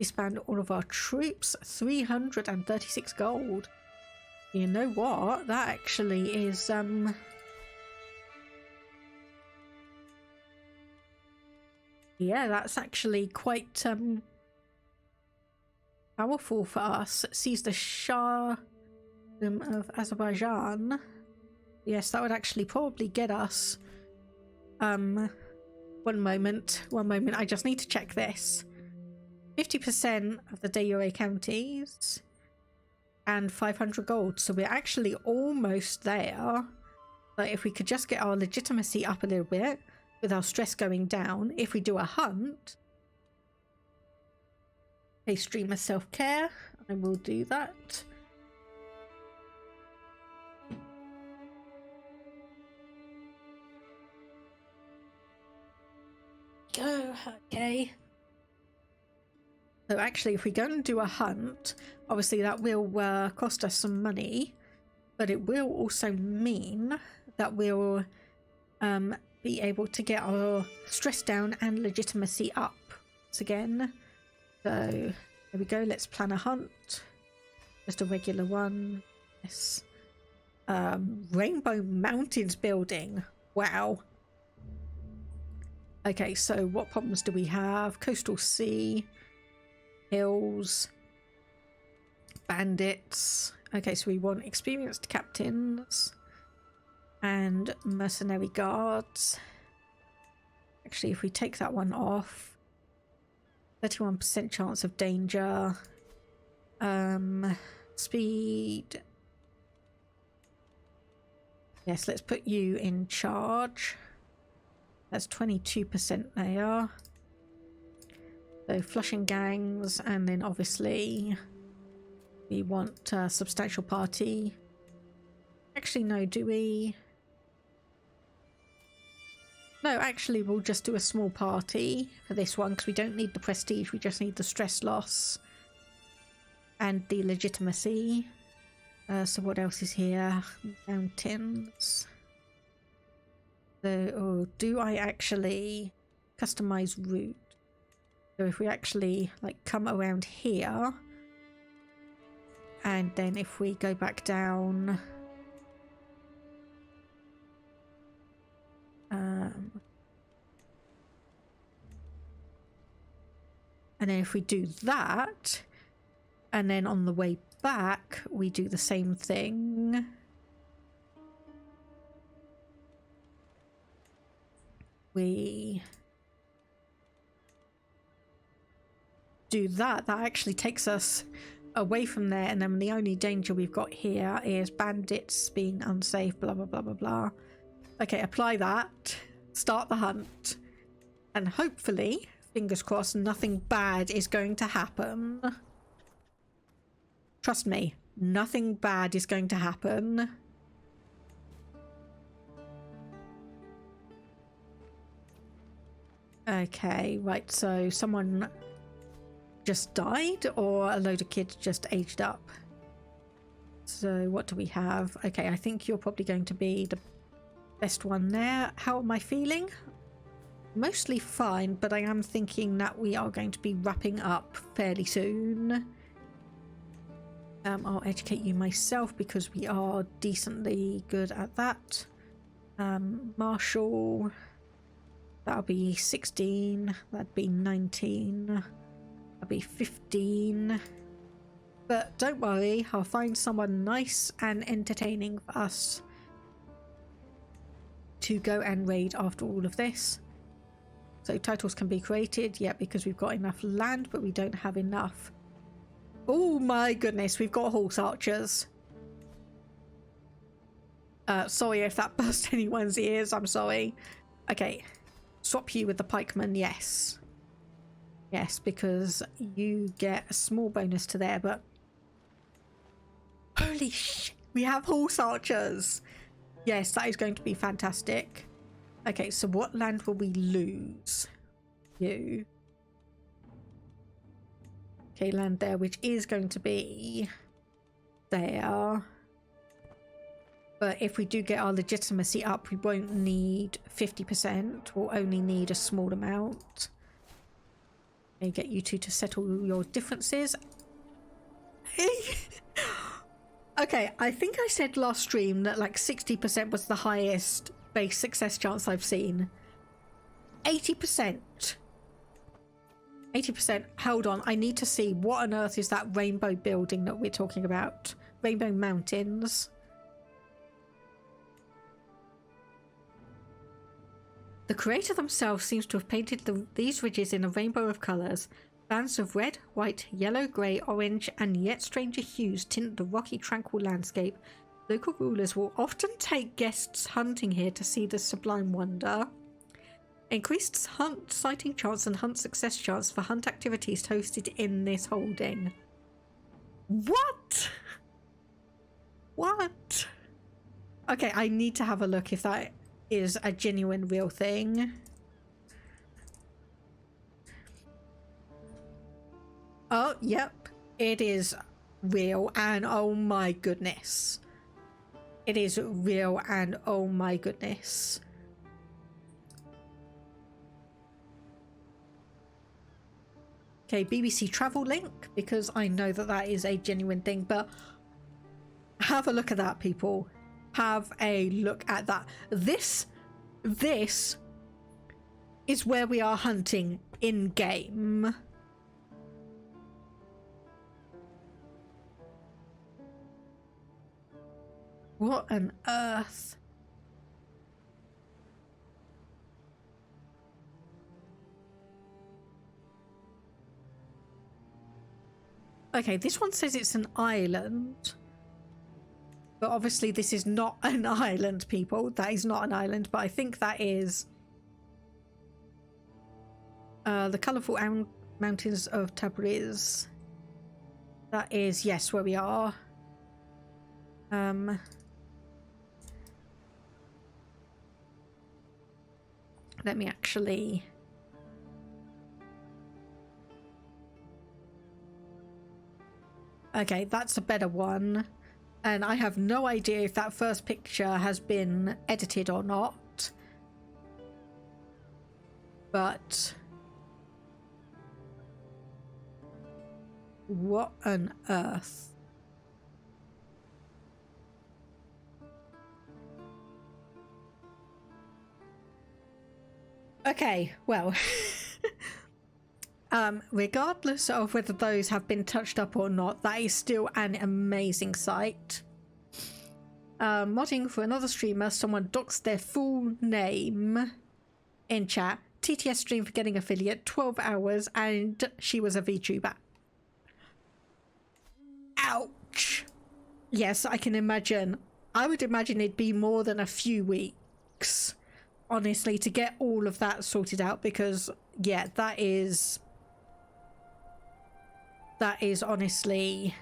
Disband all of our troops. 336 gold. You know what? That actually is yeah, that's actually quite powerful for us. Sees the Shah of Azerbaijan. Yes, that would actually probably get us. One moment. I just need to check this. 50% of the de jure counties and 500 gold. So we're actually almost there. But if we could just get our legitimacy up a little bit with our stress going down, if we do a hunt, a stream of self-care, I will do that. Go, okay. So actually, if we go and do a hunt, obviously that will cost us some money, but it will also mean that we'll be able to get our stress down and legitimacy up once again. So there we go. Let's plan a hunt. Just a regular one. Yes. Rainbow Mountains building. Wow. Okay, so what problems do we have? Coastal sea, hills, bandits. Okay, so we want experienced captains and mercenary guards. Actually, if we take that one off, 31% chance of danger. Speed. Yes, let's put you in charge. That's 22% there. So flushing gangs, and then obviously we want a substantial party. Actually, no, do we? No, actually we'll just do a small party for this one because we don't need the prestige, we just need the stress loss and the legitimacy. So what else is here? Mountains. So, do I actually customize route? So if we actually like come around here, and then if we go back down, and then if we do that, and then on the way back we do the same thing. We do that, that actually takes us away from there, and then the only danger we've got here is bandits being unsafe, blah blah blah blah blah. Okay, apply that, start the hunt, and hopefully, fingers crossed, nothing bad is going to happen. Trust me, nothing bad is going to happen. Okay, right, so someone just died, or a load of kids just aged up. So what do we have? Okay, I think you're probably going to be the best one there. How am I feeling? Mostly fine, but I am thinking that we are going to be wrapping up fairly soon. I'll educate you myself because we are decently good at that. Marshall, that'll be 16, that'd be 19, that'll be 15. But don't worry, I'll find someone nice and entertaining for us to go and raid after all of this. So titles can be created, yeah, because we've got enough land, but we don't have enough. Oh my goodness, we've got horse archers. Sorry if that burst anyone's ears, I'm sorry. Okay, swap you with the pikeman, yes. Yes, because you get a small bonus to there, but... Holy shit, we have horse archers! Yes, that is going to be fantastic. Okay, so what land will we lose? You. Okay, land there, which is going to be there. But if we do get our legitimacy up, we won't need 50%. We'll only need a small amount. Okay, get you two to settle your differences. Okay, I think I said last stream that like 60% was the highest base success chance I've seen. 80%. 80%. Hold on, I need to see what on earth is that rainbow building that we're talking about. Rainbow Mountains. The creator themselves seems to have painted these ridges in a rainbow of colours. Bands of red, white, yellow, grey, orange, and yet stranger hues tint the rocky, tranquil landscape. Local rulers will often take guests hunting here to see the sublime wonder. Increased hunt sighting chance and hunt success chance for hunt activities hosted in this holding. What? What? Okay, I need to have a look if that is a genuine real thing. Oh, yep. It is real and oh my goodness. It is real and oh my goodness. Okay, BBC travel link, because I know that that is a genuine thing, but have a look at that, people. Have a look at that. This is where we are hunting in game. What on earth? Okay, this one says it's an island. But obviously this is not an island, people. That is not an island, but I think that is the colourful mountains of Tabriz. That is, yes, where we are. Let me actually... Okay, that's a better one. And I have no idea if that first picture has been edited or not. But... what on earth? Okay, well... regardless of whether those have been touched up or not, that is still an amazing sight. Modding for another streamer, someone doxed their full name in chat. TTS stream for getting affiliate, 12 hours, and she was a VTuber. Ouch. Yes, I can imagine. I would imagine it'd be more than a few weeks, honestly, to get all of that sorted out, because, yeah, that is honestly...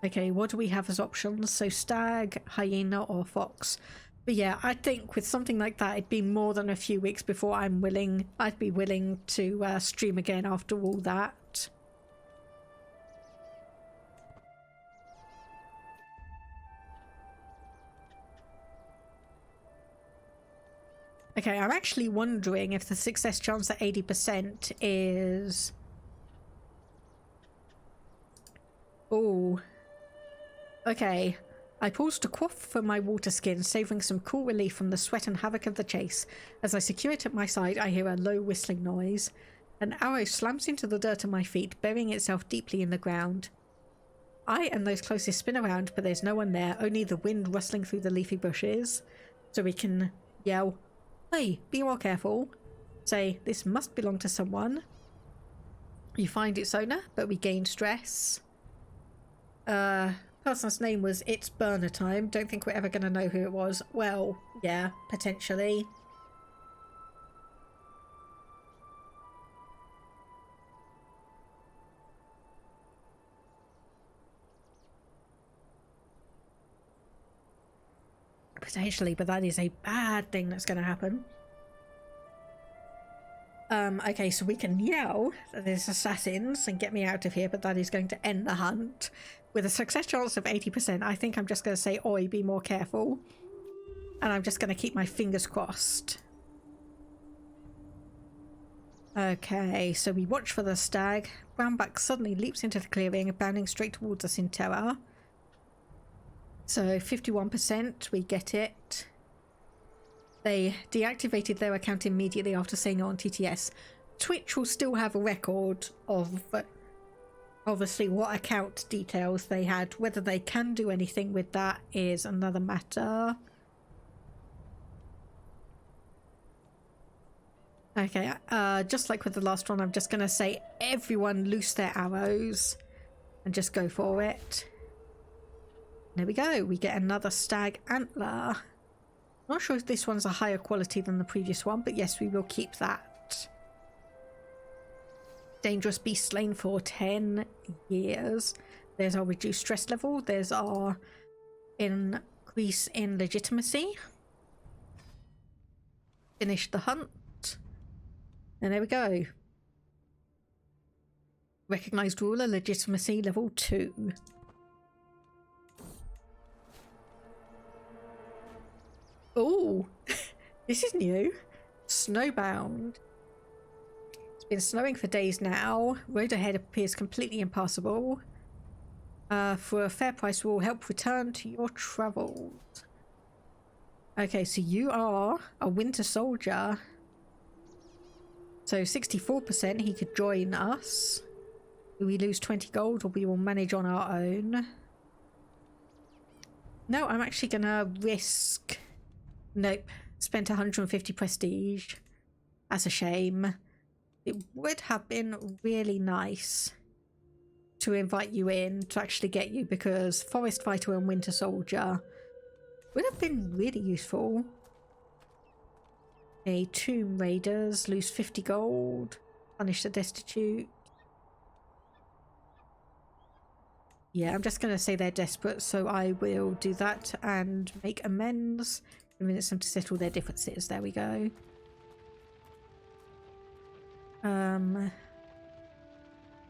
Okay, what do we have as options? So stag, hyena, or fox. But yeah, I think with something like that, it'd be more than a few weeks before I'd be willing to stream again after all that. Okay, I'm actually wondering if the success chance at 80% is... Oh. Okay. I paused to quaff for my water skin, savouring some cool relief from the sweat and havoc of the chase. As I secure it at my side, I hear a low whistling noise. An arrow slams into the dirt at my feet, burying itself deeply in the ground. I and those closest spin around, but there's no one there, only the wind rustling through the leafy bushes. So we can yell, "Hey, be more careful." Say, "This must belong to someone." You find its owner, but we gain stress. Person's name was It's Burner Time. Don't think we're ever going to know who it was. Well, yeah, potentially. Potentially, but that is a bad thing that's going to happen. Okay, so we can yell that there's assassins and get me out of here, but that is going to end the hunt. With a success chance of 80%, I think I'm just going to say, "Oi, be more careful." And I'm just going to keep my fingers crossed. Okay, so we watch for the stag. Brownback suddenly leaps into the clearing, bounding straight towards us in terror. So 51%, we get it. They deactivated their account immediately after saying it on TTS. Twitch will still have a record of obviously what account details they had. Whether they can do anything with that is another matter. Okay, just like with the last one, I'm just going to say everyone loose their arrows and just go for it. There we go. We get another stag antler. Not sure if this one's a higher quality than the previous one, but yes, we will keep that. Dangerous beast slain for 10 years. There's our reduced stress level. There's our increase in legitimacy. Finish the hunt. And there we go. Recognized ruler, legitimacy level 2. Oh, this is new. Snowbound. It's been snowing for days now. Road ahead appears completely impassable. For a fair price, we will help return to your travels. Okay, so you are a winter soldier. So 64%, he could join us. We lose 20 gold or we will manage on our own. No, I'm actually going to risk... Nope. Spent 150 prestige. That's a shame. It would have been really nice to invite you in to actually get you, because Forest Fighter and Winter Soldier would have been really useful. A Tomb Raiders, lose 50 gold, punish the destitute. Yeah, I'm just going to say they're desperate, so I will do that and make amends. Convince them to settle their differences. There we go.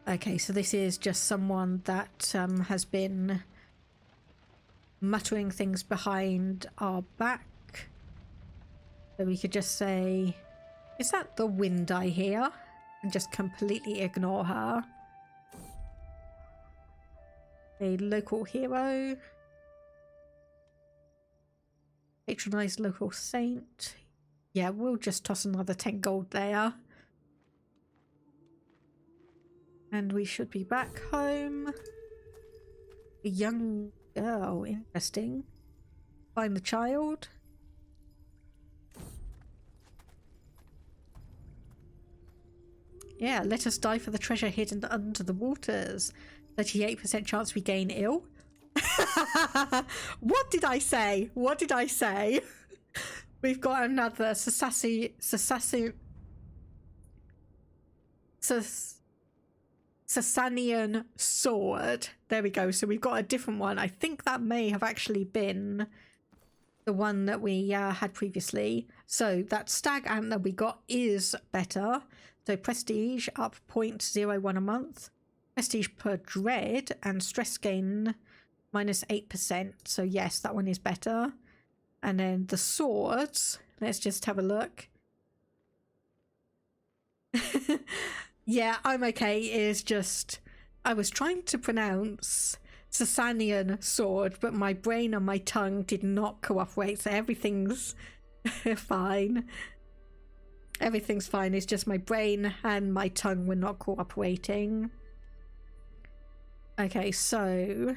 Okay, so this is just someone that has been muttering things behind our back. So we could just say, is that the wind I hear? And just completely ignore her. A local hero. Patronize local saint. Yeah, we'll just toss another 10 gold there. And we should be back home. A young girl, interesting. Find the child. Yeah, let us die for the treasure hidden under the waters. 38% chance we gain ill. What did I say? What did I say? We've got another Sasanian sword. There we go. So we've got a different one. I think that may have actually been the one that we had previously. So that stag antler we got is better. So prestige up 0.01 a month. Prestige per dread and stress gain minus 8%. So yes, that one is better. And then the swords, let's just have a look. Yeah, I'm okay. It is just, I was trying to pronounce Sasanian sword, but my brain and my tongue did not cooperate. So everything's fine. Everything's fine. It's just my brain and my tongue were not cooperating. Okay, so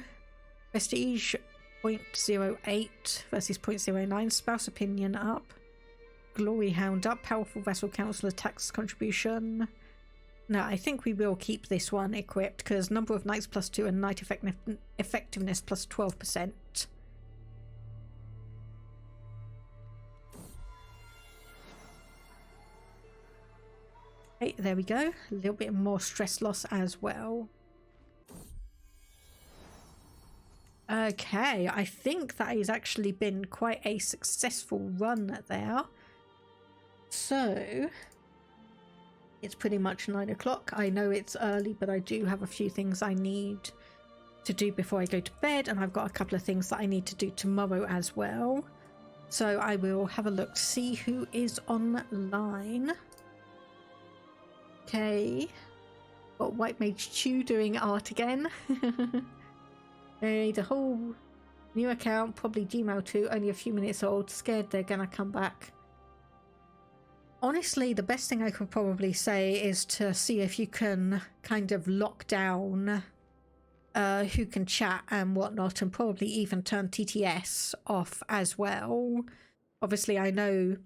prestige 0.08 versus 0.09. Spouse opinion up. Glory hound up. Powerful vassal councillor tax contribution. No, I think we will keep this one equipped because number of knights +2 and knight effectiveness +12%. Okay, there we go. A little bit more stress loss as well. Okay, I think that has actually been quite a successful run there. So, it's pretty much 9 o'clock. I know it's early, but I do have a few things I need to do before I go to bed, and I've got a couple of things that I need to do tomorrow as well. So I will have a look to see who is online. Okay, got White Mage Chew doing art again. The whole new account, probably Gmail 2, only a few minutes old. Scared they're gonna come back. Honestly, the best thing I could probably say is to see if you can kind of lock down who can chat and whatnot, and probably even turn TTS off as well. Obviously, I know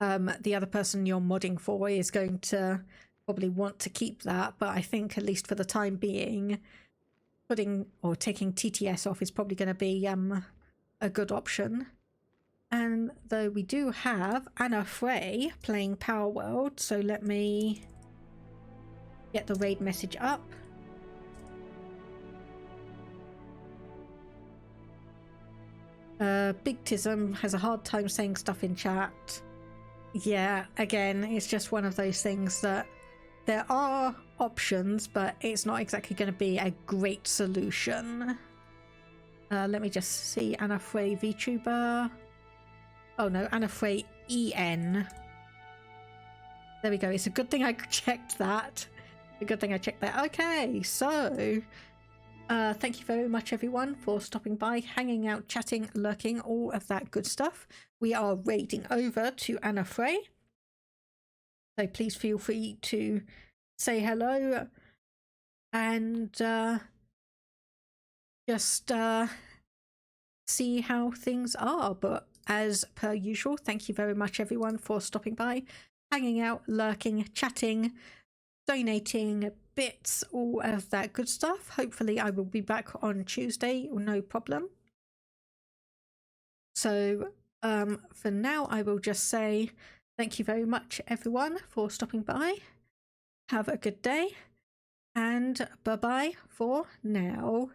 the other person you're modding for is going to probably want to keep that, but I think at least for the time being, putting or taking TTS off is probably going to be a good option. And though we do have Anna Frey playing Power World, so let me get the raid message up. Big Tism has a hard time saying stuff in chat. Yeah, again, it's just one of those things that there are options, but it's not exactly going to be a great solution. Let me just see. Anna Frey VTuber. Oh no, Anna Frey EN. There we go. It's a good thing I checked that. A good thing I checked that. Okay, so thank you very much everyone for stopping by, hanging out, chatting, lurking, all of that good stuff. We are raiding over to Anna Frey, so please feel free to say hello and just see how things are. But as per usual, thank you very much everyone for stopping by, hanging out, lurking, chatting, donating bits, all of that good stuff. Hopefully I will be back on Tuesday, no problem. So for now I will just say thank you very much everyone for stopping by. Have a good day and bye bye for now.